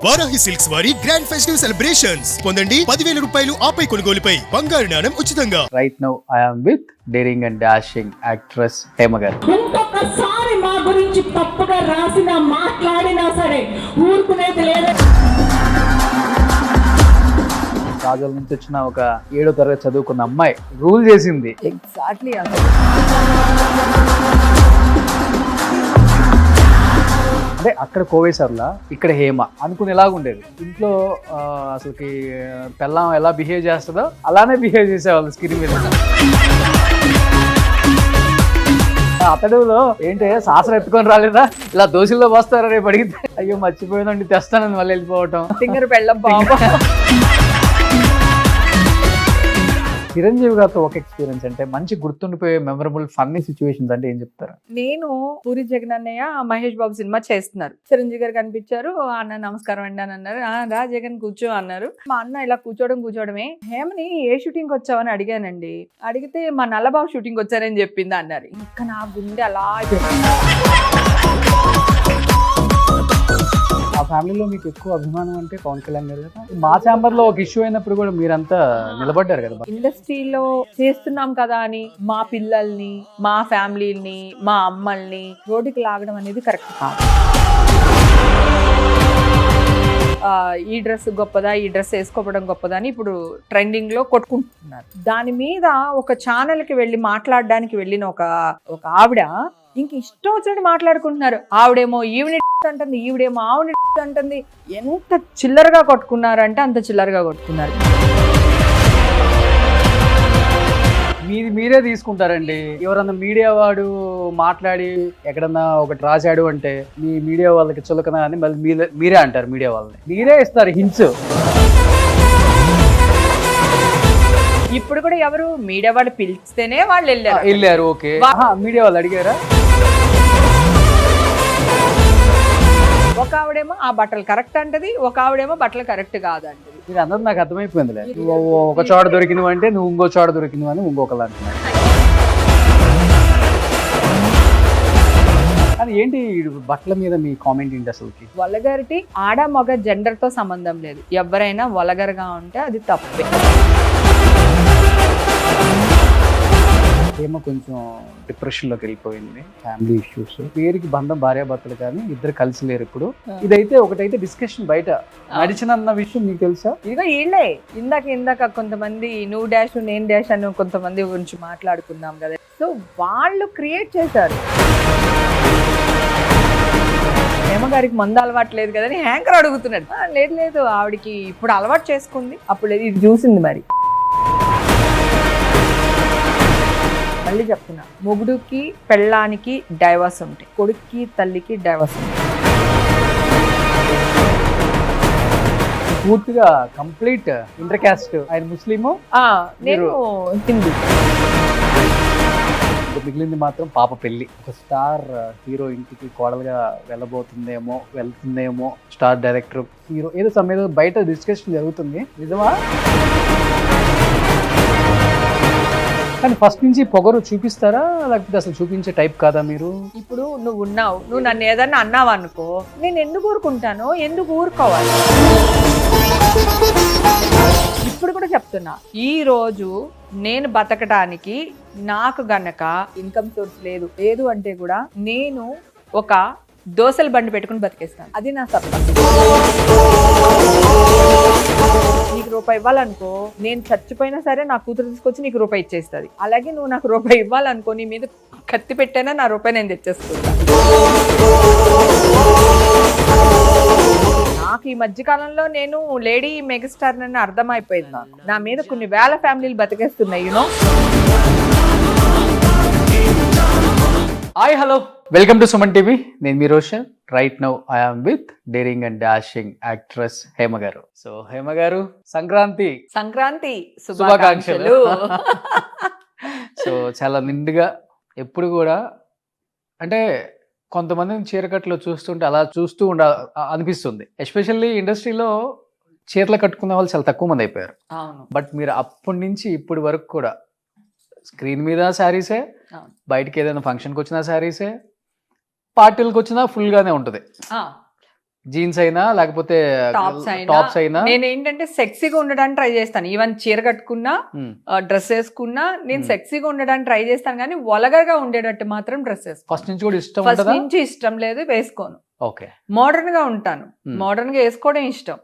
Varahi silks వారి grand festive celebrations పొందండి 10,000 రూపాయలు ఆపై కొనుగోలుపై బంగారు నాణెం ఉచితంగా. Right now I am with daring and dashing actress Hema గారు. ఇంకొకసారి మా గురించి తప్పుగా రాసినా మాట్లాడినా సరే ఊరుకునేది లేదు. రాజుల నుంచి వచ్చిన ఒక 7వ తరగతి చదువుకున్న అమ్మాయి రూల్ చేసింది. ఎగ్జాక్ట్లీ అంటే అక్కడ కోవేశ్వర్లా, ఇక్కడ హేమ అనుకునేలాగా ఉండేది. ఇంట్లో అసలుకి పెళ్ళాం ఎలా బిహేవ్ చేస్తుందో అలానే బిహేవ్ చేసేవాళ్ళు స్క్రీన్ మీద. అతడులో ఏంటి సాసలు ఎత్తుకొని రాలేదా, ఇలా దోశల్లో పోస్తారా రేపు అడిగితే, అయ్యో మర్చిపోయిందండి తెస్తానని మళ్ళీ వెళ్ళిపోవటం. సింగర్ పెళ్ళం బాబా. చిరంజీవి గారితో ఒక ఎక్స్పీరియన్స్ అంటే మంచి గుర్తుండిపోయే మెమరబుల్ ఫన్నీ సిచ్యువేషన్స్ అంటే ఏం చెప్తారు? నేను పూరి జగనన్నయ్య మహేష్ బాబు సినిమా చేస్తున్నారు. చిరంజీవి గారు కనిపించారు. అన్న నమస్కారం అండి అని అన్నారు. రా జగన్ కూర్చో అన్నారు. మా అన్న ఇలా కూర్చోవడమే. హేమని ఏ షూటింగ్ వచ్చావని అడిగానండి. అడిగితే మా నల్లబాబు షూటింగ్ వచ్చారని చెప్పింది అన్నారు. ఇంకా నా గుండె అలా ఆ ఫ్యామిలీలో మీకు ఎక్కువ అభిమానం అంటే పవన్ కళ్యాణ్ గారు కదా. మా ఛాంబర్ లో ఒక ఇష్యూ అయినప్పుడు కూడా మీరంతా నిలబడ్డారు కదా. ఇండస్ట్రీలో చేస్తున్నాం కదా అని మా పిల్లల్ని, మా ఫ్యామిలీని, మా అమ్మల్ని రోడ్డుకి లాగడం అనేది కరెక్ట్ కాదు. ఈ డ్రెస్ గొప్పదా, ఈ డ్రెస్ వేసుకోవడం గొప్పదా అని ఇప్పుడు ట్రెండింగ్ లో కొట్టుకుంటున్నారు. దాని మీద ఒక ఛానల్ కి వెళ్ళి మాట్లాడడానికి వెళ్ళిన ఒక ఆవిడ ఇంక ఇష్టం వచ్చినట్టు మాట్లాడుకుంటున్నారు. ఆవిడేమో ఈవిని అంటుంది, ఈవిడేమో ఆవిని అంటుంది. ఎంత చిల్లరగా కొట్టుకున్నారంటే అంత చిల్లరగా కొట్టుకున్నారు. మీరే తీసుకుంటారండి. ఎవరన్నా మీడియా వాడు మాట్లాడి ఎక్కడన్నా ఒకటి రాశాడు అంటే మీ మీడియా వాళ్ళకి చులకన అని మళ్ళీ మీరే అంటారు. మీడియా వాళ్ళని మీరే ఇస్తారు హింట్స్. ఇప్పుడు కూడా ఎవరు మీడియా వాళ్ళు పిలిస్తేనే వాళ్ళు వెళ్ళారు. ఓకే, మీడియా వాళ్ళు అడిగారా? ఒక ఆవిడేమో ఆ బట్టలు కరెక్ట్ అంటది, ఒక ఆవిడేమో బట్టలు కరెక్ట్ కాదంటది. ఇది అందరూ నాకు అర్థమైపోయిందిలే. ఒక చోట దొరికినవి అంటే నువ్వు ఇంకో చోట దొరికినవి అని ఇంకొకరు అంటున్నారు. కానీ ఏంటి బట్టల మీద మీ కామెంట్ ఏంటి అసలుకి? వల్గరిటీ ఆడ మగ జెండర్ తో సంబంధం లేదు. ఎవరైనా వల్గర్గా ఉంటే అది తప్పే. ఏమో కొంచెం డిప్రెషన్లోకి వెళ్ళిపోయింది. ఫ్యామిలీ ఇష్యూస్, పేరుకి బంధం భార్యాభర్తలు కానీ ఇద్దరు కలిసి లేరు ఇప్పుడు. ఇదైతే ఒకటైతే డిస్కషన్ బయట నడిచినన్న విషయం మీకు తెలుసా? ఇదిగో వీళ్ళే ఇందాక కొంతమంది నువ్వు డాష్ నేను డాష్ అని కొంతమంది గురించి మాట్లాడుకున్నాం కదా. సో వాళ్ళు క్రియేట్ చేశారు. హేమగారికి మందు అలవాటు లేదు కదని హ్యాంకర్ అడుగుతున్నాడు. లేదు ఆవిడికి ఇప్పుడు అలవాటు చేసుకుంది, అప్పుడు ఇది చూసింది. మరి మళ్ళీ చెప్తున్నా, మొగుడుకి పెళ్ళానికి డైవర్స్ ఉంటాయి, కొడుక్కి తల్లికి డైవర్స్ ఉంటాయి. పూర్తిగా కంప్లీట్ ఇంటర్ క్యాస్ట్. ఆయన ముస్లిము, నేను హిందూ. మిగిలింది మాత్రం పాప పెళ్లి. ఒక స్టార్ హీరో ఇంటికి కోడలుగా వెళ్తుందేమో స్టార్ డైరెక్టర్ హీరో ఏదో సమయంలో బయట డిస్కషన్ జరుగుతుంది. నిజమా? కానీ ఫస్ట్ నుంచి పొగరు చూపిస్తారా, లేకపోతే అసలు చూపించే టైప్ కాదా మీరు? ఇప్పుడు నువ్వు నన్ను ఏదన్నా అన్నావు అనుకో, నేను ఎందుకు ఊరుకుంటాను, ఎందుకు ఊరుకోవాలి? ఇప్పుడు కూడా చెప్తున్నా, ఈ రోజు నేను బతకడానికి నాకు గనక ఇన్కమ్ సోర్స్ లేదు అంటే కూడా నేను ఒక దోసల బండి పెట్టుకుని బతికేస్తాను. అది నా సత్తా. నీకు రూపాయి ఇవ్వాలనుకో, నేను చచ్చిపోయినా సరే నా కూతురు తీసుకొచ్చి నీకు రూపాయి ఇచ్చేస్తుంది. అలాగే నువ్వు నాకు రూపాయి ఇవ్వాలనుకో, నీ మీద కత్తి పెట్టైనా నా రూపాయి నేను తెచ్చేసుకుంటా. నాకు ఈ మధ్యకాలంలో నేను లేడీ మెగాస్టార్ అని అర్థమైపోయింది. నా మీద కొన్ని వేల ఫ్యామిలీలు బతికేస్తున్నాయి. You know. Hi, hello, welcome to Suman TV. నేను మీ Roshan. Right now I am with daring and dashing actress Hema garu. So Hema గారు, సంక్రాంతి శుభాకాంక్షలు. సో చాలా నిండుగా ఎప్పుడు కూడా అంటే కొంతమందిని చీరకట్లో చూస్తుంటే అలా చూస్తూ అనిపిస్తుంది. ఎస్పెషల్లీ ఇండస్ట్రీలో చీరలు కట్టుకునే వాళ్ళు చాలా తక్కువ మంది అయిపోయారు. బట్ మీరు అప్పటి నుంచి ఇప్పటి వరకు కూడా స్క్రీన్ మీద శారీసే, బయటికి ఏదైనా ఫంక్షన్కి వచ్చినా శారీసే, పార్టీలకు వచ్చినా ఫుల్గానే ఉంటుంది. జీన్స్ అయినా లేకపోతే టాప్స్ అయినా అయినా నేను ఏంటంటే సెక్సీగా ఉండడానికి ట్రై చేస్తాను. ఈవెన్ చీర కట్టుకున్నా డ్రెస్ వేసుకున్నా నేను సెక్సీగా ఉండడానికి ట్రై చేస్తాను, కానీ వలగర్గా ఉండేటట్టు మాత్రం డ్రెస్ వేస్తాను. ఫస్ట్ నుంచి కూడా ఇష్టం ఫస్ట్ ఉంటుందా? నుంచి ఇష్టం లేదు, వేసుకోను. ఓకే. మోడర్న్ గా ఉంటాను, మోడర్న్ గా వేసుకోవడం ఇష్టం.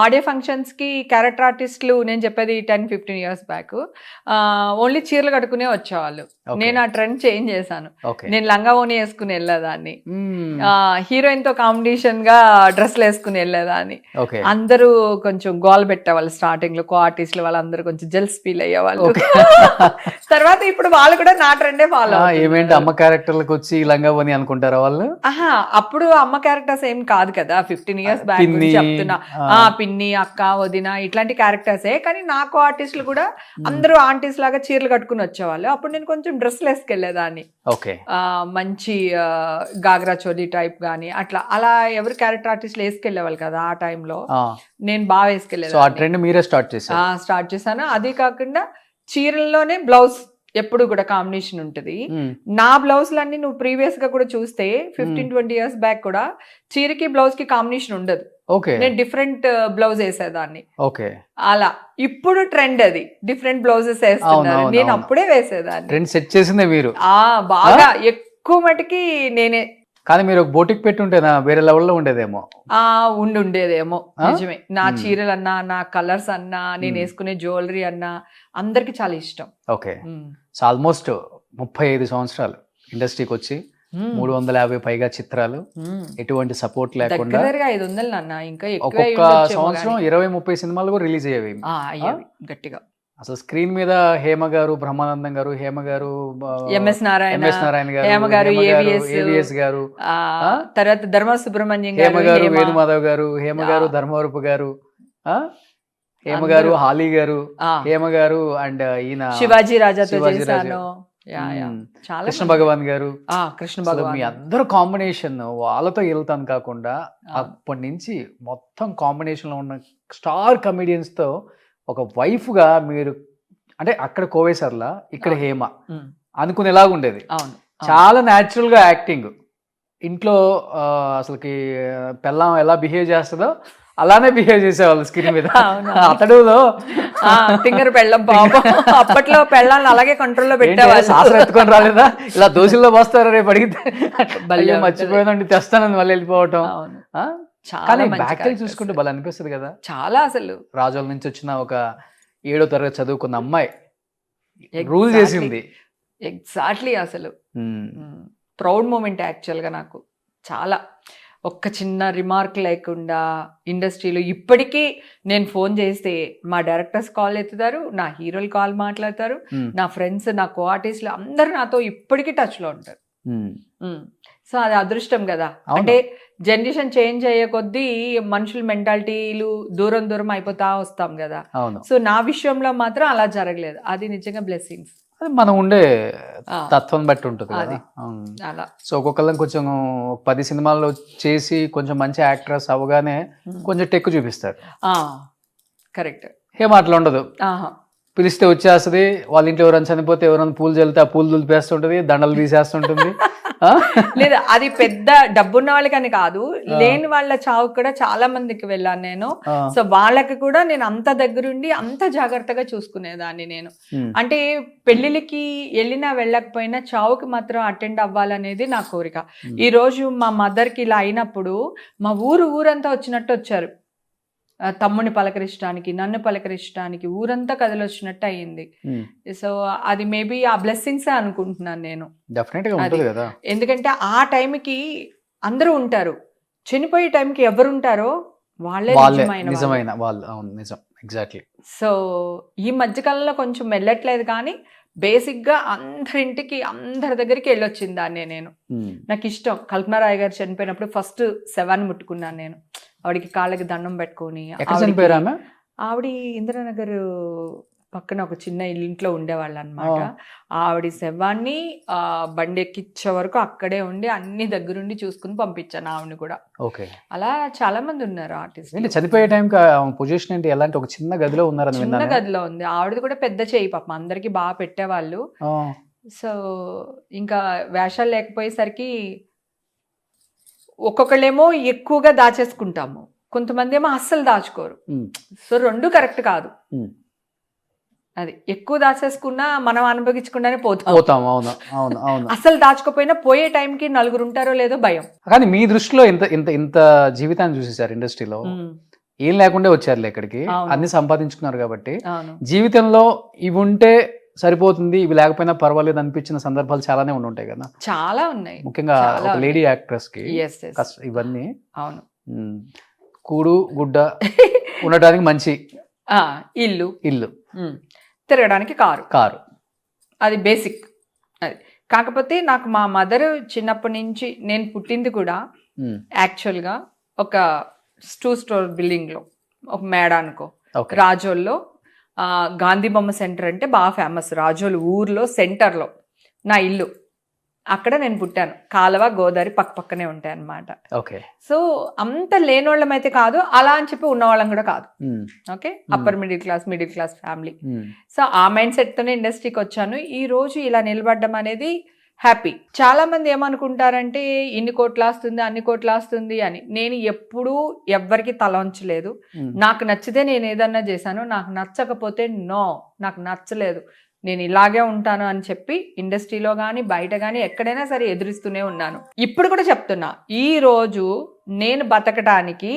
ఆడియో ఫంక్షన్స్ కి క్యారెక్టర్ ఆర్టిస్టులు, నేను చెప్పేది 10-15 years బ్యాక్, ఓన్లీ చీరలు కట్టుకునే వచ్చేవాళ్ళు. నేను ఆ ట్రెండ్ చేంజ్ చేశాను. నేను లంగా ఓని వేసుకుని వెళ్ళేదాన్ని, హీరోయిన్ తో కాంపిటీషన్ గా డ్రెస్లు వేసుకుని వెళ్ళేదాన్ని. అందరూ కొంచెం గోల్ పెట్టేవాళ్ళు స్టార్టింగ్ లో, కో ఆర్టిస్టులు వాళ్ళందరూ కొంచెం జెల్స్ ఫీల్ అయ్యేవాళ్ళు. తర్వాత ఇప్పుడు వాళ్ళు కూడా నా ట్రెండే ఫాలో. ఏమేంటి అమ్మ క్యారెక్టర్లకు వచ్చి లంగా ఓని అనుకుంటారా వాళ్ళు? అప్పుడు అమ్మ క్యారెక్టర్స్ ఏం కాదు కదా, 15 years బ్యాక్ చెప్తున్నా. పిన్ని, అక్క, వదిన ఇట్లాంటి క్యారెక్టర్సే. కానీ నాకు ఆర్టిస్టులు కూడా అందరూ ఆంటీస్ లాగా చీరలు కట్టుకుని వచ్చేవాళ్ళు. అప్పుడు నేను కొంచెం డ్రెస్లు వేసుకెళ్లేదాన్ని, మంచి గాగ్రా చోలీ టైప్ గానీ అట్లా. అలా ఎవరు క్యారెక్టర్ ఆర్టిస్టులు వేసుకెళ్లేవాళ్ళు కదా ఆ టైంలో, నేను బాగా వేసుకెళ్లేదాన్ని. మీరే స్టార్ట్ చేశాను. అదే కాకుండా చీరల్లోనే బ్లౌజ్ ఎప్పుడు కూడా కాంబినేషన్ ఉంటుంది. నా బ్లౌజ్లన్నీ నువ్వు ప్రీవియస్ గా కూడా చూస్తే 15-20 years బ్యాక్ కూడా చీరకి బ్లౌజ్ కి కాంబినేషన్ ఉండదు. నేను డిఫరెంట్ బ్లౌజ్ వేసేదాన్ని. అలా ఇప్పుడు ట్రెండ్ అది, డిఫరెంట్ బ్లౌజెస్ వేస్తున్నారు. నేను అప్పుడే వేసేదాన్ని. ట్రెండ్ సెట్ చేసిందే మీరు. బాగా ఎక్కువ మటుకి నేనే. కానీ మీరు ఒక బోటిక్ పెట్టి ఉంటేనా వేరే లెవెల్లో ఉండేదేమో. ఉండేదేమో, నిజమే. నా చీరలు అన్నా, నా కలర్స్ అన్నా, నేను వేసుకునే జ్యువెలరీ అన్నా అందరికి చాలా ఇష్టం. ఓకే. సో ఆల్మోస్ట్ 35 సంవత్సరాలు ఇండస్ట్రీకి వచ్చి 350 పైగా చిత్రాలు, ఎటువంటి సపోర్ట్ లేకుండా 500 నాన్న, ఇంకా ఒక్కొక్క సంవత్సరం 20-30 సినిమాలు కూడా రిలీజ్ అయ్యేవి గట్టిగా. అసలు స్క్రీన్ మీద హేమ గారు, బ్రహ్మానందం గారు, హేమ గారు, ఎంఎస్ నారాయణ గారు, హేమ గారు, ఏవిఎస్ గారు, తర్వాత ధర్మ సుబ్రహ్మణ్యం గారు, హేమ గారు, వేణుమాధవ్ గారు, హేమ గారు, ధర్మవరపు గారు, హేమ గారు, హాలీ గారు, హేమ గారు, అండ్ ఈయన శివాజీ రాజాతో చేశాను, కృష్ణ భగవాన్ గారు. మీ అందరూ కాంబినేషన్ వాళ్ళతో వెళ్తాను కాకుండా అప్పటి నుంచి మొత్తం కాంబినేషన్ లో ఉన్న స్టార్ కమెడియన్స్ తో ఒక వైఫ్ గా మీరు, అంటే అక్కడ కోవేసర్లా, ఇక్కడ హేమ అనుకునేలాగా ఉండేది. చాలా న్యాచురల్ గా యాక్టింగ్. ఇంట్లో అసలుకి పెళ్ళాం ఎలా బిహేవ్ చేస్తుందో అలానే బిహేవ్ చేసేవాళ్ళు స్క్రీన్ మీద. అతడులో తింగర పెళ్ళం పాపం, అప్పట్లో పెళ్ళాలను అలాగే కంట్రోల్లో పెట్టేవాళ్ళు. శాస్త్రం ఎత్తుకొని రాలేదా, ఇలా దోశల్లో పోస్తారా రేపు అడిగితే, మర్చిపోయిందండి తెస్తానని మళ్ళీ వెళ్ళిపోవటం. కానీ బ్యాక్ చూసుకుంటే భలే అనిపిస్తుంది కదా. చాలా అసలు రాజోల నుంచి వచ్చిన ఒక 7వ తరగతి చదువుకున్న అమ్మాయి రూల్ చేసింది. ఎగ్జాక్ట్లీ. అసలు ప్రౌడ్ మూమెంట్ యాక్చువల్ గా నాకు. చాలా ఒక్క చిన్న రిమార్క్ లేకుండా ఇండస్ట్రీలో ఇప్పటికీ నేను ఫోన్ చేస్తే మా డైరెక్టర్స్ కాల్ ఎత్తుతారు, నా హీరోలు కాల్ మాట్లాడతారు, నా ఫ్రెండ్స్, నా కో ఆర్టిస్టులు అందరు నాతో ఇప్పటికీ టచ్ లో ఉంటారు. సో అది అదృష్టం కదా. అంటే జనరేషన్ చేంజ్ అయ్యే కొద్దీ మనుషుల మెంటాలిటీలు దూరం దూరం అయిపోతా వస్తాం కదా. సో నా విషయంలో మాత్రం అలా జరగలేదు. అది నిజంగా బ్లెస్సింగ్స్. అది మనం ఉండే తత్వం బట్టి ఉంటుంది కదా. అలా సో ఒక్కొక్కళ్ళని కొంచెం 10 సినిమాల్లో చేసి కొంచెం మంచి యాక్ట్రెస్ అవగానే కొంచెం టెక్కు చూపిస్తారు. కరెక్ట్. ఏం అట్లా ఉండదు. పిలిస్తే వచ్చేస్తుంది. వాళ్ళ ఇంట్లో ఎవరైనా చనిపోతే ఎవరైనా పూలు చల్లితే ఆ పూలు దులిపేస్తుంటది, దండలు తీసేస్తుంటుంది. లేదా అది పెద్ద డబ్బున్న వాళ్ళకని కాదు, లేని వాళ్ళ చావు కూడా చాలా మందికి వెళ్ళాను నేను. సో వాళ్ళకి కూడా నేను అంత దగ్గరుండి అంత జాగ్రత్తగా చూసుకునేదాన్ని నేను. అంటే పెళ్లికి వెళ్ళినా వెళ్ళకపోయినా చావుకి మాత్రం అటెండ్ అవ్వాలనేది నా కోరిక. ఈ రోజు మా మదర్కి ఇలా అయినప్పుడు మా ఊరంతా వచ్చినట్టు వచ్చారు. తమ్ముని పలకరించడానికి, నన్ను పలకరించడానికి ఊరంతా కదిలొచ్చినట్టు అయ్యింది. సో అది మేబీ ఆ బ్లెస్సింగ్స్ అనుకుంటున్నాను నేను. ఎందుకంటే ఆ టైంకి అందరూ ఉంటారు, చనిపోయే టైంకి ఎవరు ఉంటారో వాళ్ళే నిజమైన వాళ్ళు. నిజం, ఎగ్జాక్ట్లీ. సో ఈ మధ్యకాలంలో కొంచెం వెళ్ళట్లేదు, కానీ బేసిక్ గా అందరింటికి అందరి దగ్గరికి వెళ్ళొచ్చింది దాన్ని నేను. నాకు ఇష్టం. కల్పనా రాయ్ గారు చనిపోయినప్పుడు ఫస్ట్ శవాన్ని ముట్టుకున్నాను నేను. ఆవిడికి కాళ్ళకి దండం పెట్టుకొని. ఆవిడ ఇందిరానగర్ పక్కన ఒక చిన్న ఇంట్లో ఉండేవాళ్ళు అనమాట. ఆవిడ శవాన్ని బండి ఎక్కించే వరకు అక్కడే ఉండి అన్ని దగ్గరుండి చూసుకుని పంపించాను ఆవిడని కూడా. అలా చాలా మంది ఉన్నారు ఆర్టిస్ట్. చనిపోయే టైం పొజిషన్ ఏంటి, ఎలాంటి ఒక చిన్న గదిలో ఉన్నారు? చిన్న గదిలో ఉంది. ఆవిడది కూడా పెద్ద చేయి పాపం, అందరికి బాగా పెట్టేవాళ్ళు. సో ఇంకా వేషాలు లేకపోయేసరికి ఒక్కొక్కళ్ళేమో ఎక్కువగా దాచేసుకుంటాము, కొంతమంది ఏమో అస్సలు దాచుకోరు. సో రెండు కరెక్ట్ కాదు. అది ఎక్కువ దాచేసుకున్నా మనం అనుభవించకుండానే పోతాం. అవును అవును అవును. అసలు దాచుకోపోయినా పోయే టైంకి నలుగురు ఉంటారో లేదో భయం. కానీ మీ దృష్టిలో ఇంత ఇంత ఇంత జీవితాన్ని చూసేసారు ఇండస్ట్రీలో, ఏం లేకుండా వచ్చారులే ఇక్కడికి, అన్ని సంపాదించుకున్నారు కాబట్టి జీవితంలో ఇవి ఉంటే సరిపోతుంది, ఇవి లేకపోయినా పర్వాలేదు అనిపించిన సందర్భాలు చాలానే ఉంటాయి కదా. చాలా ఉన్నాయి, ముఖ్యంగా ఒక లేడీ యాక్ట్రెస్ కి ఇవన్నీ. అవును, కూడు గుడ్డ ఉండటానికి మంచి ఇల్లు, తిరగడానికి కారు, అది బేసిక్. అది కాకపోతే నాకు మా మదర్ చిన్నప్పటి నుంచి, నేను పుట్టింది కూడా యాక్చువల్గా ఒక 2 స్టోర్ బిల్డింగ్ లో, ఒక మేడ అనుకో, రాజోల్లో. గాంధీ బొమ్మ సెంటర్ అంటే బాగా ఫేమస్ రాజోలు ఊర్లో సెంటర్లో నా ఇల్లు. అక్కడ నేను పుట్టాను. కాలువ గోదావరి పక్క పక్కనే ఉంటాయి అన్నమాట. సో అంత లేనోళ్ళం అయితే కాదు, అలా అని చెప్పి ఉన్నవాళ్ళం కూడా కాదు. Okay, upper middle class family. So ఆ మైండ్ సెట్ తోనే ఇండస్ట్రీకి వచ్చాను. ఈ రోజు ఇలా నిలబడడం అనేది హ్యాపీ. చాలా మంది ఏమనుకుంటారంటే ఇన్ని కోట్లు వస్తుంది, అన్ని కోట్లు వస్తుంది అని. నేను ఎప్పుడూ ఎవ్వరికి తల ఉంచలేదు. నాకు నచ్చితే నేను ఏదన్నా చేశాను, నాకు నచ్చకపోతే నో, నాకు నచ్చలేదు, నేను ఇలాగే ఉంటాను అని చెప్పి ఇండస్ట్రీలో కానీ బయట కానీ ఎక్కడైనా సరే ఎదురిస్తూనే ఉన్నాను. ఇప్పుడు కూడా చెప్తున్నా, ఈ రోజు నేను బతకడానికి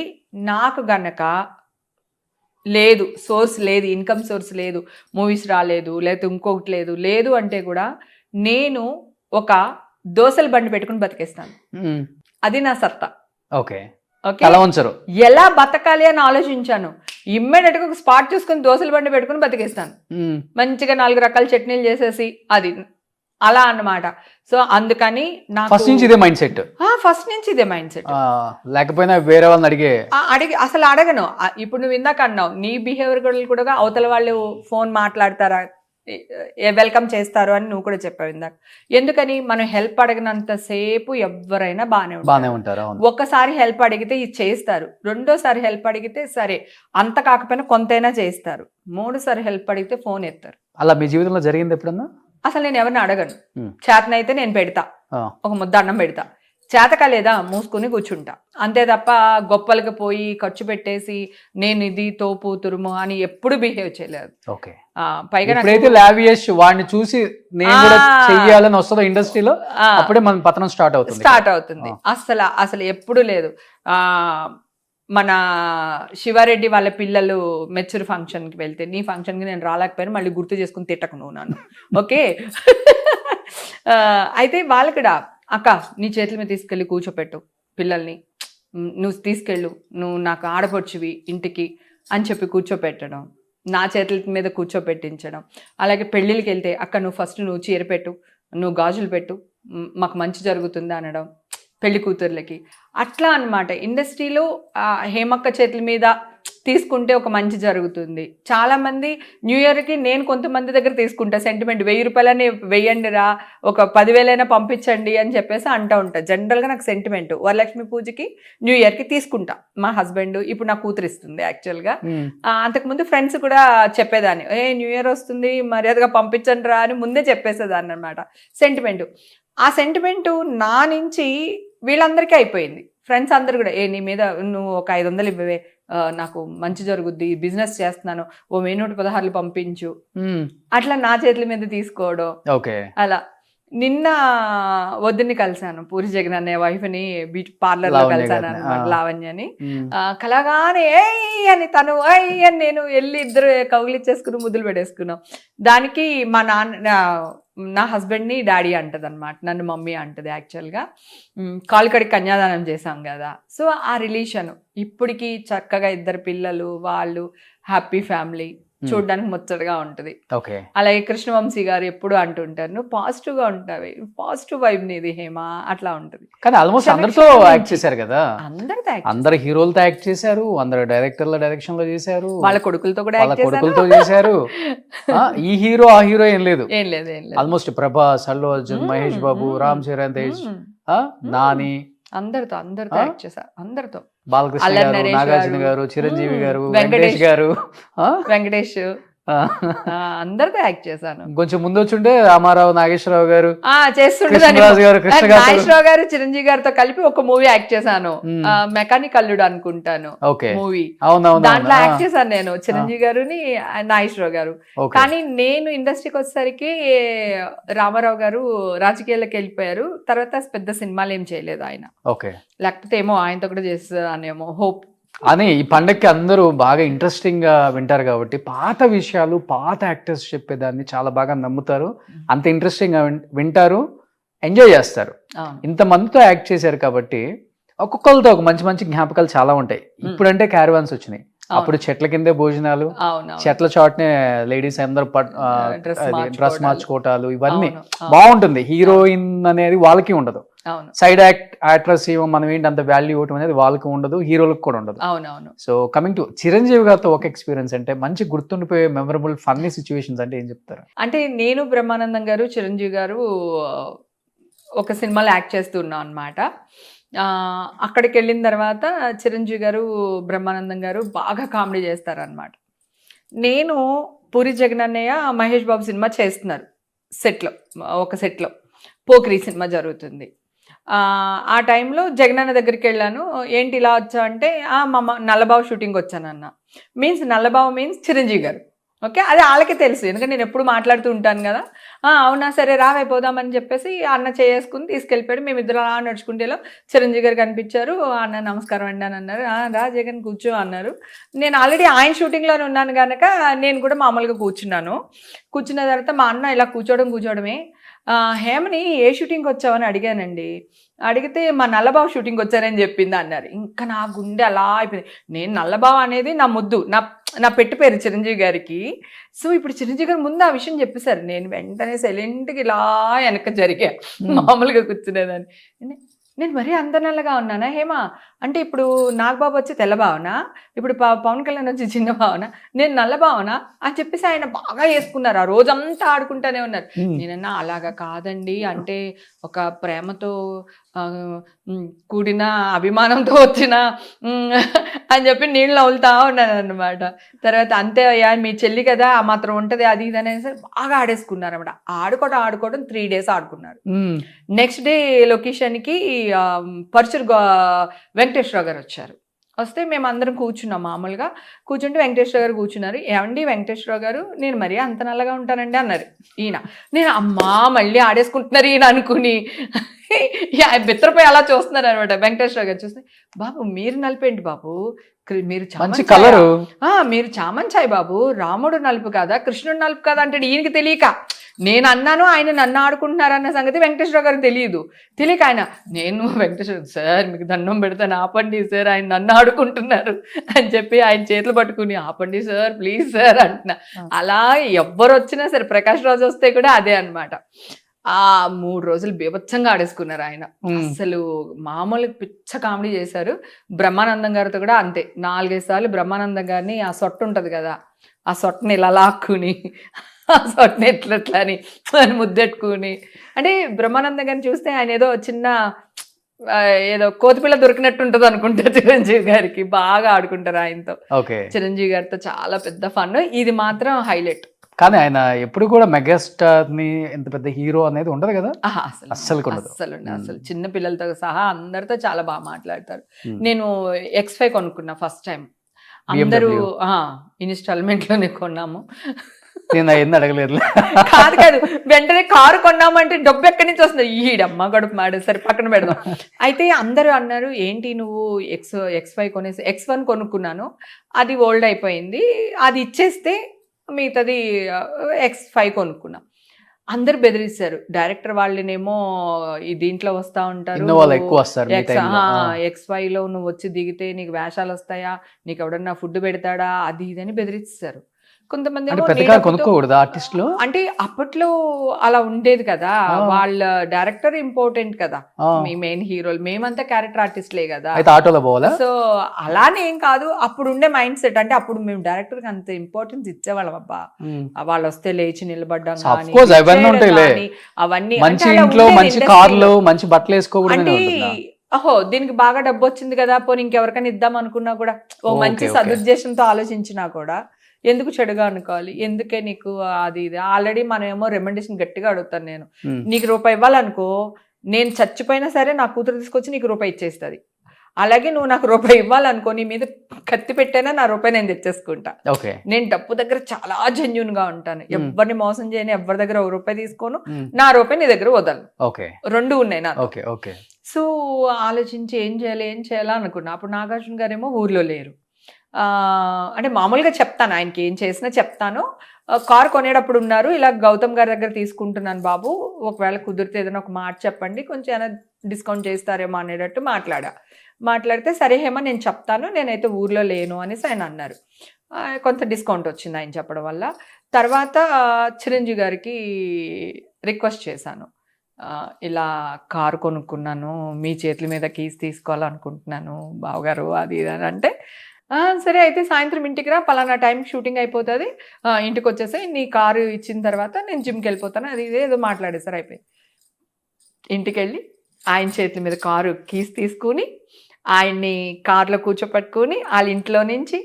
నాకు గనక లేదు, సోర్స్ లేదు, ఇన్కమ్ సోర్స్ లేదు, మూవీస్ రాలేదు, లేకపోతే ఇంకొకటి లేదు అంటే కూడా నేను ఒక దోసల బండి పెట్టుకుని బతికేస్తాను. అది నా సత్తా. ఓకే, ఎలా బతకాలి అని ఆలోచించాను. ఇమ్మీడియట్ గా ఒక స్పాట్ చూసుకుని దోసల బండి పెట్టుకుని బతికేస్తాను. మంచిగా 4 రకాల చట్నీలు చేసేసి, అది అలా అన్నమాట. సో అందుకని నాకు ఫస్ట్ నుంచి ఇదే మైండ్ సెట్. లేకపోయినా వేరే వాళ్ళని అసలు అడగను. ఇప్పుడు నువ్వు ఇందాక అన్నావు, నీ బిహేవియర్ కూడా అవతల వాళ్ళు ఫోన్ మాట్లాడతారా, వెల్కమ్ చేస్తారు అని నువ్వు కూడా చెప్పావు ఇందాక. ఎందుకని మనం హెల్ప్ అడిగినంత సేపు ఎవరైనా బాగానే ఉంటారు. ఒక్కసారి హెల్ప్ అడిగితే ఇది చేస్తారు, రెండోసారి హెల్ప్ అడిగితే సరే అంత కాకపోయినా కొంతైనా చేస్తారు, 3సారి హెల్ప్ అడిగితే ఫోన్ ఎత్తారు. అలా మీ జీవితంలో జరిగింది ఎప్పుడన్నా? అసలు నేను ఎవరిని అడగను. చేతనైతే నేను పెడతా, ఒక ముద్ద అన్నం పెడతా. చేతక లేదా మూసుకుని కూర్చుంటా అంతే తప్ప గొప్పలకి పోయి ఖర్చు పెట్టేసి నేను ఇది తోపు తురుము అని ఎప్పుడు బిహేవ్ చేయలేదు. పైగా లావియస్ వాడిని చూసి నేను కూడా చెయ్యాలని వస్తుందో ఇండస్ట్రీలో, అప్పుడే మన పతనం స్టార్ట్ అవుతుంది. అసలు ఎప్పుడు లేదు. మన శివారెడ్డి వాళ్ళ పిల్లలు మెచ్యూర్ ఫంక్షన్కి వెళ్తే, నీ ఫంక్షన్కి నేను రాలేకపోయినా మళ్ళీ గుర్తు చేసుకుని తిట్టకు నువ్వు నన్ను. ఓకే, అయితే వాళ్ళు కూడా అక్క నీ చేతుల మీద తీసుకెళ్ళి కూర్చోపెట్టు పిల్లల్ని, నువ్వు తీసుకెళ్ళు, నువ్వు నాకు ఆడపడుచువి ఇంటికి అని చెప్పి కూర్చోపెట్టడం, నా చేతుల మీద కూర్చోపెట్టించడం. అలాగే పెళ్ళిళ్ళకి వెళ్తే అక్క నువ్వు ఫస్ట్ నువ్వు చీర పెట్టు, నువ్వు గాజులు పెట్టు, మాకు మంచి జరుగుతుంది అనడం పెళ్లి కూతుర్లకి. అట్లా అన్నమాట. ఇండస్ట్రీలో హేమక్క చేతుల మీద తీసుకుంటే ఒక మంచి జరుగుతుంది. చాలా మంది న్యూ ఇయర్కి నేను కొంతమంది దగ్గర తీసుకుంటా సెంటిమెంట్, 1000 రూపాయలని వెయ్యండి రా, ఒక 10,000 పంపించండి అని చెప్పేసి అంటూ ఉంటా. జనరల్గా నాకు సెంటిమెంట్ వరలక్ష్మి పూజకి న్యూ ఇయర్కి తీసుకుంటా. మా హస్బెండ్ ఇప్పుడు నా కూతురు ఇస్తుంది యాక్చువల్గా. అంతకుముందు ఫ్రెండ్స్ కూడా చెప్పేదాన్ని, న్యూ ఇయర్ వస్తుంది మర్యాదగా పంపించండి రా అని ముందే చెప్పేసేదాన్ని అనమాట. సెంటిమెంట్, ఆ సెంటిమెంట్ నా నుంచి వీళ్ళందరికీ అయిపోయింది. ఫ్రెండ్స్ అందరు కూడా నీ మీద నువ్వు ఒక 500 ఇవ్వవే, నాకు మంచి జరుగుద్ది, బిజినెస్ చేస్తున్నాను, ఓ 116 పంపించు, అట్లా నా చేతుల మీద తీసుకోవడం. అలా నిన్న వద్దుని కలిసాను, పూరి జగన్ అనే వైఫ్ని బ్యూటీ పార్లర్ లో కలిసాను అనమాట, లావణ్యని. కలగానే అని తను అని నేను వెళ్ళి ఇద్దరు కౌగిలిచ్చేసుకుని ముద్దులు పెట్టేసుకున్నాం. దానికి మా నా హస్బెండ్ని డాడీ అంటది అనమాట, నన్ను మమ్మీ అంటది. యాక్చువల్గా కాలుకడికి కన్యాదానం చేశాం కదా, సో ఆ రిలేషన్ ఇప్పటికి చక్కగా 2 పిల్లలు, వాళ్ళు హ్యాపీ ఫ్యామిలీ, చూడడానికి ముచ్చటగా ఉంటుంది. అలాగే కృష్ణవంశీ గారు ఎప్పుడు అంటుంటారు, నువ్వు పాజిటివ్ గా ఉంటావి, పాజిటివ్ వైబ్ నీది హేమ, అట్లా ఉంటుంది. కానీ ఆల్మోస్ట్ అందరితో యాక్ట్ చేశారు కదా, అందరు హీరోలతో యాక్ట్ చేశారు, అందరు డైరెక్టర్ల డైరెక్షన్ లో చేశారు, వాళ్ళ కొడుకులతో కూడా చేశారు. ఈ హీరో ఆ హీరో ఏం లేదు, ఆల్మోస్ట్ ప్రభాస్, అల్లు అర్జున్, మహేష్ బాబు, రామ్ చరణ్ తేజ్, నాని, అందరితో యాక్ట్ చేశారు. అందరితో బాలకృష్ణ గారు, నాగార్జున గారు, చిరంజీవి గారు, వెంకటేష్ గారు, వెంకటేష్ అందరితో యాక్ట్ చేశాను. కొంచెం ముందు వచ్చుంటే రామారావు, నాగేశ్వరరావు గారు, చేస్తుండేదాన్ని. కృష్ణరాజు గారు, కృష్ణ గారు. నాగేశ్వరరావు గారు, చిరంజీవి గారితో కలిపి ఒక మూవీ యాక్ట్ చేశాను, మెకానిక్ అల్లుడు అనుకుంటాను ఓకే మూవీ. అవునవును దాంట్లో యాక్ట్ చేశాను నేను, చిరంజీవి గారుని, నాగేశ్వరరావు గారు. ఓకే కానీ నేను ఇండస్ట్రీకి వచ్చేసరికి రామారావు గారు రాజకీయాల్లోకి వెళ్ళిపోయారు. తర్వాత పెద్ద సినిమాలు ఏం చేయలేదు ఆయన. ఓకే లేకపోతే ఏమో ఆయనతో కూడా చేస్తానేమో హోప్. అని ఈ పండగకి అందరూ బాగా ఇంట్రెస్టింగ్ గా వింటారు కాబట్టి పాత విషయాలు, పాత యాక్టర్స్ చెప్పేదాన్ని చాలా బాగా నమ్ముతారు, అంత ఇంట్రెస్టింగ్ గా వింటారు, ఎంజాయ్ చేస్తారు. ఇంతమందితో యాక్ట్ చేశారు కాబట్టి ఒక్కొక్కరితో ఒక మంచి మంచి జ్ఞాపకాలు చాలా ఉంటాయి. ఇప్పుడంటే క్యారవాన్స్ వచ్చినాయి, అప్పుడు చెట్ల కిందే భోజనాలు, చెట్ల చాట్నే లేడీస్ అందరూ డ్రెస్ మార్చుకోవటాలు, ఇవన్నీ బాగుంటుంది. హీరోయిన్ అనేది వాళ్ళకి ఉండదు, సైడ్ యాక్ట్రెస్ మనం ఏంటి అంత వాల్యూ ఇవ్వటం అనేది వాళ్ళకి ఉండదు, హీరోలకు కూడా ఉండదు. సో కమింగ్ టు చిరంజీవి గారితో ఒక ఎక్స్పీరియన్స్ అంటే మంచి గుర్తుండిపోయే మెమరబుల్ ఫన్నీ సిచ్యువేషన్స్ అంటే ఏం చెప్తారు? అంటే నేను బ్రహ్మానందం గారు, చిరంజీవి గారు ఒక సినిమాలో యాక్ట్ చేస్తున్నాం అనమాట. అక్కడికి వెళ్ళిన తర్వాత చిరంజీవి గారు, బ్రహ్మానందం గారు బాగా కామెడీ చేస్తారనమాట. నేను పూరి జగనన్నయ్య, మహేష్ బాబు సినిమా చేస్తున్నారు సెట్లో, ఒక సెట్లో పోకిరి సినిమా జరుగుతుంది. ఆ టైంలో జగనన్న దగ్గరికి వెళ్ళాను. ఏంటి ఇలా వచ్చా అంటే, మా నల్లబాబు షూటింగ్ వచ్చానన్న. Means Nallababu means Chiranjeevi garu. Okay, అది వాళ్ళకే తెలుసు, ఎందుకంటే నేను ఎప్పుడు మాట్లాడుతూ ఉంటాను కదా. అవునా సరే రావైపోదామని చెప్పేసి అన్న చేసుకుని తీసుకెళ్ళిపోయాడు. మేమిద్దరు అలా నడుచుకుంటేలో చిరంజీవి గారు కనిపించారు. అన్న నమస్కారం అండి అని అన్నారు. రా జగన్ కూర్చో అన్నారు. నేను ఆల్రెడీ ఆయన షూటింగ్లోనే ఉన్నాను కనుక నేను కూడా మామూలుగా కూర్చున్నాను. కూర్చున్న తర్వాత మా అన్న ఇలా కూర్చోవడమే, హేమని ఏ షూటింగ్కి వచ్చావని అడిగానండి. అడిగితే మా నల్లబాబు షూటింగ్కి వచ్చారని చెప్పింది అన్నారు. ఇంకా నా గుండె అలా అయిపోయింది. నేను నల్లబాబు అనేది నా ముద్దు, నా పెట్టు పేరు చిరంజీవి గారికి. సో ఇప్పుడు చిరంజీవి గారు ముందు ఆ విషయం చెప్పేశారు. నేను వెంటనే సైలెంట్గా ఇలా వెనక జరిగా, మామూలుగా కూర్చునేదాన్ని. నేను మరీ అంత నల్లగా ఉన్నానా హేమ అంటే, ఇప్పుడు నాగబాబు వచ్చి తెల్ల భావన, ఇప్పుడు పవన్ కళ్యాణ్ వచ్చి చిన్న భావన, నేను నల్ల భావన అని చెప్పేసి ఆయన బాగా వేసుకున్నారు. ఆ రోజంతా ఆడుకుంటానే ఉన్నారు. నేనన్నా అలాగా కాదండి, అంటే ఒక ప్రేమతో కూడిన అభిమానంతో వచ్చిన అని చెప్పి నీళ్ళు నవ్వులుతా ఉన్నాను అనమాట. తర్వాత అంతే అయ్యా మీ చెల్లి కదా ఆ మాత్రం ఉంటుంది అది ఇది అనేసి బాగా ఆడేసుకున్నారు అనమాట. ఆడుకోవడం 3 days ఆడుకున్నారు. నెక్స్ట్ డే లొకేషన్కి పరచూరు వెంకటేశ్వరరావు గారు వచ్చారు. వస్తే మేము అందరం కూర్చున్నాం. మామూలుగా కూర్చుంటే వెంకటేశ్వర గారు కూర్చున్నారు. ఏమండి వెంకటేశ్వరరావు గారు, నేను మరీ అంత నల్లగా ఉంటానండి అన్నారు ఈయన. నేను అమ్మా మళ్ళీ ఆడేసుకుంటున్నారు ఈయన అనుకుని బిత్తరపోయి అలా చూస్తున్నారు అనమాట. వెంకటేశ్వర గారు చూస్తే, బాబు మీరు నలిపేంటి బాబు, మీరు మీరు చామంచాయి బాబు, రాముడు నలుపు కాదా కృష్ణుడు నలుపు కాదా అంటే ఈయనకి తెలియక నేను అన్నాను, ఆయన నన్ను ఆడుకుంటున్నారన్న సంగతి వెంకటేశ్వర గారికి తెలియక ఆయన, నేను వెంకటేశ్వర సార్ మీకు దండం పెడతాను ఆపండి సార్, ఆయన నన్ను ఆడుకుంటున్నారు అని చెప్పి ఆయన చేతులు పట్టుకుని ఆపండి సార్ ప్లీజ్ సార్ అంటున్నా. అలా ఎవ్వరు వచ్చినా సరే, ప్రకాష్ రాజు వస్తే కూడా అదే అనమాట. ఆ 3 రోజులు బీభత్సంగా ఆడేసుకున్నారు ఆయన. అసలు మామూలు పిచ్చ కామెడీ చేశారు. బ్రహ్మానందం గారితో కూడా అంతే, 4-5 సార్లు బ్రహ్మానందం గారిని ఆ సొట్టు ఉంటుంది కదా, ఆ సొట్టని ఇలా లాక్కుని ఆ సొట్టని ఎట్లట్లా అని ముద్దెట్టుకుని, అంటే బ్రహ్మానందం గారిని చూస్తే ఆయన ఏదో చిన్న ఏదో కోతిపిల్ల దొరికినట్టు ఉంటుంది అనుకుంటా. చిరంజీవి గారికి బాగా ఆడుకుంటారు ఆయనతో. చిరంజీవి గారితో చాలా పెద్ద ఫన్. ఇది మాత్రం హైలైట్. కానీ ఆయన ఎప్పుడు కూడా మెగాస్టార్ ని ఎంత పెద్ద హీరో అనేది ఉండదు కదా, అస్సలు చిన్న పిల్లలతో సహా అందరితో చాలా బాగా మాట్లాడతారు. నేను X5 కొనుక్కున్నా ఫస్ట్ టైం. అందరూ ఇన్స్టాల్మెంట్ లోనే కొన్నాము. నేను అవన్నీ అడగలేదు. కాదు వెంటనే కారు కొన్నామంటే డబ్బు ఎక్కడి నుంచి వస్తుంది, ఈడమ్మ గడుపు మాడు సరే పక్కన పెడదాం. అయితే అందరూ అన్నారు ఏంటి నువ్వు X5 కొనేసి, X1 కొనుక్కున్నాను, అది ఓల్డ్ అయిపోయింది, అది ఇచ్చేస్తే మిగతాది X5 కొనుక్కున్నాం. అందరు బెదిరిస్తారు. డైరెక్టర్ వాళ్ళనేమో ఈ దీంట్లో వస్తా ఉంటారు, X5 లో నువ్వు వచ్చి దిగితే నీకు వేషాలు వస్తాయా, నీకు ఎవడన్నా ఫుడ్ పెడతాడా, అది ఇదని బెదిరిస్తారు. కొంతమంది కొనుక్కోకూడదు ఆర్టిస్టులు, అంటే అప్పట్లో అలా ఉండేది కదా, వాళ్ళ డైరెక్టర్ ఇంపార్టెంట్ కదా, మీ మెయిన్ హీరోలు, మేమంతా క్యారెక్టర్ ఆర్టిస్ట్లే కదా, ఆటోలో పోవాలా. సో అలానే ఏం కాదు, అప్పుడు ఉండే మైండ్ సెట్. అంటే అప్పుడు మేము డైరెక్టర్ కి అంత ఇంపార్టెన్స్ ఇచ్చేవాళ్ళం. అబ్బా వాళ్ళు వస్తే లేచి నిలబడ్డాం అవన్నీ, మంచి ఇంట్లో మంచి కార్లు మంచి బట్టలు వేసుకోకూడదు. అహో దీనికి బాగా డబ్బు వచ్చింది కదా పోనీ ఇంకెవరికైనా ఇద్దాం అనుకున్నా కూడా, ఓ మంచి సదుద్దేశంతో ఆలోచించినా కూడా ఎందుకు చెడుగా అనుకోవాలి, ఎందుకే నీకు అది ఇది ఆల్రెడీ మనమేమో రెమెండేషన్ గట్టిగా అడుగుతాను నేను. నీకు రూపాయి ఇవ్వాలనుకో, నేను చచ్చిపోయినా సరే నా కూతురు తీసుకొచ్చి నీకు రూపాయి ఇచ్చేస్తుంది. అలాగే నువ్వు నాకు రూపాయి ఇవ్వాలనుకో, నీ మీద కత్తి పెట్టైనా నా రూపాయి నేను తెచ్చేసుకుంటా. నేను డబ్బు దగ్గర చాలా జెన్యూన్ గా ఉంటాను. ఎవరిని మోసం చేయను, ఎవరి దగ్గర ఒక రూపాయి తీసుకోను, నా రూపాయి నీ దగ్గర వదలను. రెండు ఉన్నాయి నాకు. సో ఆలోచించి ఏం చేయాలా అనుకున్నా. అప్పుడు నాగార్జున గారేమో ఊర్లో లేరు. అంటే మామూలుగా చెప్తాను, ఆయనకి ఏం చేసినా చెప్తాను. కార్ కొనేటప్పుడు ఉన్నారు, ఇలా గౌతమ్ గారి దగ్గర తీసుకుంటున్నాను బాబు, ఒకవేళ కుదిరితే ఏదైనా ఒక మాట చెప్పండి, కొంచెం ఏమైనా డిస్కౌంట్ చేస్తారేమో అనేటట్టు మాట్లాడితే సరే హేమ నేను చెప్తాను, నేనైతే ఊర్లో లేను అనేసి ఆయన అన్నారు. కొంత డిస్కౌంట్ వచ్చింది ఆయన చెప్పడం వల్ల. తర్వాత చిరంజీవి గారికి రిక్వెస్ట్ చేశాను, ఇలా కారు కొనుక్కున్నాను, మీ చేతుల మీద కీస్ తీసుకోవాలనుకుంటున్నాను బావగారు అది ఇది అని అంటే, సరే అయితే సాయంత్రం ఇంటికి రా, పలానా టైంకి షూటింగ్ అయిపోతుంది, ఇంటికి వచ్చేసి నీ కారు ఇచ్చిన తర్వాత నేను జిమ్కి వెళ్ళిపోతాను, అది ఇదే ఏదో మాట్లాడేసారు. అయిపోయి ఇంటికి వెళ్ళి ఆయన చేతుల మీద కారు కీస్ తీసుకుని ఆయన్ని కార్లో కూర్చోపెట్టుకుని వాళ్ళ ఇంట్లో నుంచి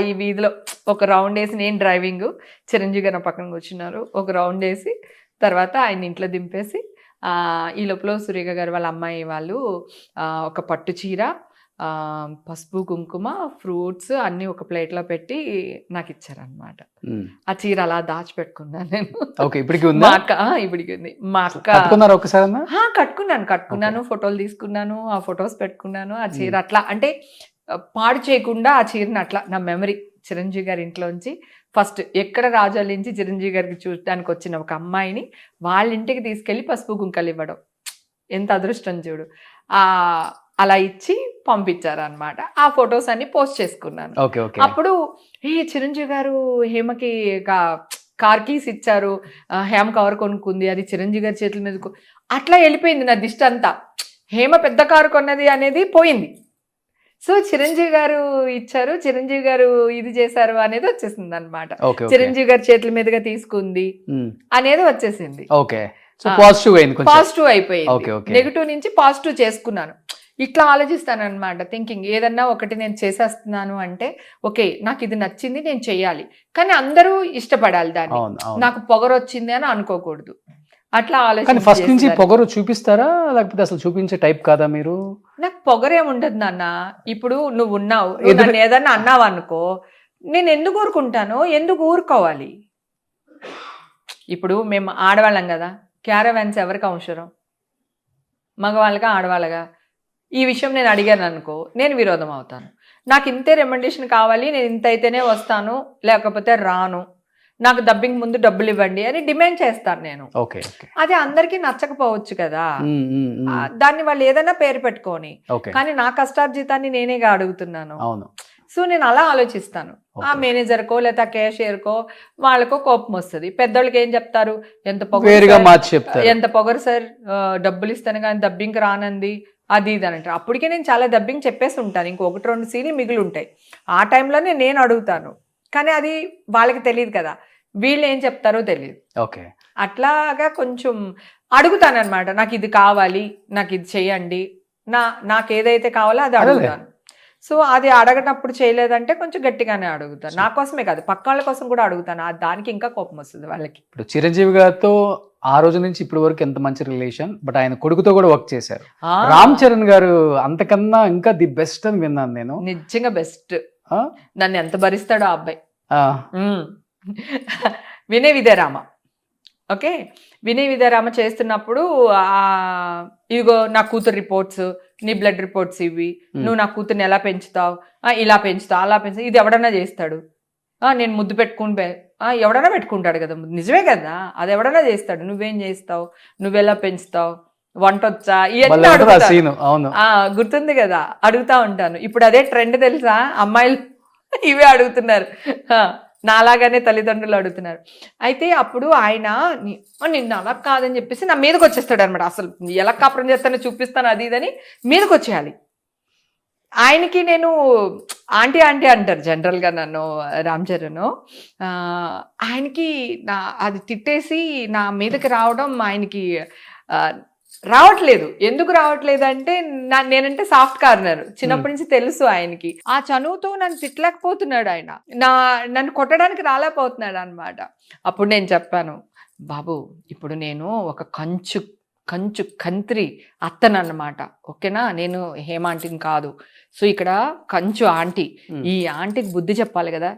ఈ వీధిలో ఒక రౌండ్ వేసి, నేను డ్రైవింగ్, చిరంజీవి గారు పక్కన కూర్చున్నారు, ఒక రౌండ్ వేసి తర్వాత ఆయన ఇంట్లో దింపేసి, ఈ లోపల సురేఖ గారు వాళ్ళ అమ్మాయి వాళ్ళు ఒక పట్టు చీర, పసుపు కుంకుమ, ఫ్రూట్స్ అన్ని ఒక ప్లేట్లో పెట్టి నాకు ఇచ్చారనమాట. ఆ చీర అలా దాచిపెట్టుకున్నాను నేను. ఇప్పటికి ఉంది. మా అక్క కట్టుకున్నాను, ఫోటోలు తీసుకున్నాను, ఆ ఫొటోస్ పెట్టుకున్నాను. ఆ చీర అట్లా అంటే పాడు చేయకుండా ఆ చీరని అట్లా నా మెమరీ. చిరంజీవి గారి ఇంట్లోంచి ఫస్ట్ ఎక్కడ రాజాల నుంచి చిరంజీవి గారికి చూడడానికి వచ్చిన ఒక అమ్మాయిని వాళ్ళ ఇంటికి తీసుకెళ్లి పసుపు కుంకలు ఇవ్వడం ఎంత అదృష్టం చూడు. అలా ఇచ్చి పంపించారు అనమాట. ఆ ఫొటోస్ అన్ని పోస్ట్ చేసుకున్నాను. అప్పుడు చిరంజీవి గారు హేమకి కార్ కీస్ ఇచ్చారు, హేమ కవర్ కొనుక్కుంది, అది చిరంజీవి గారి చేతుల మీద అట్లా వెళ్ళిపోయింది నా దిష్టి అంతా. హేమ పెద్ద కారు కొన్నది అనేది పోయింది. సో చిరంజీవి గారు ఇచ్చారు, చిరంజీవి గారు ఇది చేశారు అనేది వచ్చేసింది అనమాట. చిరంజీవి గారి చేతుల మీదుగా తీసుకుంది అనేది వచ్చేసింది. పాజిటివ్ అయిపోయింది. నెగిటివ్ నుంచి పాజిటివ్ చేసుకున్నాను. ఇట్లా ఆలోచిస్తాను అనమాట. థింకింగ్ ఏదన్నా ఒకటి నేను చేసేస్తున్నాను అంటే ఓకే నాకు ఇది నచ్చింది నేను చెయ్యాలి, కానీ అందరూ ఇష్టపడాలి దాన్ని. నాకు పొగరు వచ్చింది అని అనుకోకూడదు. అట్లా ఆలోచన. ఫస్ట్ నుంచి పొగరు చూపిస్తారా లేకపోతే అసలు చూపించే టైప్ కాదా మీరు? నాకు పొగరేముండదు నాన్న. ఇప్పుడు నువ్వు ఉన్నావు, నన్ను ఏదన్నా అన్నావు అనుకో, నేను ఎందుకు ఊరుకుంటాను, ఎందుకు ఊరుకోవాలి? ఇప్పుడు మేము ఆడవాళ్ళం కదా, క్యారవాన్స్ ఎవరికి అవసరం, మగవాళ్ళగా ఆడవాళ్ళగా? ఈ విషయం నేను అడిగాను అనుకో, నేను విరోధం అవుతాను. నాకు ఇంతే రెమండేషన్ కావాలి, నేను ఇంత అయితేనే వస్తాను, లేకపోతే రాను, నాకు డబ్బింగ్ ముందు డబ్బులు ఇవ్వండి అని డిమాండ్ చేస్తాను నేను. అది అందరికీ నచ్చకపోవచ్చు కదా, దాన్ని వాళ్ళు ఏదైనా పేరు పెట్టుకొని, కానీ నా కష్టార్జితాన్ని నేనేగా అడుగుతున్నాను. సో నేను అలా ఆలోచిస్తాను. ఆ మేనేజర్కో లేదా క్యాషియర్కో వాళ్ళకో కోపం వస్తుంది. పెద్దోళ్ళకి ఏం చెప్తారు, ఎంత పొగరు సార్, డబ్బులు ఇస్తాను కానీ డబ్బింగ్ రానంది అది ఇది అని అంటారు. అప్పటికే నేను చాలా డబ్బింగ్ చెప్పేసి ఉంటాను, ఇంకొకటి రెండు సీన్లు మిగిలి ఉంటాయి. ఆ టైంలోనే నేను అడుగుతాను, కానీ అది వాళ్ళకి తెలియదు కదా, వీళ్ళు ఏం చెప్తారో తెలియదు. అట్లాగా కొంచెం అడుగుతాను అనమాట. నాకు ఇది కావాలి, నాకు ఇది చెయ్యండి, నాకు ఏదైతే కావాలో అది అడుగుతాను. సో అది అడగనప్పుడు చేయలేదంటే కొంచెం గట్టిగానే అడుగుతాను. నా కోసమే కాదు, పక్క వాళ్ళ కోసం కూడా అడుగుతాను. దానికి ఇంకా కోపం వస్తుంది వాళ్ళకి. ఇప్పుడు చిరంజీవి గారితో ఆ రోజు నుంచి ఇప్పటి వరకు ఎంత మంచి రిలేషన్, బట్ ఆయన కొడుకుతో కూడా వర్క్ చేశారు. రామ్ చరణ్ గారు అంతకన్నా ఇంకా ది బెస్ట్ అని విన్నాను నేను. నిజంగా బెస్ట్. నన్ను ఎంత భరిస్తాడో ఆ అబ్బాయి. వినయ్ విజయరామ. ఓకే, వినయ్ విజయరామ చేస్తున్నప్పుడు ఇదిగో నా కూతురు రిపోర్ట్స్, నీ బ్లడ్ రిపోర్ట్స్ ఇవి, నువ్వు నా కూతుర్ని ఎలా పెంచుతావు, ఇలా పెంచుతావు, అలా పెంచుతావు, ఇది ఎవడన్నా చేస్తాడు, నేను ముద్దు పెట్టుకుని ఎవడన్నా పెట్టుకుంటాడు కదా, నిజమే కదా, అది ఎవడన్నా చేస్తాడు, నువ్వేం చేస్తావు, నువ్వెలా పెంచుతావు, వంట వచ్చా, ఇవన్నీ అడుగుతాను. గుర్తుంది కదా, అడుగుతా ఉంటాను. ఇప్పుడు అదే ట్రెండ్ తెలుసా, అమ్మాయిలు ఇవే అడుగుతున్నారు, నాలాగానే తల్లిదండ్రులు అడుగుతున్నారు. అయితే అప్పుడు ఆయన నిన్ను అలా కాదని చెప్పేసి నా మీదకి వచ్చేస్తాడు అనమాట. అసలు ఎలా కాపురం చేస్తానో చూపిస్తాను అది ఇదని మీదకి వచ్చేయాలి. ఆయనకి నేను ఆంటీ ఆంటీ అంటారు జనరల్గా నన్ను రామ్ చరణ్. ఆయనకి అది తిట్టేసి నా మీదకి రావడం ఆయనకి రావట్లేదు. ఎందుకు రావట్లేదు అంటే నేనంటే సాఫ్ట్ కార్నర్ చిన్నప్పటి నుంచి తెలుసు ఆయనకి. ఆ చనువుతో నన్ను తిట్టలేకపోతున్నాడు ఆయన. నన్ను కొట్టడానికి రాలేకపోతున్నాడు అనమాట. అప్పుడు నేను చెప్పాను, బాబు ఇప్పుడు నేను ఒక కంత్రి అత్తనన్నమాట, ఓకేనా, నేను హేమాంటిని కాదు. సో ఇక్కడ కంచు ఆంటీ, ఈ ఆంటీకి బుద్ధి చెప్పాలి కదా,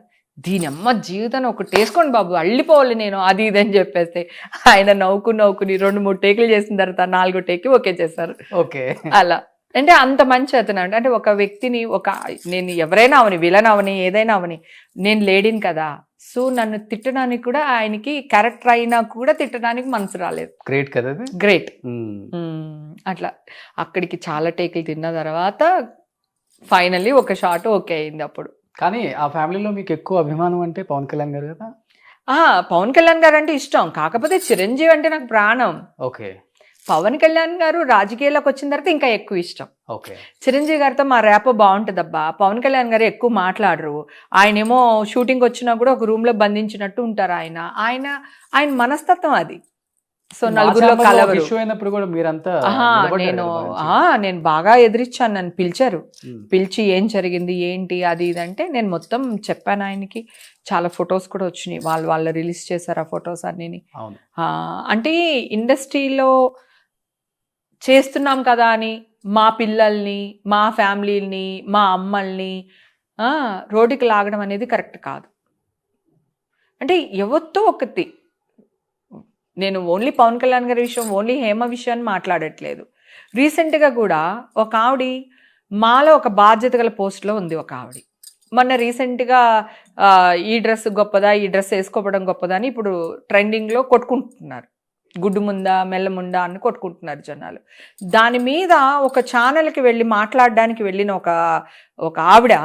దీనమ్మ జీవితాన్ని ఒకటి వేసుకోండి బాబు, అల్లిపోవాలి నేను, అది ఇది అని చెప్పేస్తే ఆయన నవ్వుకుని 2-3 టేకులు చేసిన తర్వాత 4వ టేకి ఓకే చేశారు. ఓకే, అలా అంటే అంత మంచి అతను అంటే ఒక వ్యక్తిని నేను ఎవరైనా అవని, విలన్ అవని, ఏదైనా అవని, నేను లేడీని కదా, సో నన్ను తిట్టడానికి కూడా ఆయనకి క్యారెక్టర్ అయినా కూడా తిట్టడానికి మనసు రాలేదు. గ్రేట్ కదా, గ్రేట్. అట్లా అక్కడికి చాలా టేకులు తిన్న తర్వాత ఫైనల్లీ ఒక షాట్ ఓకే అయింది అప్పుడు. కానీ ఆ ఫ్యామిలీలో మీకు ఎక్కువ అభిమానం అంటే పవన్ కళ్యాణ్ గారు కదా? పవన్ కళ్యాణ్ గారు అంటే ఇష్టం, కాకపోతే చిరంజీవి అంటే నాకు ప్రాణం. ఓకే. పవన్ కళ్యాణ్ గారు రాజకీయాల్లోకి వచ్చిన తర్వాత ఇంకా ఎక్కువ ఇష్టం. ఓకే. చిరంజీవి గారితో మా ర్యాపో బాగుంటుందబ్బా. పవన్ కళ్యాణ్ గారు ఎక్కువ మాట్లాడరు. ఆయన ఏమో షూటింగ్ వచ్చినా కూడా ఒక రూమ్ లో బంధించినట్టు ఉంటారు. ఆయన మనస్తత్వం అది. సో నలుగురిలో కలవరు. నేను బాగా ఎదిరించాను. నన్ను పిలిచారు, పిలిచి ఏం జరిగింది ఏంటి అది ఇది అంటే నేను మొత్తం చెప్పాను ఆయనకి. చాలా ఫొటోస్ కూడా వచ్చినాయి, వాళ్ళు రిలీజ్ చేశారు ఆ ఫొటోస్ అన్ని. అంటే ఇండస్ట్రీలో చేస్తున్నాం కదా అని మా పిల్లల్ని, మా ఫ్యామిలీని, మా అమ్మల్ని రోడ్డుకి లాగడం అనేది కరెక్ట్ కాదు. అంటే ఎవరితో ఒకటి, నేను ఓన్లీ పవన్ కళ్యాణ్ గారి విషయం, ఓన్లీ హేమ విషయాన్ని మాట్లాడట్లేదు. రీసెంట్గా కూడా ఒక ఆవిడ మాలో ఒక బాధ్యత గల పోస్ట్లో ఉంది. ఒక ఆవిడ మొన్న రీసెంట్గా ఈ డ్రెస్ గొప్పదా, ఈ డ్రెస్ వేసుకోవడం గొప్పదా అని ఇప్పుడు ట్రెండింగ్లో కొట్టుకుంటున్నారు. గుడ్డు ముందా మెల్ల ముందా అని కొట్టుకుంటున్నారు జనాలు. దాని మీద ఒక ఛానల్కి వెళ్ళి మాట్లాడడానికి వెళ్ళిన ఒక ఆవిడ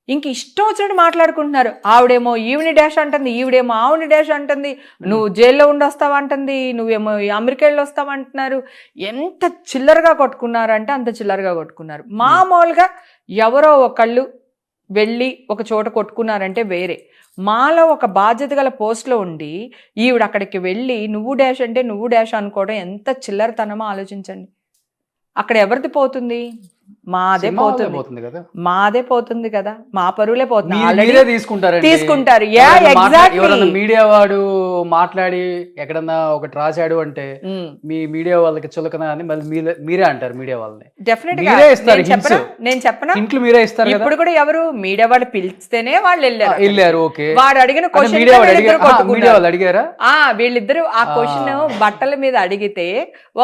ఇంక ఇష్టం వచ్చినట్టు మాట్లాడుకుంటున్నారు. ఆవిడేమో ఈవిని డాష్ అంటుంది, ఈవిడేమో ఆవిని డాష్ అంటుంది, నువ్వు జైల్లో ఉండొస్తావా అంటుంది, నువ్వేమో అమెరికా వెళ్ళి వస్తావా అంటున్నారు. ఎంత చిల్లరగా కొట్టుకున్నారంటే అంత చిల్లరగా కొట్టుకున్నారు. మామూలుగా ఎవరో ఒకళ్ళు వెళ్ళి ఒక చోట కొట్టుకున్నారంటే వేరే. మాలో ఒక బాధ్యత గల పోస్ట్లో ఉండి ఈవిడ అక్కడికి వెళ్ళి నువ్వు డాష్ అంటే నువ్వు డాష్ అనుకోవడం ఎంత చిల్లరతనమో ఆలోచించండి. అక్కడ ఎవరిది పోతుంది? మాదే పోతుంది కదా, మాదే పోతుంది కదా, మా పరువులే పోతుంది. తీసుకుంటారు. మీడియా వాడు మాట్లాడి ఎక్కడన్నా ఒకటి రాశాడు అంటే మీ మీడియా వాళ్ళకి చులకన అని మళ్ళీ మీరే అంటారు. మీడియా వాళ్ళని డెఫినెట్ గా నేను చెప్పనా, ఇంట్లో మీరే ఇస్తారు. ఇప్పుడు కూడా ఎవరు మీడియా వాళ్ళు పిలిస్తేనే వాళ్ళు వెళ్ళారు. ఓకే, వాడు అడిగిన క్వశ్చన్ అడిగారా? వీళ్ళిద్దరు ఆ క్వశ్చన్ బట్టల మీద అడిగితే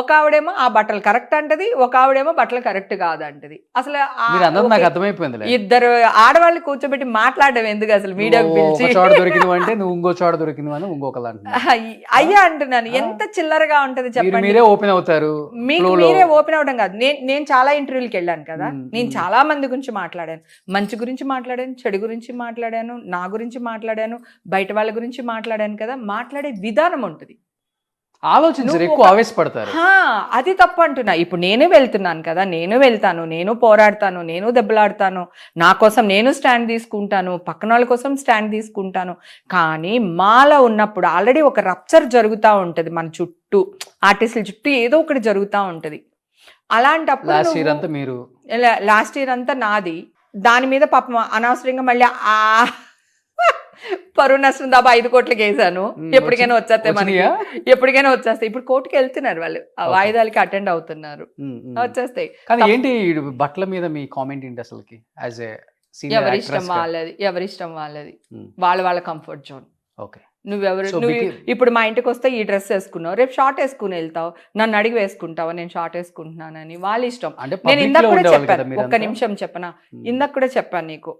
ఒక ఆవిడేమో ఆ బట్టలు కరెక్ట్ అంటది, ఒక ఆవిడేమో బట్టలు కరెక్ట్ కాదు అంటది. అసలు నాకు అర్థమైపోయింది. ఇద్దరు ఆడవాళ్ళు కూర్చోబెట్టి మాట్లాడడం ఎందుకు అసలు మీడియాకు పిలిచి? చోట దొరికింది అంటే నువ్వు ఇంకో చోట దొరికింది అని ఇంకొకలా అయ్యా అంటున్నాను. ఎంత చిల్లరగా ఉంటది చెప్పండి. మీరే ఓపెన్ అవుతారు. మీకు మీరే ఓపెన్ అవడం కాదు. నేను చాలా ఇంటర్వ్యూలకు వెళ్ళాను కదా, నేను చాలా మంది గురించి మాట్లాడాను. మంచి గురించి మాట్లాడాను, చెడు గురించి మాట్లాడాను, నా గురించి మాట్లాడాను, బయట వాళ్ళ గురించి మాట్లాడాను కదా. మాట్లాడే విధానం ఉంటుంది. ఆలోచించరు, ఎక్కువ ఆవేశపడతారు. అది తప్పు అంటున్నా. ఇప్పుడు నేనే వెళ్తున్నాను కదా, నేను వెళ్తాను, నేను పోరాడతాను, నేను దెబ్బలాడతాను, నా కోసం నేను స్టాండ్ తీసుకుంటాను, పక్కన వాళ్ళ కోసం స్టాండ్ తీసుకుంటాను. కానీ మాలో ఉన్నప్పుడు ఆల్రెడీ ఒక రప్చర్ జరుగుతూ ఉంటుంది. మన చుట్టూ ఆర్టిస్టుల చుట్టూ ఏదో ఒకటి జరుగుతూ ఉంటుంది. అలాంటప్పుడు లాస్ట్ ఇయర్ అంతా నాది. దాని మీద పాపం అనవసరంగా మళ్ళీ పరువు నష్టం దాబా 5 కోట్లకి వేసాను. ఎప్పటికైనా వచ్చేస్తాయి. ఇప్పుడు కోర్టుకి వెళ్తున్నారు వాళ్ళు, ఆ వాయిదాలకి అటెండ్ అవుతున్నారు, వచ్చేస్తాయి. కానీ ఏంటి బట్టల మీద మీ కామెంట్ ఏంటి అసలుకి? ఎవరిష్టం వాళ్ళది, వాళ్ళ కంఫర్ట్ జోన్. ఓకే, నువ్వు ఇప్పుడు మా ఇంటికి వస్తే ఈ డ్రెస్ వేసుకున్నావు, రేపు షార్ట్ వేసుకుని వెళ్తావు, నన్ను అడిగి వేసుకుంటావా నేను షార్ట్ వేసుకుంటున్నానని. వాళ్ళ ఇష్టం. నేను ఇందాక కూడా చెప్పాను, ఒక్క నిమిషం చెప్పనా, ఇందాక కూడా చెప్పాను నీకు,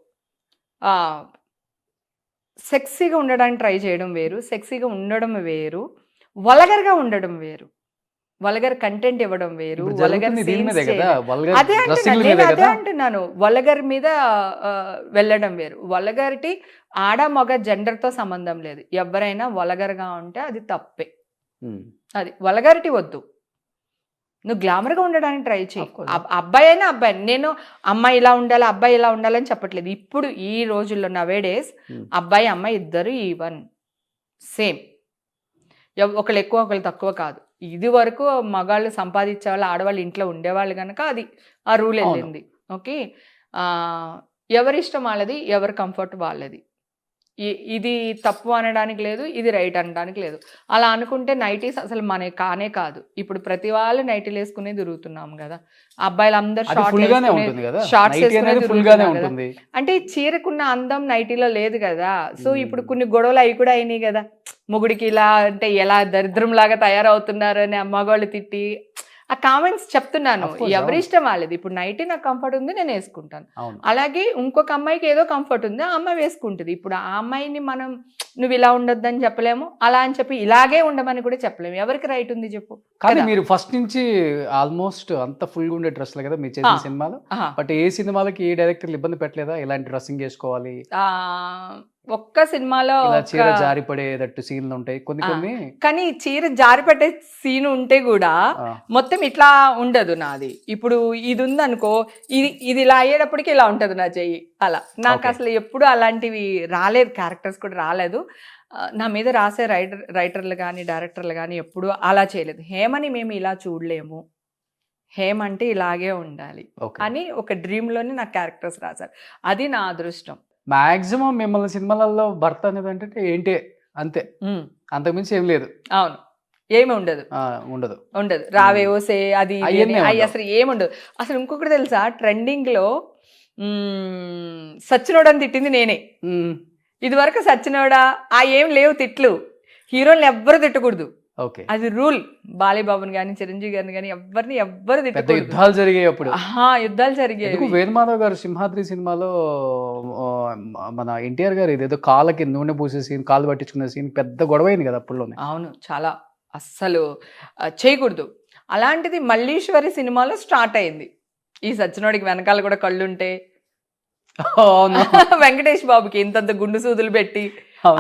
సెక్సీగా ఉండడానికి ట్రై చేయడం వేరు, సెక్సీగా ఉండడం వేరు, వల్గర్గా ఉండడం వేరు, వల్గర్ కంటెంట్ ఇవ్వడం వేరు, అదే అంటున్నాను. వల్గర్ మీద వెళ్ళడం వేరు. వల్గరిటీ ఆడ మగ జెండర్తో సంబంధం లేదు. ఎవరైనా వల్గర్గా ఉంటే అది తప్పే. అది వల్గారిటీ వద్దు. నువ్వు గ్లామర్గా ఉండడానికి ట్రై చేయి. అబ్బాయి అయినా అబ్బాయి, నేను అమ్మాయి ఇలా ఉండాలి అబ్బాయి ఇలా ఉండాలని చెప్పట్లేదు. ఇప్పుడు ఈ రోజుల్లో నవేడేస్ అబ్బాయి అమ్మాయి ఇద్దరు ఈవెన్ సేమ్. ఒకళ్ళు ఎక్కువ ఒకళ్ళు తక్కువ కాదు. ఇది వరకు మగాళ్ళు సంపాదించే వాళ్ళు, ఆడవాళ్ళు ఇంట్లో ఉండేవాళ్ళు కనుక అది ఆ రూల్ వెళ్ళింది. ఓకే, ఎవరిష్టం వాళ్ళది, ఎవరి కంఫర్ట్ వాళ్ళది. ఇది తప్పు అనడానికి లేదు, ఇది రైట్ అనడానికి లేదు. అలా అనుకుంటే నైటీస్ అసలు మన కానే కాదు. ఇప్పుడు ప్రతి వాళ్ళు నైటీలు వేసుకునే తిరుగుతున్నాం కదా, అబ్బాయిలు అందరు షార్ట్స్ వేసుకునే. అంటే చీరకున్న అందం నైటీలో లేదు కదా. సో ఇప్పుడు కొన్ని గొడవలు అవి కూడా అయినాయి కదా, మొగుడికి ఇలా అంటే ఎలా దరిద్రం లాగా తయారవుతున్నారు అని మగవాళ్ళు తిట్టి ఆ కామెంట్స్ చెప్తున్నాను. ఎవరి ఇష్టం వాళ్ళది. ఇప్పుడు నైటీ నాకు కంఫర్ట్ ఉంది, నేను వేసుకుంటాను. అలాగే ఇంకొక అమ్మాయికి ఏదో కంఫర్ట్ ఉంది, ఆ అమ్మాయి వేసుకుంటుంది. ఇప్పుడు ఆ అమ్మాయిని మనం నువ్వు ఇలా ఉండొద్దని చెప్పలేము, అలా అని చెప్పి ఇలాగే ఉండమని కూడా చెప్పలేము. ఎవరికి రైట్ ఉంది చెప్పు? కానీ మీరు ఫస్ట్ నుంచి ఆల్మోస్ట్ అంత ఫుల్ గా ఉండే డ్రెస్లు కదా మీరు చేసిన సినిమాలు. బట్ ఏ సినిమాలకి ఏ డైరెక్టర్లు ఇబ్బంది పెట్టలేదా ఇలాంటి డ్రెస్సింగ్ చేసుకోవాలి? ఒక్క సినిమాలో చీర జారిపడేటట్టు సీన్లు ఉంటాయి కొన్ని. కానీ చీర జారిపడే సీన్ ఉంటే కూడా మొత్తం ఇట్లా ఉండదు నాది. ఇప్పుడు ఇది ఉందనుకో, ఇది ఇలా అయ్యేటప్పటికి ఇలా ఉంటది నా చెయ్యి. అలా నాకు అసలు ఎప్పుడు అలాంటివి రాలేదు, క్యారెక్టర్స్ కూడా రాలేదు. నా మీద రాసే రైటర్లు కానీ డైరెక్టర్లు కానీ ఎప్పుడు అలా చేయలేదు. హేమని మేము ఇలా చూడలేము, హేమ అంటే ఇలాగే ఉండాలి అని ఒక డ్రీమ్లోనే నాకు క్యారెక్టర్స్ రాశారు. అది నా అదృష్టం. మాక్సిమం మిమ్మల్ని సినిమాలలో భర్త అనేది అంటే ఏంటి అంతే, అంతకుమించి ఏం లేదు. అవును, ఏమి ఉండదు. రావే ఓసే అది అసలు ఏముండదు. అసలు ఇంకొకటి తెలుసా, ట్రెండింగ్ లో సచ్చినోడని తిట్టింది నేనే. ఇది వరకు సచ్చినోడా ఏం లేవు తిట్లు, హీరోని ఎవ్వరు తిట్టకూడదు, అది రూల్. బాలీబాబుని కానీ చిరంజీవి గారిని కానీ ఎవ్వరు తిట్టకూడదు. యుద్ధాలు జరిగాయి అప్పుడు, యుద్ధాలు జరిగాయి. వేదమాధవ్ గారు సింహాద్రి సినిమాలో మన ఎన్టీఆర్ గారు ఇదేదో కాళ్ళకి నూనె పూసే సీన్, కాళ్ళు పట్టించుకునే సీన్ పెద్ద గొడవ అయింది కదా అప్పుడులోనే. అవును, చాలా అస్సలు చేయకూడదు. అలాంటిది మల్లీశ్వరి సినిమాలో స్టార్ట్ అయింది. ఈ సచ్చినోడికి వెనకాల కూడా కళ్ళుంటే వెంకటేష్ బాబుకి ఇంతంత గుండు సూదులు పెట్టి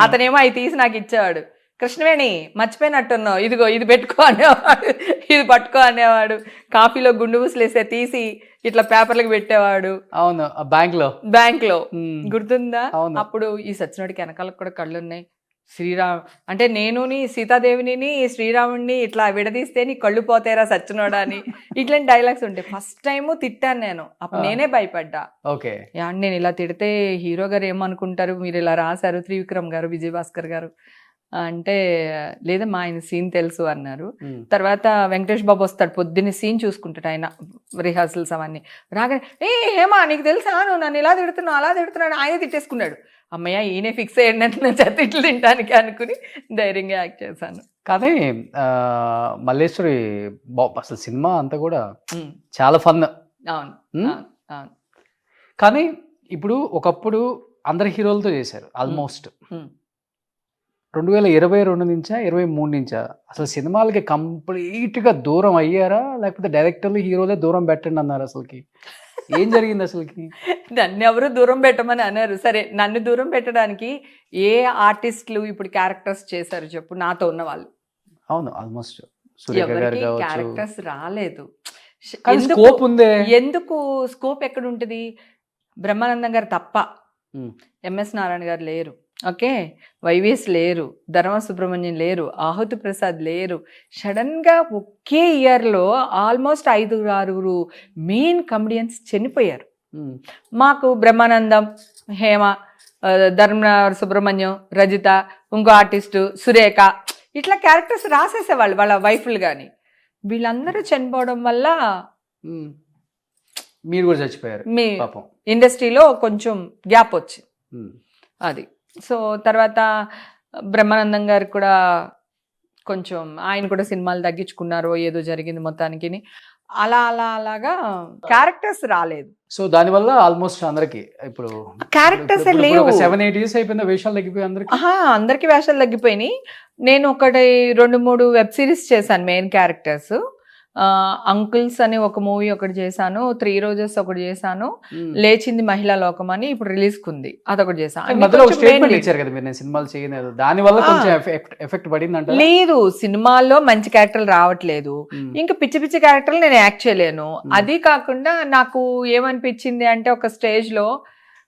అతనేమో అవి తీసి నాకు ఇచ్చేవాడు. కృష్ణవేణి మర్చిపోయినట్టున్నావు, ఇదిగో ఇది పెట్టుకో అనేవాడు, ఇది పట్టుకో అనేవాడు. కాఫీలో గుండు పూసలేసే తీసి ఇట్లా పేపర్లకు పెట్టేవాడు. అవును, బ్యాంక్ లో గుర్తుందా? అప్పుడు ఈ సచ్చినోడికి వెనకాలకు కూడా కళ్ళున్నాయి, అంటే నేను సీతాదేవిని శ్రీరాముడిని ఇట్లా విడదీస్తే నీ కళ్ళు పోతారా సచ్చినోడా అని ఇట్లాంటి డైలాగ్స్ ఉంటాయి. ఫస్ట్ టైం తిట్టాను నేను, అప్పుడు నేనే భయపడ్డా. నేను ఇలా తిడితే హీరో గారు ఏమనుకుంటారు, మీరు ఇలా రాశారు, త్రివిక్రమ్ గారు, విజయభాస్కర్ గారు అంటే, లేదమ్మా ఆయన సీన్ తెలుసు అన్నారు. తర్వాత వెంకటేష్ బాబు వస్తాడు, పొద్దున్నే సీన్ చూసుకుంటాడు ఆయన, రిహార్సల్స్ అవన్నీ. రాగానే హేమా నీకు తెలుసా, నువ్వు నన్ను ఇలా తిడుతున్నావు అలా తిడుతున్నాడు, ఆయన తిట్టేసుకున్నాడు. అమ్మయ్య ఈయనే ఫిక్స్ అయ్యండి అంటే నా తిట్లు తినడానికి అనుకుని ధైర్యంగా యాక్ట్ చేశాను. కానీ మల్లేశ్వరి అసలు సినిమా అంతా కూడా చాలా ఫన్. అవును. కానీ ఇప్పుడు ఒకప్పుడు అందరి హీరోలతో చేశారు ఆల్మోస్ట్. 2022 నుంచా 23 నుంచా అసలు సినిమాలకి కంప్లీట్గా దూరం అయ్యారా, లేకపోతే డైరెక్టర్లు హీరోలే దూరం పెట్టండి అన్నారు? అసలుకి ఏం జరిగింది అసలుకి? నన్ను ఎవరు దూరం పెట్టమని అన్నారు. సరే, నన్ను దూరం పెట్టడానికి ఏ ఆర్టిస్టులు ఇప్పుడు క్యారెక్టర్స్ చేశారు చెప్పు, నాతో ఉన్న వాళ్ళు? అవును, ఆల్మోస్ట్ క్యారెక్టర్స్ రాలేదు. ఎందుకు స్కోప్ ఎక్కడ ఉంటుంది? బ్రహ్మానందం గారు తప్ప, ఎంఎస్ నారాయణ గారు లేరు, ఓకే, వైవిఎస్ లేరు, ధర్మ సుబ్రహ్మణ్యం లేరు, ఆహుతి ప్రసాద్ లేరు. సడన్గా ఒకే ఇయర్లో ఆల్మోస్ట్ 5-6 మెయిన్ కమెడియన్స్ చనిపోయారు. మాకు బ్రహ్మానందం, హేమ, ధర్మ సుబ్రహ్మణ్యం, రజిత, ఇంకో ఆర్టిస్టు సురేఖ, ఇట్లా క్యారెక్టర్స్ రాసేసేవాళ్ళు వాళ్ళ వైఫ్లు. కానీ వీళ్ళందరూ చనిపోవడం వల్ల మీరు కూడా చచ్చిపోయారు. మీ ఇండస్ట్రీలో కొంచెం గ్యాప్ వచ్చింది అది. సో తర్వాత బ్రహ్మానందం గారు కూడా కొంచెం, ఆయన కూడా సినిమాలు తగ్గించుకున్నారు, ఏదో జరిగింది మొత్తానికి. అలాగా క్యారెక్టర్స్ రాలేదు. సో దానివల్ల ఆల్మోస్ట్ అందరికి ఇప్పుడు క్యారెక్టర్స్ లేవు. 7-8 years అయిపోయింది, వేషాలు తగ్గిపోయి అందరికి వేషాలు తగ్గిపోయినాయి. నేను 2-3 వెబ్ సిరీస్ చేశాను మెయిన్ క్యారెక్టర్స్. అంకుల్స్ అని ఒక మూవీ ఒకటి చేశాను, 3 రోజెస్ ఒకటి చేశాను, లేచింది మహిళా లోకం అని ఇప్పుడు రిలీజ్ కుంది, అదొకటి చేశాను. లేదు, సినిమాల్లో మంచి క్యారెక్టర్లు రావట్లేదు, ఇంకా పిచ్చి పిచ్చి క్యారెక్టర్లు నేను యాక్ట్ చేయలేను. అది కాకుండా నాకు ఏమనిపించింది అంటే, ఒక స్టేజ్ లో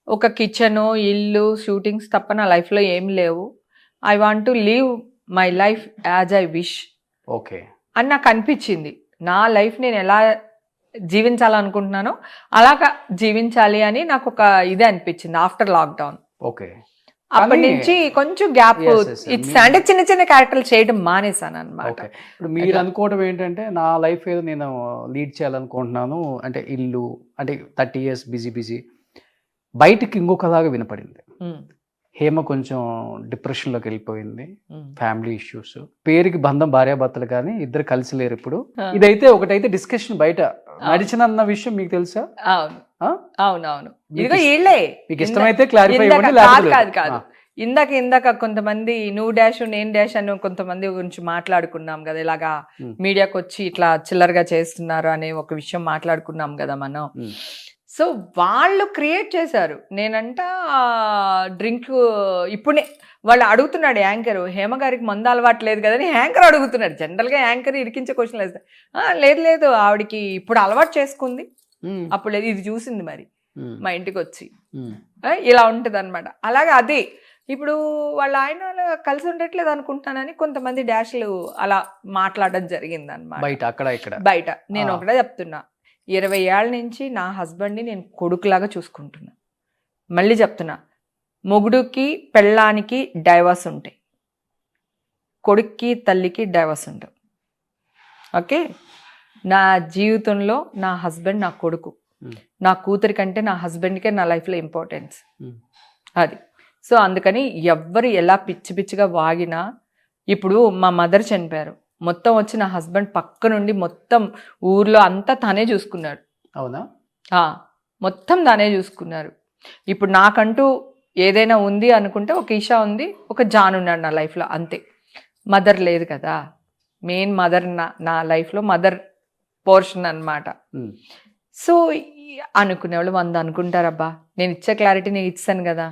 ఒక కిచెన్, ఇల్లు, షూటింగ్స్ తప్ప నా లైఫ్ లో ఏం లేవు. I want to live my life as I wish. Okay, అని నాకు అనిపించింది. నా లైఫ్ నేను ఎలా జీవించాలనుకుంటున్నానో అలాగా జీవించాలి అని నాకు ఒక ఇదే అనిపించింది ఆఫ్టర్ లాక్డౌన్. ఓకే. అప్పటి నుంచి కొంచెం గ్యాప్ ఇట్స్ అంటే చిన్న చిన్న క్యారెక్టర్లు చేయడం మానేసాను అనమాట. ఓకే. ఇప్పుడు మీరు అనుకోవడం ఏంటంటే నా లైఫ్ ఏదో నేను లీడ్ చేయాలనుకుంటున్నాను అంటే ఇల్లు అంటే 30 years బిజీ బయటికి ఇంకొకలాగా వినపడింది. హేమ కొంచెం డిప్రెషన్లోకి వెళ్ళిపోయింది, ఫ్యామిలీ ఇష్యూస్, పేరుకి బంధం భార్యాభర్తలు కానీ ఇద్దరు కలిసి లేరు ఇప్పుడు. ఇదైతే ఒకటైతే డిస్కషన్ బయట నడిచినన్న విషయం మీకు తెలుసా? అవును అవునవును. ఇదిగో వీళ్ళే మీకు ఇష్టమైతే క్లారిఫై ఇవ్వండి. కాదు ఇందాక కొంతమంది నువ్వు డాష్ నేను డాష్ అని కొంతమంది గురించి మాట్లాడుకున్నాం కదా, ఇలాగా మీడియాకి వచ్చి ఇట్లా చిల్లరగా చేస్తున్నారు అనే ఒక విషయం మాట్లాడుకున్నాం కదా మనం. సో వాళ్ళు క్రియేట్ చేశారు. నేనంట డ్రింక్ ఇప్పుడే వాళ్ళు అడుగుతున్నాడు యాంకర్, హేమ గారికి మందు అలవాటు లేదు కదని యాంకర్ అడుగుతున్నాడు. జనరల్గా యాంకర్ ఇరికించే క్వశ్చన్ లేదు లేదు ఆవిడికి ఇప్పుడు అలవాటు చేసుకుంది, అప్పుడు లేదు ఇది చూసింది మరి మా ఇంటికి వచ్చి ఇలా ఉంటుంది అనమాట. అలాగే అదే ఇప్పుడు వాళ్ళ ఆయన కలిసి ఉండట్లేదు అనుకుంటున్నానని కొంతమంది డాష్లు అలా మాట్లాడడం జరిగింది అనమాట బయట. నేను ఒకటే చెప్తున్నా, 20 ఏళ్ళ నుంచి నా హస్బెండ్ని నేను కొడుకులాగా చూసుకుంటున్నా. మళ్ళీ చెప్తున్నా, మొగుడుకి పెళ్ళానికి డైవర్స్ ఉంటాయి, కొడుక్కి తల్లికి డైవర్స్ ఉండవు. ఓకే, నా జీవితంలో నా హస్బెండ్ నా కొడుకు, నా కూతురి కంటే నా హస్బెండ్కే నా లైఫ్లో ఇంపార్టెన్స్ అది. సో అందుకని ఎవ్వరు ఎలా పిచ్చిగా వాగినా, ఇప్పుడు మా మదర్ చనిపోయారు, మొత్తం వచ్చి నా హస్బెండ్ పక్క నుండి మొత్తం ఊర్లో అంతా తనే చూసుకున్నాడు. అవునా? మొత్తం తనే చూసుకున్నారు. ఇప్పుడు నాకంటూ ఏదైనా ఉంది అనుకుంటే ఒక ఈషా ఉంది, ఒక జాన్ ఉన్నాడు నా లైఫ్లో, అంతే. మదర్ లేదు కదా, మెయిన్ మదర్ నా లైఫ్లో మదర్ పోర్షన్ అన్నమాట. సో అనుకునేవాళ్ళు 100 అనుకుంటారబ్బా, నేను ఇచ్చే క్లారిటీ నేను ఇచ్చాను కదా.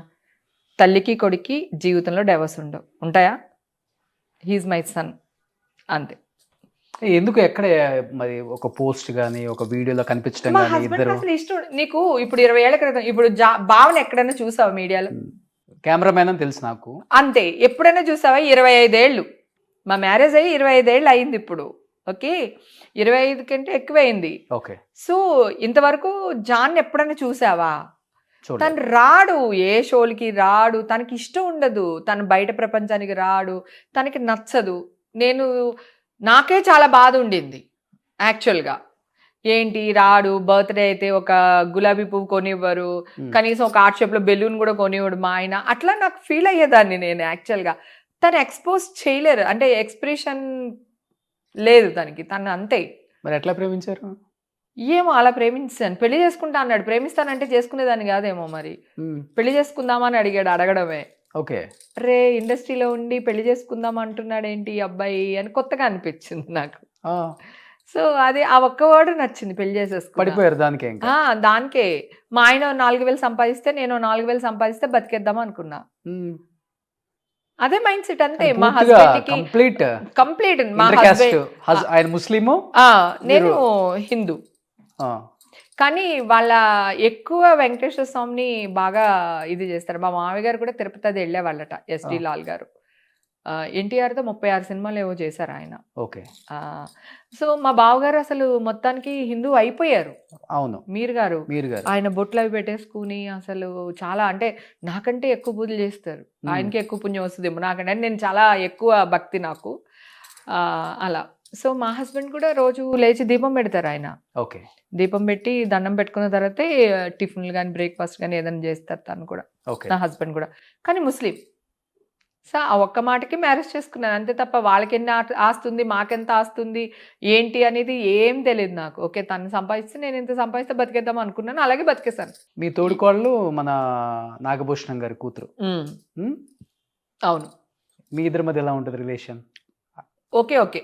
తల్లికి కొడుక్కి జీవితంలో డైవర్స్ ఉంటాయా? హీఈస్ మై సన్, అంతే. ఎందుకు ఎక్కడ మరి ఒక పోస్ట్ గానీ ఒక వీడియోలో కనిపించడం గానీ ఇద్దరు అసలు ఇష్టం నీకు? ఇప్పుడు 20 ఏళ్ల క్రితం ఇప్పుడు భావన ఎక్కడైనా చూసావా మీడియాలో? కెమెరామెన్ అని తెలుసు నాకు, అంతే. ఎప్పుడైనా చూసావా? 25 ఏళ్ళు మా మ్యారేజ్ అయ్యి 25 ఏళ్ళు అయింది ఇప్పుడు. ఓకే, 25 కంటే ఎక్కువైంది. ఓకే. సో ఇంతవరకు జాన్ ఎప్పుడైనా చూసావా? తను రాడు, ఏ షోలకి రాడు, తనకి ఇష్టం ఉండదు, తను బయట ప్రపంచానికి రాడు, తనకి నచ్చదు. నాకే చాలా బాధ ఉండింది యాక్చువల్గా. ఏంటి రాడు, బర్త్డే అయితే ఒక గులాబీ పువ్వు కొనివ్వరు, కనీసం ఒక ఆర్ట్ షేప్లో బెలూన్ కూడా కొనివ్వడు మా ఆయన, అట్లా నాకు ఫీల్ అయ్యేదాన్ని నేను యాక్చువల్గా. తను ఎక్స్పోజ్ చేయలేరు, అంటే ఎక్స్ప్రెషన్ లేదు తనకి, తను అంతే. మరి ఎట్లా ప్రేమించారు? ఏమో అలా ప్రేమించాను, పెళ్లి చేసుకుంటా అన్నాడు. ప్రేమిస్తానంటే చేసుకునేదాన్ని కాదేమో, మరి పెళ్లి చేసుకుందామని అడగడమే. ఓకే, రే ఇండస్ట్రీలో ఉండి పెళ్లి చేసుకుందాం అంటున్నాడు ఏంటి ఈ అబ్బాయి అని కొత్తగా అనిపించింది నాకు. సో అది ఆ ఒక్క వర్డ్ నచ్చింది, పెళ్లి చేసేసుకున్నారు దానికే. దానికే మా ఆయన 4000 సంపాదిస్తే నేను 4000 సంపాదిస్తే బతికేద్దాం అనుకున్నా. అదే మైండ్ సెట్ అంతే. మా హస్బెండ్ కంప్లీట్ మా హస్బెండ్ ఆయన ముస్లిము, నేను హిందూ. కానీ వాళ్ళ ఎక్కువ వెంకటేశ్వర స్వామిని బాగా ఇది చేస్తారు. మా మామయ్య గారు కూడా తిరుపతి అది వెళ్ళేవాళ్ళట, ఎస్డి లాల్ గారు. ఎన్టీఆర్తో 36 సినిమాలు ఏవో చేశారు ఆయన. ఓకే. సో మా బావగారు అసలు మొత్తానికి హిందూ అయిపోయారు. అవును, మీరు గారు ఆయన బొట్లు అవి పెట్టేసుకుని అసలు చాలా, అంటే నాకంటే ఎక్కువ పూజలు చేస్తారు, ఆయనకి ఎక్కువ పుణ్యం వస్తుందేమో నాకంటే, నేను చాలా ఎక్కువ భక్తి నాకు అలా. సో మా హస్బెండ్ కూడా రోజు లేచి దీపం పెడతారు ఆయన. ఓకే, దీపం పెట్టి దండం పెట్టుకున్న తర్వాతే టిఫిన్లు కానీ బ్రేక్ఫాస్ట్ కానీ ఏదైనా చేస్తారు తను కూడా, నా హస్బెండ్ కూడా. కానీ ముస్లిం. సో ఆ ఒక్క మాటకి మ్యారేజ్ చేసుకున్నాను అంతే తప్ప వాళ్ళకి ఎన్ని ఆస్తుంది మాకెంత ఆస్తుంది ఏంటి అనేది ఏం తెలియదు నాకు. ఓకే, తను సంపాదిస్తే నేను ఎంత సంపాదిస్తే బతికేద్దాం అనుకున్నాను, అలాగే బతికేసాను. మీ తోడుకోళ్ళు మన నాగభూషణం గారి కూతురు. అవును. మీ ఇద్దరి మధ్య ఎలా ఉంటుంది relation? Okay okay,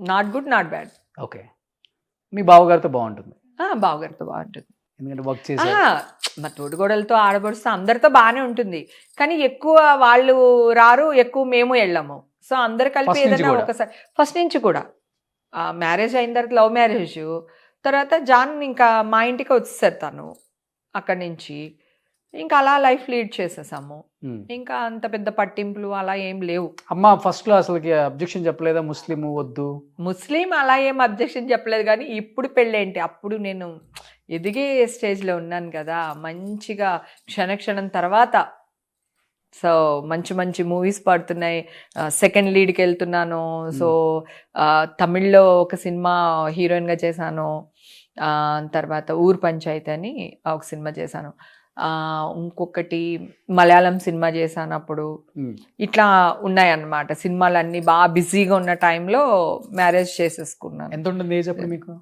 not good not bad. Okay, మీ బావగారితో బాగుంటుంది? బావగారితో బాగుంటుంది, ఎందుకంటే వర్క్ చేసి మా తోడుగోడలతో ఆడబడుస్తూ అందరితో బాగానే ఉంటుంది. కానీ ఎక్కువ వాళ్ళు రారు, ఎక్కువ మేము వెళ్ళాము. సో అందరు కలిపి ఏదైనా ఒకసారి ఫస్ట్ నుంచి కూడా మ్యారేజ్ అయిన తర్వాత లవ్ మ్యారేజ్ తర్వాత జాన్ ఇంకా మా ఇంటికి వచ్చేసారు తను అక్కడి నుంచి. ఇంకా అలా లైఫ్ లీడ్ చేసేసాము. ఉమ్. ఇంకా అంత పెద్ద పట్టింపులు అలా ఏం లేవు. అమ్మ ఫస్ట్ లో అసలుకి అబ్జెక్షన్ చెప్పలేదా, ముస్లిం వద్దు? ముస్లిం అలా ఏం అబ్జెక్షన్ చెప్పలేదు, కానీ ఇప్పుడు పెళ్ళేంటి, అప్పుడు నేను ఎదిగే స్టేజ్లో ఉన్నాను కదా, మంచిగా క్షణక్షణం తర్వాత. సో మంచి మంచి మూవీస్ పడుతున్నాయి, సెకండ్ లీడ్కి వెళ్తున్నాను. సో తమిళ్లో ఒక సినిమా హీరోయిన్గా చేశాను, తర్వాత ఊరు పంచాయతీ అని ఒక సినిమా చేశాను, ఇంకొకటి మలయాళం సినిమా చేశాను అప్పుడు. ఇట్లా ఉన్నాయన్నమాట సినిమాలన్నీ. బాగా బిజీగా ఉన్న టైంలో మ్యారేజ్ చేసేసుకున్నాను. ఎంత ఉంటుంది ఏజ్ అప్పుడు మీకు?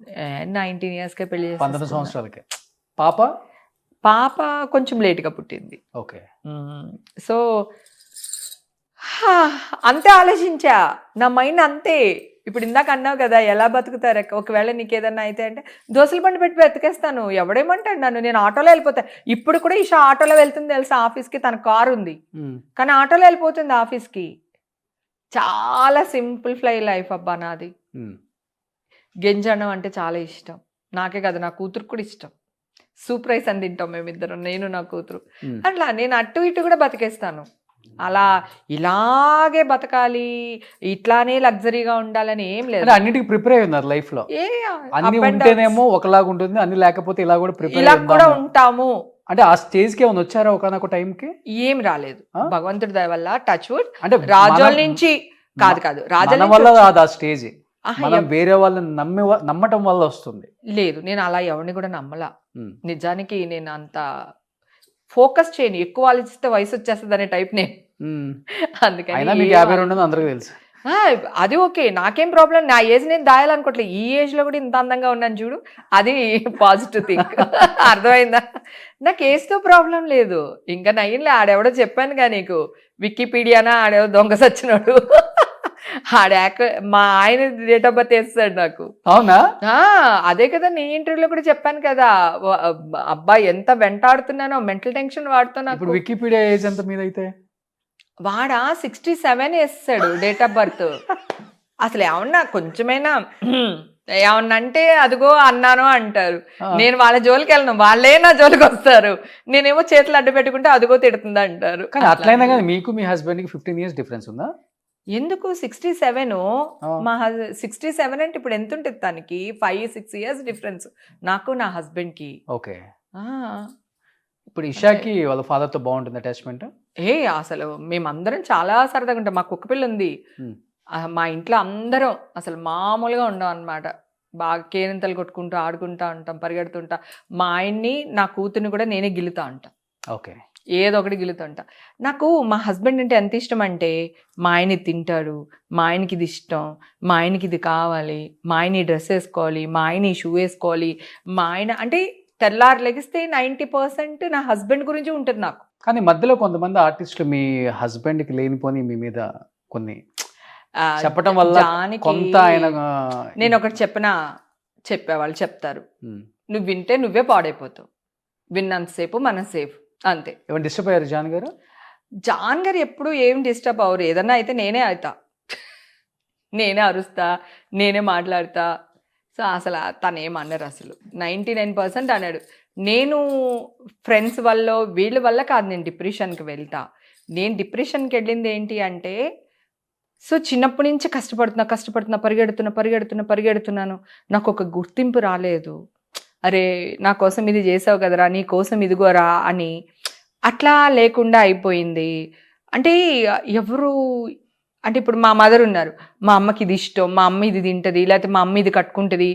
19 yearsకే పెళ్లి 19 సంవత్సరాలకే. పాప పాప కొంచెం లేట్గా పుట్టింది. ఓకే. సో అంతే ఆలోచించా, నా మైండ్ అంతే. ఇప్పుడు ఇందాక అన్నావు కదా ఎలా బతుకుతారు, ఒకవేళ నీకు ఏదన్నా అయితే అంటే దోశల బండి పెట్టి బతికేస్తాను, ఎవడేమంటాడు నన్ను, నేను ఆటోలో వెళ్ళిపోతాను. ఇప్పుడు కూడా ఈషా ఆటోలో వెళ్తుంది తెలుసా ఆఫీస్కి, తన కారు ఉంది కానీ ఆటోలో వెళ్ళిపోతుంది ఆఫీస్కి. చాలా సింపుల్ ఫ్లై లైఫ్ అబ్బా నాది. గెంజడం అంటే చాలా ఇష్టం, నాకే కదా నా కూతురు కూడా ఇష్టం. సూప్ రైస్ అని తింటాం మేమిద్దరం, నేను నా కూతురు. అట్లా నేను అటు ఇటు కూడా బతికేస్తాను. అలా ఇలాగే బతకాలి, ఇట్లానే లగ్జరీగా ఉండాలని ఏం లేదు. అన్నిటికీ ప్రిపేర్ అయి ఉన్నారు లైఫ్ లో. అన్ని up and ఉంటేనేమో ఒకలాగా ఉంటుంది, అన్ని లేకపోతే ఇలా కూడా ప్రిపేర్ ఇలా కూడా ఉంటాము. అంటే ఆ స్టేజ్ కి ఏమైనా వచ్చారా ఒకనొక టైం కి? ఏం రాలేదు, భగవంతుడి దయ వల్ల. Touch wood. అంటే రాజోల నుంచి కాదు రాజోల వల్ల ఆ స్టేజ్ మనం వేరే వాళ్ళని నమ్మటం వల్ల వస్తుంది. లేదు, నేను అలా ఎవరిని కూడా నమ్మలా. నిజానికి నేను అంత ఫోకస్ చేయను, ఎక్కువ ఆలోచిస్తే వయసు వచ్చేస్తుంది అనే టైప్ నేను. అందుకని మీకు 52 అందరికీ తెలుసు. అది ఓకే, నాకేం ప్రాబ్లం. నా ఏజ్ నేను దాయాలనుకోవట్లేదు. ఈ ఏజ్ లో కూడా ఇంత అందంగా ఉన్నాను చూడు, అది పాజిటివ్ థింక్. అర్థమైందా? నాకు ఏజ్తో ప్రాబ్లం లేదు. ఇంకా నయ్యంలే, ఆడెవడో చెప్పానుగా నీకు, వికీపీడియానా ఆడెవడో దొంగ సచ్చినాడు, మా ఆయన డేట్ ఆఫ్ బర్త్ వేస్తాడు నాకు. అవునా? అదే కదా, నీ ఇంటర్వ్యూలో కూడా చెప్పాను కదా, అబ్బాయి ఎంత వెంటాడుతున్నానో, మెంటల్ టెన్షన్ వాడుతున్నా. ఇప్పుడు వికీపీడియా ఏజ్ ఎంత మీద అయితే? వాడా 67 వేస్తాడు డేట్ ఆఫ్ బర్త్. అసలు ఏమన్నా కొంచెమైనా ఏమన్నా అంటే అదిగో అన్నాను అంటారు. నేను వాళ్ళ జోలికి వెళ్ళను, వాళ్ళే నా జోలికి వస్తారు. నేనేమో చేతులు అడ్డు పెట్టుకుంటే అదిగో తిడుతుంది అంటారు. కానీ అట్లయినా కానీ మీకు మీ హస్బెండ్ కి 15 years డిఫరెన్స్ ఉందా? ఎందుకు 67? మా 67 అంటే ఇప్పుడు ఎంత ఉంటుంది తనకి? 5-6 years డిఫరెన్స్ నాకు నా హస్బెండ్ కి. ఓకే. ఇప్పుడు ఇషాకి వాళ్ళ ఫాదర్ తో బాగుంటుంది అటాచ్మెంట్? అసలు మేమందరం చాలా సరదాగా ఉంటాం. మా కుక్క పిల్ల ఉంది, మా ఇంట్లో అందరం అసలు మామూలుగా ఉండం అనమాట. బాగా కేరింతలు కొట్టుకుంటూ ఆడుకుంటా ఉంటాం, పరిగెడుతుంటా. మా ఆయన్ని నా కూతుర్ని కూడా నేనే గిలుతా ఉంటా. ఓకే. ఏదో ఒకటి గిలుతుంటా. నాకు మా హస్బెండ్ అంటే ఎంత ఇష్టం అంటే, మా ఆయన ఇది తింటాడు, మా ఆయనకి ఇది ఇష్టం, మా ఆయనకి ఇది కావాలి, మా ఆయన ఈ డ్రెస్ వేసుకోవాలి, మా ఆయన ఈ షూ వేసుకోవాలి, మా ఆయన అంటే తెల్లారు లెగిస్తే 90% నా హస్బెండ్ గురించి ఉంటుంది నాకు. కానీ మధ్యలో కొంతమంది ఆర్టిస్టులు మీ హస్బెండ్ కి లేనిపోని మీ మీద కొన్ని చెప్పడం వల్ల కొంత ఆయన. నేను ఒకటి చెప్పేవాళ్ళు చెప్తారు, నువ్వు వింటే నువ్వే పాడైపోతావు, విన్నంతసేపు మనం సేఫ్ అంతే. ఏమైనా డిస్టర్బ్ అయ్యారు జాన్ గారు? జాన్ గారు ఎప్పుడు ఏం డిస్టర్బ్ అవ్వరు. ఏదన్నా అయితే నేనే అవుతా, నేనే అరుస్తా, నేనే మాట్లాడతా. సో అసలు తను ఏమన్నారు, అసలు 99% అన్నాడు. నేను ఫ్రెండ్స్ వల్ల వీళ్ళ వల్ల కాదు నేను డిప్రెషన్కి వెళ్తా. నేను డిప్రెషన్కి వెళ్ళింది ఏంటి అంటే, సో చిన్నప్పటి నుంచి కష్టపడుతున్నా పరిగెడుతున్నాను, నాకు ఒక గుర్తింపు రాలేదు. అరే నా కోసం ఇది చేసావు కదరా, నీ కోసం ఇదిగోరా అని అట్లా లేకుండా అయిపోయింది. అంటే ఎవరు అంటే ఇప్పుడు మా మదర్ ఉన్నారు, మా అమ్మకి ఇది ఇష్టం, మా అమ్మ ఇది తింటుంది, లేకపోతే మా అమ్మ ఇది కట్టుకుంటుంది,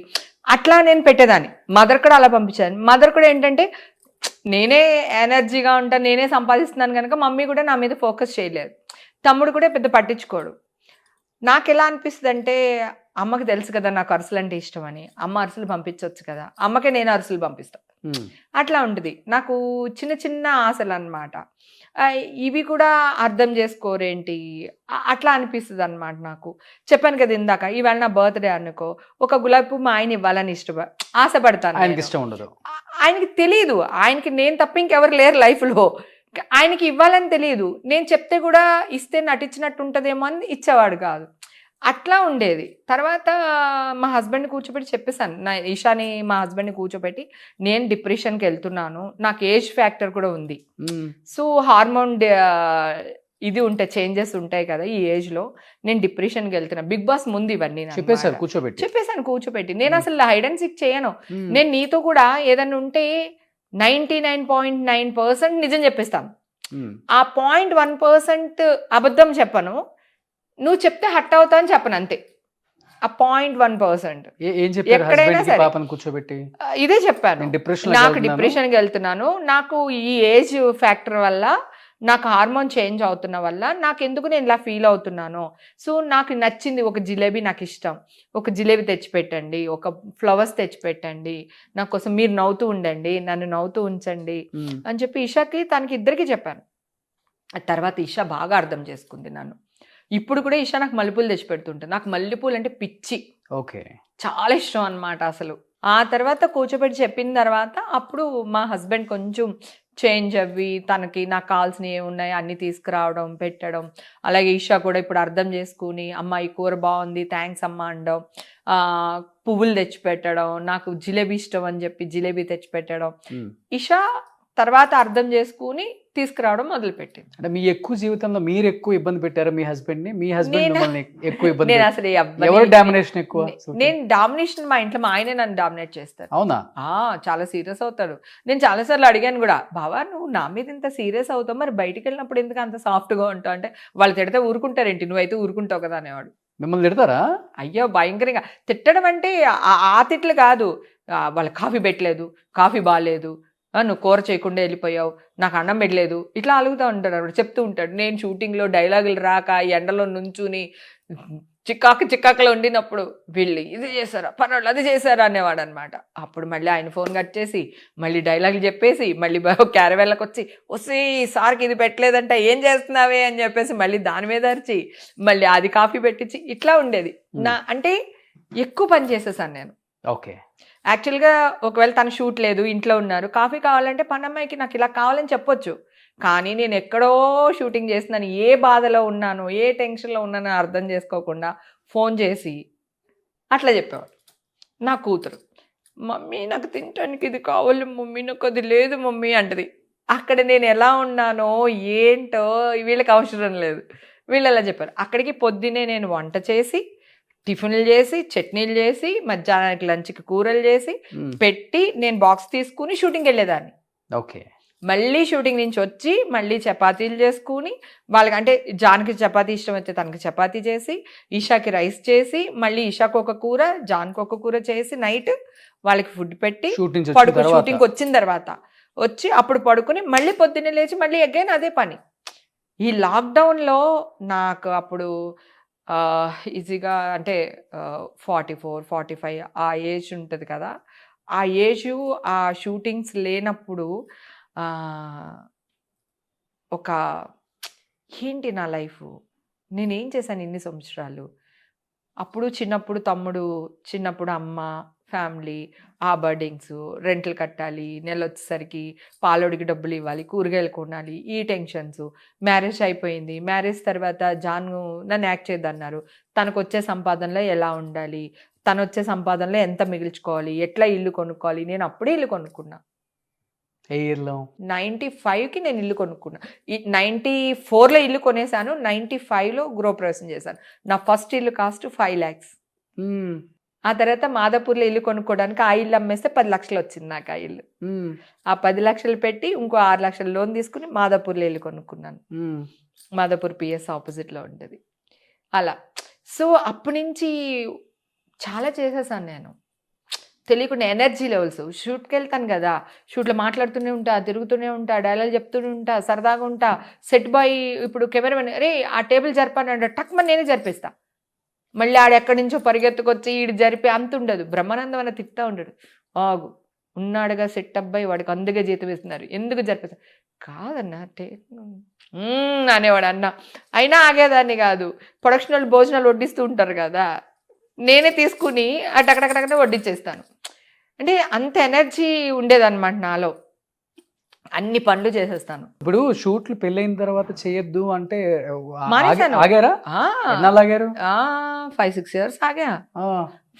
అట్లా నేను పెట్టేదాన్ని. మదర్ కూడా అలా పంపించాను. మదర్ కూడా ఏంటంటే నేనే ఎనర్జీగా ఉంటాను, నేనే సంపాదిస్తున్నాను కనుక మమ్మీ కూడా నా మీద ఫోకస్ చేయలేదు. తమ్ముడు కూడా పెద్ద పట్టించుకోడు. నాకు ఎలా అనిపిస్తుంది అంటే, అమ్మకి తెలుసు కదా నాకు అరిసెలు అంటే ఇష్టం అని, అమ్మ అరిసెలు పంపించవచ్చు కదా, అమ్మకే నేను అరిసెలు పంపిస్తాను. అట్లా ఉంటుంది. నాకు చిన్న చిన్న ఆశలు అన్నమాట. ఇవి కూడా అర్థం చేసుకోరేంటి అట్లా అనిపిస్తుంది అనమాట. నాకు చెప్పాను కదా ఇందాక, ఈవేళ నా బర్త్డే అనుకో, ఒక గులాబీ పువ్వు మా ఆయన ఇవ్వాలని ఆశపడతాను. ఆయనకి ఇష్టం ఉండదు, ఆయనకి తెలియదు, ఆయనకి నేను తప్ప ఇంకెవరు లేరు లైఫ్లో, ఆయనకి ఇవ్వాలని తెలియదు. నేను చెప్తే కూడా ఇస్తే నటించినట్టు ఉంటుందేమో అని ఇచ్చేవాడు కాదు. అట్లా ఉండేది. తర్వాత మా హస్బెండ్‌ని కూర్చోబెట్టి చెప్పేసాను. ఈషాని మా హస్బెండ్‌ని కూర్చోబెట్టి, నేను డిప్రెషన్‌కెళ్తున్నాను. నాకు ఏజ్ ఫ్యాక్టర్ కూడా ఉంది. సో, హార్మోన్ ఇది ఉంటాయి, చేంజెస్ ఉంటాయి కదా ఈ ఏజ్‌లో. నేను డిప్రెషన్‌కెళ్తున్నా. బిగ్ బాస్ ముందు ఇవన్నీ చెప్పేశారు కూర్చోబెట్టి. చెప్పేసాను కూర్చోబెట్టి. నేను అసలు హైడ్ అండ్ సీక్ చేయను. నేను నీతో కూడా ఏదన్నా ఉంటే 99.9% నిజం చెప్పేస్తాను. ఆ 0.1% అబద్ధం చెప్పను. నువ్వు చెప్తే హర్ట్ అవుతా అని చెప్పను అంతే. ఆ 0.1%. ఏం చెప్పారు ఎక్కడైనా హస్బెండ్‌కి సరే. పాపని కూర్చోబెట్టి? ఇదే చెప్పాను. నేను డిప్రెషన్‌లోకి నాకు వెళ్తున్నాను. డిప్రెషన్‌కి వెళ్తున్నాను. నాకు ఈ ఏజ్ ఫ్యాక్టర్ వల్ల, నాకు హార్మోన్ చేంజ్ అవుతున్న వల్ల నాకెందుకు నేను ఇలా ఫీల్ అవుతున్నాను. సో, నాకు నచ్చింది ఒక జిలేబీ నాకిష్టం. ఒక జిలేబీ తెచ్చిపెట్టండి. ఒక ఫ్లవర్స్ తెచ్చిపెట్టండి. నా కోసం మీరు నవ్వుతూ ఉండండి. నన్ను నవ్వుతూ ఉంచండి అని చెప్పి ఇషాకి, తనకి ఇద్దరికీ చెప్పాను. ఆ తర్వాత ఇషా బాగా అర్థం చేసుకుంది నన్ను. ఇప్పుడు కూడా ఇషా నాకు మల్లెపూలు తెచ్చిపెడుతుంటుంది. నాకు మల్లెపూలు అంటే పిచ్చి. ఓకే. చాలా ఇష్టం అన్నమాట అసలు. ఆ తర్వాత కూర్చోబెట్టి చెప్పిన తర్వాత అప్పుడు మా హస్బెండ్ కొంచెం చేంజ్ అవ్వి, తనకి నాకు కావాల్సినవి ఏమున్నాయి అన్నీ తీసుకురావడం, పెట్టడం. అలాగే ఈషా కూడా ఇప్పుడు అర్థం చేసుకుని, అమ్మ ఈ కూర బాగుంది, థ్యాంక్స్ అమ్మ అనడం. పువ్వులు తెచ్చిపెట్టడం, నాకు జిలేబీ ఇష్టం అని చెప్పి జిలేబీ తెచ్చిపెట్టడం. ఈషా తర్వాత అర్థం చేసుకుని తీసుకురావడం మొదలుపెట్టింది. అంటే మీ ఎక్కువ జీవితంలో మీరు ఎక్కువ ఇబ్బంది పెట్టారా మీ హస్బెండ్‌ని? మీ హస్బెండ్ మిమ్మల్ని ఎక్కువ ఇబ్బంది నేను పెట్టారా? అసలు ఎవరు డామినేషన్ ఎక్కువ? నేను డామినేషన్, మా ఇంట్లో మా ఆయనే నన్ను డామినేట్ చేస్తారు. అవునా? చాలా సీరియస్ అవుతాడు. నేను చాలాసార్లు అడిగాను కూడా, బావా నువ్వు నా మీద ఇంత సీరియస్ అవుతావు, మరి బయటికి వెళ్ళినప్పుడు ఎందుకు అంత సాఫ్ట్గా ఉంటావు అంటే, వాళ్ళు తిడితే ఊరుకుంటారేంటి, నువ్వైతే ఊరుకుంటావు కదా అనేవాడు. మిమ్మల్ని తిడతారా? అయ్యో భయంకరంగా తిట్టడం అంటే ఆ తిట్లు కాదు. వాళ్ళు కాఫీ పెట్టలేదు, కాఫీ బాగాలేదు, నువ్వు కూర చేయకుండా వెళ్ళిపోయావు, నాకు అన్నం పెట్టలేదు, ఇట్లా అలుగుతూ ఉంటాడు. అప్పుడు చెప్తూ ఉంటాడు. నేను షూటింగ్లో డైలాగులు రాక ఎండలో నుంచుని చిక్కాకులో ఉండినప్పుడు వీళ్ళు ఇది చేశారా, పర్వాలేదు అది చేశారా అనేవాడు అనమాట. అప్పుడు మళ్ళీ ఆయన ఫోన్ కట్ చేసి మళ్ళీ డైలాగులు చెప్పేసి మళ్ళీ క్యారవెల్లకు వచ్చి వస్తే సార్కి ఇది పెట్టలేదంట ఏం చేస్తున్నావే అని చెప్పేసి మళ్ళీ దాని మీద అరిచి మళ్ళీ అది కాఫీ పెట్టించి ఇట్లా ఉండేది. అంటే ఎక్కువ పని చేసేసాను నేను. ఓకే. యాక్చువల్గా ఒకవేళ తను షూట్ లేదు, ఇంట్లో ఉన్నారు, కాఫీ కావాలంటే పనమ్మాయికి నాకు ఇలా కావాలని చెప్పొచ్చు. కానీ నేను ఎక్కడో షూటింగ్ చేస్తున్నాను, ఏ బాధలో ఉన్నాను, ఏ టెన్షన్లో ఉన్నానో అర్థం చేసుకోకుండా ఫోన్ చేసి అట్లా చెప్పేవాడు. నా కూతురు, మమ్మీ నాకు తినడానికి ఇది కావాలి మమ్మీ, నాకు అది లేదు మమ్మీ అంటది. అక్కడ నేను ఎలా ఉన్నానో ఏంటో వీళ్ళకి అవసరం లేదు. వీళ్ళు ఎలా చెప్పారు. అక్కడికి పొద్దున్నే నేను వంట చేసి, టిఫిన్లు చేసి, చట్నీలు చేసి, మధ్యాహ్నానికి లంచ్కి కూరలు చేసి పెట్టి, నేను బాక్స్ తీసుకుని షూటింగ్కి వెళ్ళేదాన్ని. ఓకే. మళ్ళీ షూటింగ్ నుంచి వచ్చి మళ్ళీ చపాతీలు చేసుకుని, వాళ్ళకి అంటే జాన్కి చపాతీ ఇష్టం అయితే తనకి చపాతీ చేసి, ఈషాకి రైస్ చేసి, మళ్ళీ ఈషాకు ఒక కూర, జాన్కి ఒక కూర చేసి నైట్ వాళ్ళకి ఫుడ్ పెట్టి షూటింగ్కి వచ్చిన తర్వాత వచ్చి అప్పుడు పడుకుని మళ్ళీ పొద్దున్నే లేచి మళ్ళీ అగైన్ అదే పని. ఈ లాక్డౌన్లో నాకు అప్పుడు ఈజీగా అంటే 44, 45 ఆ ఏజ్ ఉంటుంది కదా. ఆ ఏజ్ ఆ షూటింగ్స్ లేనప్పుడు ఒక ఏంటి నా లైఫ్, నేనేం చేశాను ఇన్ని సంవత్సరాలు. అప్పుడు చిన్నప్పుడు తమ్ముడు, చిన్నప్పుడు అమ్మ, ఫ్యామిలీ, ఆ బర్డింగ్స్, రెంట్లు కట్టాలి, నెల వచ్చేసరికి పాలోడికి డబ్బులు ఇవ్వాలి, కూరగాయలు కొనాలి, ఈ టెన్షన్స్. మ్యారేజ్ అయిపోయింది. మ్యారేజ్ తర్వాత జాను నన్ను యాక్ట్ చేద్దన్నారు. తనకు వచ్చే సంపాదనలో ఎలా ఉండాలి, తను వచ్చే సంపాదనలో ఎంత మిగిల్చుకోవాలి, ఎట్లా ఇల్లు కొనుక్కోవాలి. నేను అప్పుడే ఇల్లు కొనుక్కున్నా. 95కి నేను ఇల్లు కొనుక్కున్నా. 94లో ఇల్లు కొనేసాను, 95లో గృహప్రవేశం చేశాను. నా ఫస్ట్ ఇల్లు కాస్ట్ 5 lakhs. ఆ తర్వాత మాదాపూర్లో ఇల్లు కొనుక్కోవడానికి ఆ ఇల్లు అమ్మేస్తే 10 లక్షలు వచ్చింది నాకు ఆ ఇల్లు. ఆ 10 లక్షలు పెట్టి ఇంకో 6 లక్షలు లోన్ తీసుకుని మాదాపూర్లో ఇల్లు కొనుక్కున్నాను. మాదాపూర్ పిఎస్ ఆపోజిట్లో ఉంటుంది. అలా సో అప్పటి నుంచి చాలా చేసేసాను నేను. తెలియకుండా ఎనర్జీ లెవెల్స్. షూట్కి వెళ్తాను కదా, షూట్లో మాట్లాడుతూనే ఉంటా, తిరుగుతూనే ఉంటా, డైలాగ్ చెప్తూనే ఉంటా, సరదాగా ఉంటా. సెట్ బాయ్ ఇప్పుడు కెమెరామెన్ అరే ఆ టేబుల్ జరపానంటే టక్మని నేనే జరిపిస్తా. మళ్ళీ ఆడెక్కడి నుంచో పరిగెత్తుకొచ్చి ఈడు జరిపి అంత ఉండదు. బ్రహ్మానందం అన్న తిట్టా ఉండడు. ఆగు ఉన్నాడుగా సెట్ అబ్బాయి, వాడికి అందుకే జీతం ఇస్తున్నారు, ఎందుకు జరిపిస్తారు. కాదన్నా అనేవాడు అన్న. అయినా ఆగేదాన్ని కాదు. ప్రొడక్షన్ వాళ్ళు భోజనాలు వడ్డిస్తూ ఉంటారు కదా, నేనే తీసుకుని అటక్కడక్కడక్కడే వడ్డించేస్తాను. అంటే అంత ఎనర్జీ ఉండేదన్నమాట నాలో. అన్ని పనులు చేసేస్తాను. ఇప్పుడు షూట్లు పెళ్ళైన తర్వాత చేయొద్దు అంటే మానేశాను. ఆగారా? ఎన్నాళ్ళు ఆగారు? 5-6 ఇయర్స్ ఆగా. ఆ,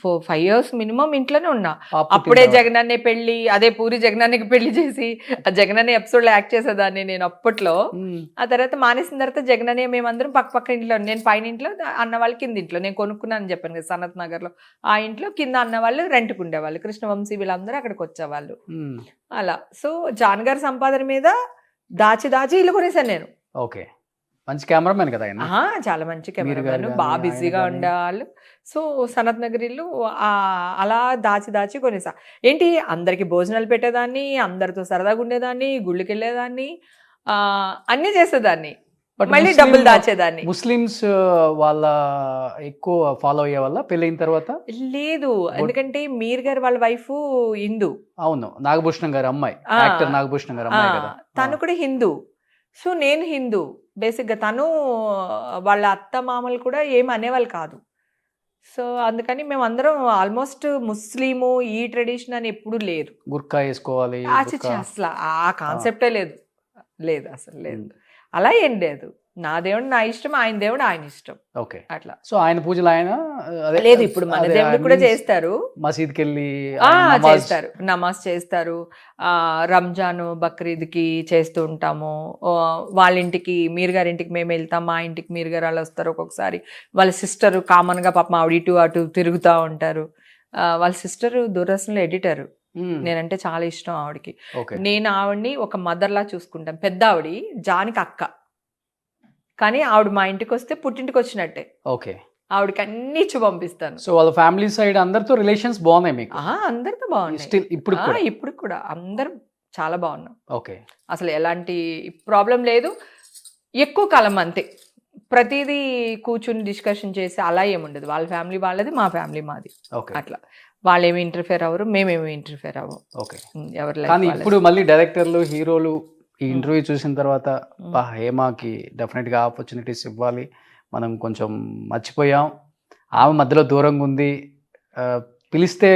4-5 ఇయర్స్ మినిమం ఇంట్లోనే ఉన్నా. పాప పుట్టిన అప్పుడే తర్వాత. జగనన్నే పెళ్లి, అదే పూరి జగనన్నకి పెళ్లి చేసి ఆ జగనన్న ఎపిసోడ్ లో యాక్ట్ చేసేదాన్ని నేను అప్పట్లో. ఉమ్, ఆ తర్వాత మానేసిన తర్వాత జగనన్నయ్య మేమందరం పక్క పక్క ఇంట్లో, నేను పైన ఇంట్లో, అన్న వాళ్ళు కింద ఇంట్లో. నేను కొనుక్కున్నాను చెప్పాను కదా సనత్ నగర్ లో, ఆ ఇంట్లో కింద అన్న వాళ్ళు రెంట్కు ఉండేవాళ్ళు, కృష్ణవంశీ వీళ్ళందరూ అక్కడికి వచ్చేవాళ్ళు. ఉమ్, అలా. సో జాన్ గారి సంపాదన మీద దాచి దాచి ఇల్లు కొనేసాను నేను. ఓకే. మంచి కెమెరామెన్ కదా ఆయన. చాలా మంచి గారు కెమెరామెన్, గాని, బాగా ఆయన బిజీగా గాని. ఉండేవాళ్ళు. సో సనత్ నగర్ ఇల్లు అలా దాచి దాచి కొనేసా. ఏంటి, అందరికి భోజనాలు పెట్టేదాన్ని, అందరితో సరదాగా ఉండేదాన్ని, గుళ్ళకి వెళ్ళేదాన్ని, అన్నీ చేసేదాన్ని, But మళ్ళీ ముస్లిం- డబ్బులు దాచేదాన్ని. ముస్లిమ్స్ వాళ్ళ ఎక్కువ ఫాలో అయ్యే వల్ల పెళ్ళైన తర్వాత. లేదు, ఎందుకంటే మీర్ గారు వాళ్ళ వైఫ్ హిందూ. అవును, నాగభూషణం గారి అమ్మాయి, ఆ, యాక్టర్ నాగభూషణం గారి అమ్మాయి కదా. తను కూడా హిందూ. సో నేను హిందూ బేసిక్గా, తను వాళ్ళ అత్త మామలు కూడా ఏమి అనేవాళ్ళు కాదు. సో అందుకని మేము అందరం ఆల్మోస్ట్ ముస్లిము, ఈ ట్రెడిషన్ అని ఎప్పుడు లేదు. గుర్కా వేసుకోవాలి, ఆచిచ్చి అసలు ఆ కాన్సెప్టే లేదు, లేదు అసలు లేదు. అలా ఏం లేదు. నా దేవుడు నా ఇష్టం, ఆయన దేవుడు ఆయన ఇష్టం, ఓకే. అట్లా. సో ఆయన పూజలు ఆయన అదే- లేదు, ఇప్పుడు మన అదే, దేవుడికి కూడా means చేస్తారు. మసీద్కి వెళ్ళి చేస్తారు, నమాజ్ చేస్తారు. రంజాను బక్రీద్కి చేస్తూ ఉంటాము. వాళ్ళ ఇంటికి, మీర్ గారి ఇంటికి మేము వెళ్తాం, మా ఇంటికి మీర్ గారు వాళ్ళు వస్తారు. ఒక్కొక్కసారి వాళ్ళ సిస్టర్ కామన్గా పాపం ఆవిడ ఇటు అటు తిరుగుతూ ఉంటారు. వాళ్ళ సిస్టర్ దూరదర్శన్లో ఎడిటరు. నేనంటే చాలా ఇష్టం ఆవిడకి. నేను ఆవిడని ఒక మదర్లా చూసుకుంటాను. పెద్ద ఆవిడ, జానికి అక్క, కానీ ఆవిడ మా ఇంటికి వస్తే పుట్టింటికి వచ్చినట్టే. ఓకే. ఆవిడకి అన్ని ఇచ్చి పంపిస్తాను. సో వాళ్ళ ఫ్యామిలీ సైడ్ అందరితో రిలేషన్స్ బాగున్నాయి మీకు? అందరితో బాగున్నాయి. స్టిల్ ఇప్పుడు కూడా? ఇప్పుడు కూడా అందరం చాలా బాగున్నాం. ఓకే. అసలు ఎలాంటి ప్రాబ్లం లేదు. ఎక్కువ కాలం అంతే, ప్రతిదీ కూర్చుని డిస్కషన్ చేసి అలా ఏముండదు. వాళ్ళ ఫ్యామిలీ వాళ్ళది, మా ఫ్యామిలీ మాది, అట్లా. వాళ్ళేమి ఇంటర్ఫేర్ అవ్వరు, మేమేమి ఇంటర్ఫేర్ అవ్వం. ఓకే. ఎవరి కానీ లైఫ్ ఇప్పుడు మళ్ళీ డైరెక్టర్లు, హీరోలు ఈ ఇంటర్వ్యూ చూసిన తర్వాత హేమాకి డెఫినెట్గా ఆపర్చునిటీస్ ఇవ్వాలి, మనం కొంచెం మర్చిపోయాం, ఆమె మధ్యలో దూరంగా ఉంది, పిలిస్తే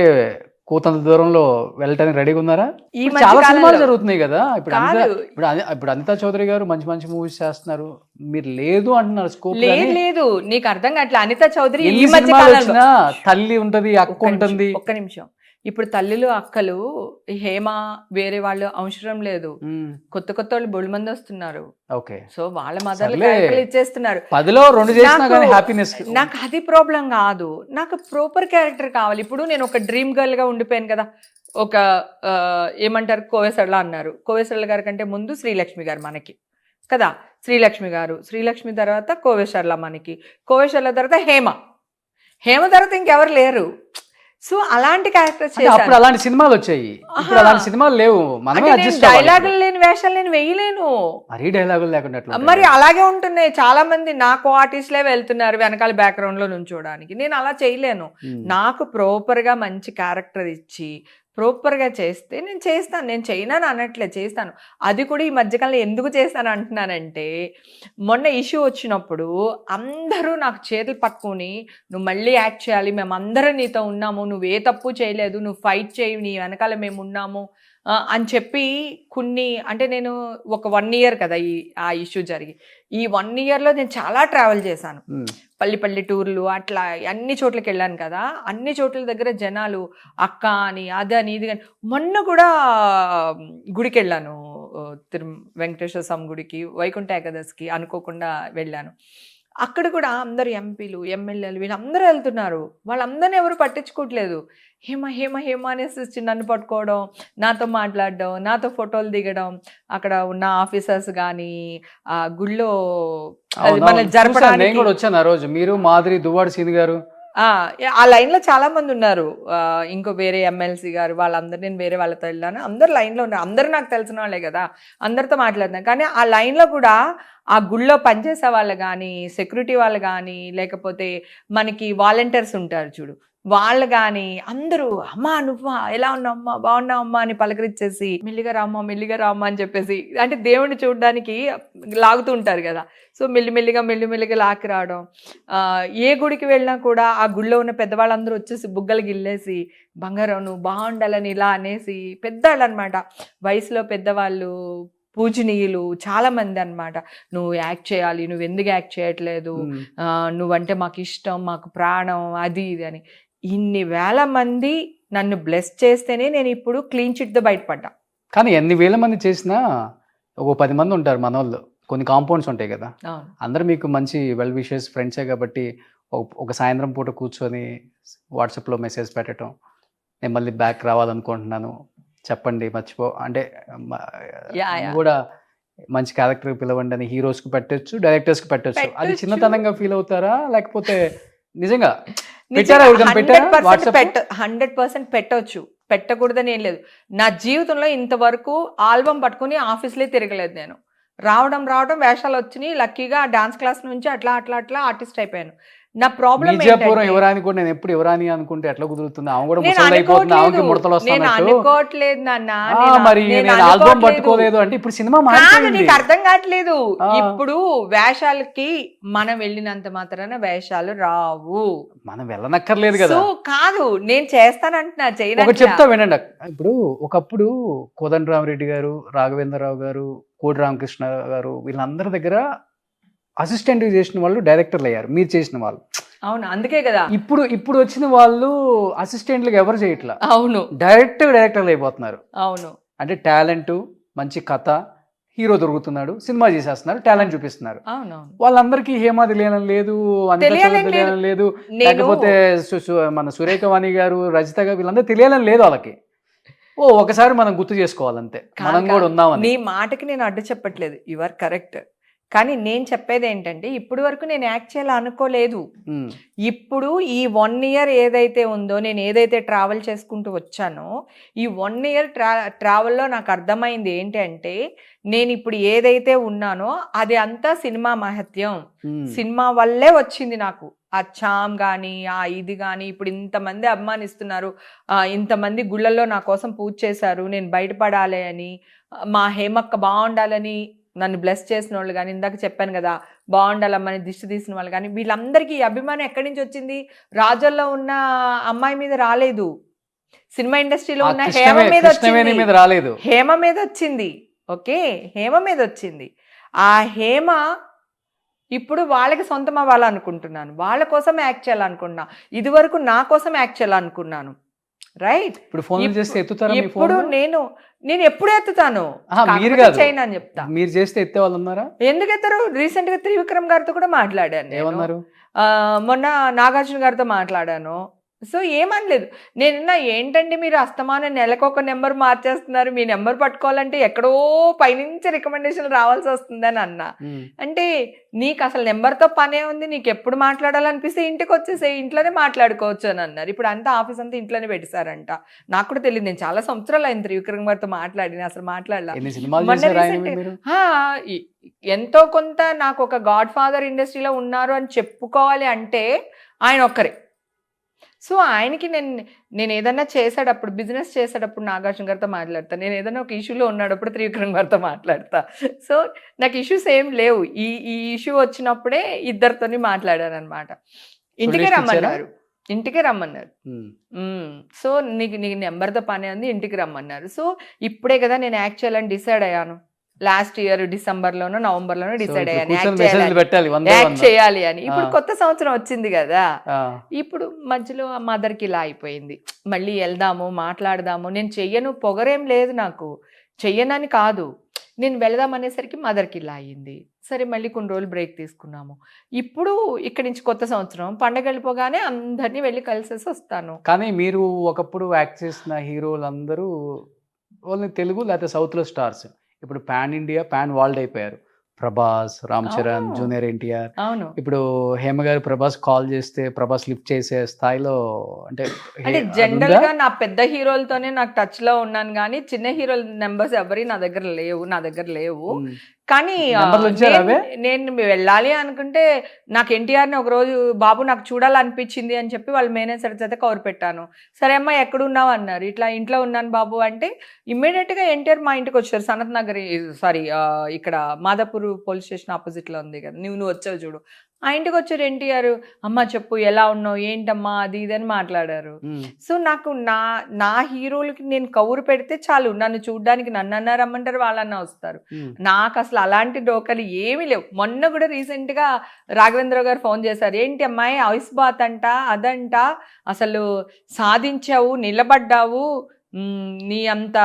కూతంత దూరంలో వెళ్ళటానికి రెడీగా ఉన్నారా? ఈ ఇప్పుడు మధ్య చాలా కాలంలో సినిమాలు జరుగుతున్నాయి కదా. ఇప్పుడు కాదు. ఇప్పుడు అనితా చౌదరి గారు మంచి మంచి మూవీస్ చేస్తున్నారు, మీరు లేదు అంటున్నారు. స్కోప్ లేదు, నీకు అర్థం కావట్లే. అనితా చౌదరి ఈ ఎన్ని మధ్య సినిమాలు కాలంలో, వచ్చినా తల్లి ఉంటది, అక్క ఉంటుంది. ఒక్క నిమిషం, ఇప్పుడు తల్లులు అక్కలు హేమ వేరే వాళ్ళు అవసరం లేదు. కొత్త కొత్త వాళ్ళు బొళ్ళు మంది వస్తున్నారు. ఓకే. సో వాళ్ళ మదర్లు సర్లే. క్యారెక్టర్లు ఇచ్చేస్తున్నారు. 10లో 2 చేసినా కానీ హ్యాపీనెస్. నాకు అది ప్రాబ్లం కాదు, నాకు ప్రాపర్ క్యారెక్టర్ కావాలి. ఇప్పుడు నేను ఒక డ్రీమ్ గర్ల్ గా ఉండిపోయాను కదా. ఒక ఏమంటారు, కోవేసర్ల అన్నారు. కోవేసర్ల గారి కంటే ముందు శ్రీలక్ష్మి గారు మనకి కదా. శ్రీలక్ష్మి గారు, శ్రీలక్ష్మి తర్వాత కోవేశ్వర్ల మనకి, కోవేశ్వర్ల తర్వాత హేమ తర్వాత ఇంకెవరు లేరు. సో అలాంటి క్యారెక్టర్స్ అప్పుడు అలాంటి సినిమాలు వచ్చాయి, ఇప్పుడు అలాంటి సినిమాలు లేవు. మనమే అడ్జస్ట్ అవ్వాలి. డైలాగులు లేని వేషాలు నేను వేయలేను. మరీ డైలాగులు లేకుండా మరి అలాగే ఉంటున్నాయి. చాలా మంది నాకు ఆర్టిస్ట్లే వెళ్తున్నారు వెనకాల బ్యాక్గ్రౌండ్ లో నుంచోడానికి. నేను అలా చేయలేను. నాకు ప్రాపర్ గా మంచి క్యారెక్టర్ ఇచ్చి ప్రాపర్గా చేస్తే నేను చేస్తాను. నేను చేయనని అనట్లే, చేస్తాను. అది కూడా ఈ మధ్యకాలంలో ఎందుకు చేస్తాను అంటున్నానంటే, మొన్న ఇష్యూ వచ్చినప్పుడు అందరూ నాకు చేతులు పట్టుకొని నువ్వు మళ్ళీ యాక్ట్ చేయాలి, మేము అందరం నీతో ఉన్నాము, నువ్వు ఏ తప్పు చేయలేదు, నువ్వు ఫైట్ చేయి, నీ వెనకాల మేము ఉన్నాము అని చెప్పి కొన్ని, అంటే నేను ఒక 1 year కదా ఆ ఇష్యూ జరిగి, ఈ 1 yearలో నేను చాలా ట్రావెల్ చేశాను. పల్లి టూర్లు అట్లా అన్ని చోట్లకి వెళ్ళాను కదా. అన్ని చోట్ల దగ్గర జనాలు అక్క అని అదని ఇది అని. మొన్న కూడా గుడికి వెళ్ళాను, వెంకటేశ్వర స్వామి గుడికి, వైకుంఠ ఏకాదశికి అనుకోకుండా వెళ్ళాను. అక్కడ కూడా అందరు ఎంపీలు, ఎమ్మెల్యేలు వీళ్ళందరూ వెళ్తున్నారు. వాళ్ళందరినీ ఎవరు పట్టించుకోవట్లేదు. హేమ అనేసి నన్ను పట్టుకోవడం, నాతో మాట్లాడడం, నాతో ఫోటోలు దిగడం, అక్కడ ఉన్న ఆఫీసర్స్ కానీ ఆ గుళ్ళో మనల్ని జరపడానికి. నేను కూడా వచ్చాను ఆ రోజు. మీరు, మాధురి, దువ్వాడ సీని గారు, ఆ లైన్ లో చాలా మంది ఉన్నారు. ఇంకో వేరే ఎమ్మెల్సీ గారు, వాళ్ళందరూ, నేను వేరే వాళ్ళతో వెళ్ళాను. అందరు లైన్ లో ఉన్నారు. అందరూ నాకు తెలిసిన వాళ్ళే కదా, అందరితో మాట్లాడుతున్నాను. కానీ ఆ లైన్ లో కూడా ఆ గుళ్ళో పనిచేసే వాళ్ళు కానీ, సెక్యూరిటీ వాళ్ళు కానీ, లేకపోతే మనకి వాలంటీర్స్ ఉంటారు చూడు, వాళ్ళు కానీ అందరూ అమ్మా నువ్వా ఎలా ఉన్నావు అమ్మా బాగున్నావు అమ్మా అని పలకరించేసి మెల్లిగా రామ్మా అని చెప్పేసి, అంటే దేవుణ్ణి చూడడానికి లాగుతూ ఉంటారు కదా. సో మెల్లిమెల్లిగా లాక్కి రావడం. ఏ గుడికి వెళ్ళినా కూడా ఆ గుడిలో ఉన్న పెద్దవాళ్ళందరూ వచ్చేసి బుగ్గలు గిల్లేసి బంగారం నువ్వు బాగుండాలని ఇలా అనేసి, పెద్దవాళ్ళు అనమాట, వయసులో పెద్దవాళ్ళు, పూజనీయులు చాలా మంది అన్నమాట. నువ్వు యాక్ట్ చేయాలి, నువ్వు ఎందుకు యాక్ట్ చేయట్లేదు, నువ్వంటే మాకు ఇష్టం, మాకు ప్రాణం, అది ఇది అని ఇన్ని వేల మంది నన్ను బ్లెస్ చేస్తేనే నేను ఇప్పుడు క్లీన్ చిట్తో బయటపడ్డా. కానీ ఎన్ని వేల మంది చేసినా ఒక 10 మంది ఉంటారు మన వాళ్ళు, కొన్ని కాంపౌండ్స్ ఉంటాయి కదా, అవును. అందరూ మీకు మంచి వెల్ విషెస్ ఫ్రెండ్సే కాబట్టి ఒక సాయంత్రం పూట కూర్చొని వాట్సాప్లో మెసేజ్ పెట్టడం, నేను మళ్ళీ బ్యాక్ రావాలనుకుంటున్నాను చెప్పండి మర్చిపో అంటే యా, యా. కూడా మంచి క్యారెక్టర్ పిలవండి అని హీరోస్కి పెట్టొచ్చు, డైరెక్టర్స్కి పెట్టొచ్చు. అది పెట్టొచ్చు. చిన్నతనంగా ఫీల్ అవుతారా లేకపోతే నిజంగా పెట్టారా? ఎవరికైనా పెట్టారా? 100% పెట్టొచ్చు, పెట్టకూడదని ఏం లేదు. నా జీవితంలో ఇంతవరకు ఆల్బమ్ పట్టుకుని ఆఫీస్లే తిరగలేదు నేను. రావడం వేషాలు వచ్చినాయి, లక్కీగా డాన్స్ క్లాస్ నుంచి అట్లా ఆర్టిస్ట్ అయిపోయాను. నా ప్రాబ్లం మిర్జాపురం యువరాని కూడా నేను ఎప్పుడు యువరాని అనుకుంటే ఎట్లా కుదురుతుంది? ఆమె కూడా ముసలి అయిపోతుంది, ఆమెకి ముడతలు నేను వస్తున్నట్టు. అనుకోవట్లేదు నాన్న, మరి నేను ఆల్బమ్ పట్టుకోలేదు అంటే ఇప్పుడు సినిమా మారిపోయింది. నీకు అర్థం కావట్లేదు. ఇప్పుడు వేషాలకి మనం వెళ్ళినంత మాత్రాన వేషాలు రావు, మనం వెళ్ళనక్కర్లేదు కదా. సో కాదు నేను చేస్తానంటున్నా, ఒక చేయడానికి. చెప్తా వినండి. ఇప్పుడు ఒకప్పుడు కోదండరామరెడ్డి గారు, రాఘవేంద్రరావు గారు, కోడి రామకృష్ణ గారు వీళ్ళందరి దగ్గర అసిస్టెంట్ చేసిన వాళ్ళు డైరెక్టర్లు అయ్యారు, మీరు చేసిన వాళ్ళు. అవును, అందుకే కదా. ఇప్పుడు వచ్చిన వాళ్ళు అసిస్టెంట్లకు ఎవరు చేయట్లా, అవును డైరెక్టర్లు అయిపోతున్నారు. అవును, అంటే టాలెంట్, మంచి కథ, హీరో దొరుకుతున్నాడు, సినిమా చేసేస్తున్నారు, టాలెంట్ చూపిస్తున్నారు. అవునవును. వాళ్ళందరికీ హేమ తెలియడం లేదు, అనిత చౌదరి తెలియడం లేదు, లేకపోతే మన సురేఖ వాణి గారు, రజిత గారు వీళ్ళందరూ తెలియడం లేదు వాళ్ళకి. ఒకసారి మనం గుర్తు చేసుకోవాలంతే, మనం కూడా ఉన్నామని. నీ మాటకి నేను అడ్డు చెప్పట్లేదు, యు ఆర్ కరెక్ట్. కానీ నేను చెప్పేది ఏంటంటే ఇప్పుడు వరకు నేను యాక్ట్ చేయాలనుకోలేదు. ఇప్పుడు ఈ 1 ఇయర్ ఏదైతే ఉందో, నేను ఏదైతే ట్రావెల్ చేసుకుంటూ వచ్చానో, ఈ 1 ఇయర్ ట్రావెల్లో నాకు అర్థమైంది ఏంటంటే, నేను ఇప్పుడు ఏదైతే ఉన్నానో అది అంతా సినిమా మహత్యం, సినిమా వల్లే వచ్చింది నాకు. ఆ చామ్ కానీ, ఆ ఇది కానీ, ఇప్పుడు ఇంతమంది అభిమానిస్తున్నారు, ఇంతమంది గుళ్ళల్లో నా కోసం పూజ చేశారు, నేను బయటపడాలి అని, మా హేమక్క బాగుండాలని నన్ను బ్లెస్ చేసిన వాళ్ళు కానీ, ఇందాక చెప్పాను కదా బాగుండాలమ్మని దిష్టి తీసిన వాళ్ళు కానీ, వీళ్ళందరికీ ఈ అభిమానం ఎక్కడి నుంచి వచ్చింది? రాజుల్లో ఉన్న అమ్మాయి మీద రాలేదు, సినిమా ఇండస్ట్రీలో ఉన్న హేమ మీద వచ్చింది. హేమ మీద వచ్చింది, ఓకే, హేమ మీద వచ్చింది. ఆ హేమ ఇప్పుడు వాళ్ళకి సొంతం అవ్వాలనుకుంటున్నాను, వాళ్ళ కోసం యాక్ట్ చేయాలనుకుంటున్నా. ఇది వరకు నా కోసం యాక్ట్ చేయాలనుకున్నాను, రైట్? ఇప్పుడు ఫోన్ చేస్తే ఎత్తుతారా? ఇప్పుడు నేను ఎప్పుడు ఎత్తుతాను, మీరు కాదు, చేయను అని చెప్తా. మీరు చేస్తే ఎత్తే వాళ్ళు ఉన్నారా? ఎందుకు ఎత్తారు? రీసెంట్ గా త్రివిక్రమ్ గారితో కూడా మాట్లాడాను, ఏమన్నారు? మొన్న నాగార్జున గారితో మాట్లాడాను. సో ఏమనలేదు. నేను ఏంటండి మీరు అస్తమానం నెలకొక నెంబర్ మార్చేస్తున్నారు, మీ నెంబర్ పట్టుకోవాలంటే ఎక్కడో పైనుంచి రికమెండేషన్ రావాల్సి వస్తుందని అన్నా. అంటే నీకు అసలు నెంబర్తో పనే ఉంది, నీకు ఎప్పుడు మాట్లాడాలనిపిస్తే ఇంటికి వచ్చేసే, ఇంట్లోనే మాట్లాడుకోవచ్చు అని అన్నారు. ఇప్పుడు అంతా ఆఫీస్ అంతా ఇంట్లోనే పెట్టేశారంట. నాకు కూడా తెలియదు, నేను చాలా సంవత్సరాలు అయింది త్రివిక్రమ్ గారితో మాట్లాడిన, అసలు మాట్లాడలా. ఎంతో కొంత నాకు ఒక గాడ్ ఫాదర్ ఇండస్ట్రీలో ఉన్నారు అని చెప్పుకోవాలి అంటే ఆయన ఒక్కరే. సో ఆయనకి నేను ఏదన్నా చేసేటప్పుడు, బిజినెస్ చేసేటప్పుడు నాగార్జున గారితో మాట్లాడతా, నేను ఏదైనా ఒక ఇష్యూలో ఉన్నాడప్పుడు త్రివిక్రమ్ గారితో మాట్లాడతా. సో నాకు ఇష్యూస్ ఏం లేవు. ఈ ఇష్యూ వచ్చినప్పుడే ఇద్దరితోని మాట్లాడాను అనమాట. ఇంటికే రమ్మన్నారు. సో నీకు నెంబర్తో పని ఉంది, ఇంటికి రమ్మన్నారు. సో ఇప్పుడే కదా నేను యాక్ట్ చేయాలని డిసైడ్ అయ్యాను. లాస్ట్ ఇయర్ డిసెంబర్లోనో నవంబర్లోనో డిసైడ్ అయ్యాను యాక్ట్ చేయాలి అని. ఇప్పుడు కొత్త సంవత్సరం వచ్చింది కదా, ఇప్పుడు మధ్యలో మదర్కి ఇలా అయిపోయింది, మళ్ళీ వెళ్దాము మాట్లాడదాము. నేను చెయ్యను, పొగరేం లేదు నాకు, చెయ్యనని కాదు, నేను వెళదాం అనేసరికి మదర్కి ఇలా అయ్యింది. సరే మళ్ళీ కొన్ని రోజులు బ్రేక్ తీసుకున్నాము. ఇప్పుడు ఇక్కడి నుంచి కొత్త సంవత్సరం పండగ వెళ్ళిపోగానే అందరినీ వెళ్ళి కలిసేసి వస్తాను. కానీ మీరు ఒకప్పుడు యాక్ట్ చేసిన హీరోలందరూ ఓన్లీ తెలుగు లేకపోతే సౌత్లో స్టార్స్, ఇప్పుడు పాన్ ఇండియా, పాన్ వరల్డ్ అయిపోయారు. ప్రభాస్, రామ్ చరణ్, జూనియర్ ఎన్టీఆర్. అవును, ఇప్పుడు హేమ గారు ప్రభాస్ కాల్ చేస్తే ప్రభాస్ లిఫ్ట్ చేసే స్థాయిలో. అంటే జనరల్ గా నా పెద్ద హీరోలతోనే నాకు టచ్ లో ఉన్నాను, కానీ చిన్న హీరోల నెంబర్స్ ఎవరి నా దగ్గర లేవు. కానీ నెంబర్లు ఉంచారా అవే? నేను వెళ్ళాలి అనుకుంటే నాకు ఎన్టీఆర్ని ఒక రోజు బాబు నాకు చూడాలనిపించింది అని చెప్పి వాళ్ళ మేనేజర్ చేత కవర్ పెట్టాను. సరే అమ్మా ఎక్కడున్నావు అన్నారు. ఇట్లా ఇంట్లో ఉన్నాను బాబు అంటే ఇమ్మీడియట్గా ఎన్టీఆర్ మా ఇంటికి వచ్చారు. సనత్ నగర్ సారీ ఇక్కడ మాదాపూర్ పోలీస్ స్టేషన్ ఆపోజిట్లో ఉంది కదా, నువ్వు వచ్చావు చూడు, ఆ ఇంటికి వచ్చారు ఎన్టీఆర్. అమ్మ చెప్పు ఎలా ఉన్నావు ఏంటమ్మా అది ఇది అని మాట్లాడారు. సో నాకు నా హీరోలకి నేను కౌరు పెడితే చాలు, నన్ను చూడడానికి నన్ను రమ్మంటారు, వాళ్ళన్నా వస్తారు. నాకు అసలు అలాంటి డోకలు ఏమీ లేవు. మొన్న కూడా రీసెంట్గా రాఘవేంద్ర గారు ఫోన్ చేశారు, ఏంటి అమ్మాయి ఐస్ బాత్ అంట అదంట, అసలు సాధించావు, నిలబడ్డావు, నీ అంత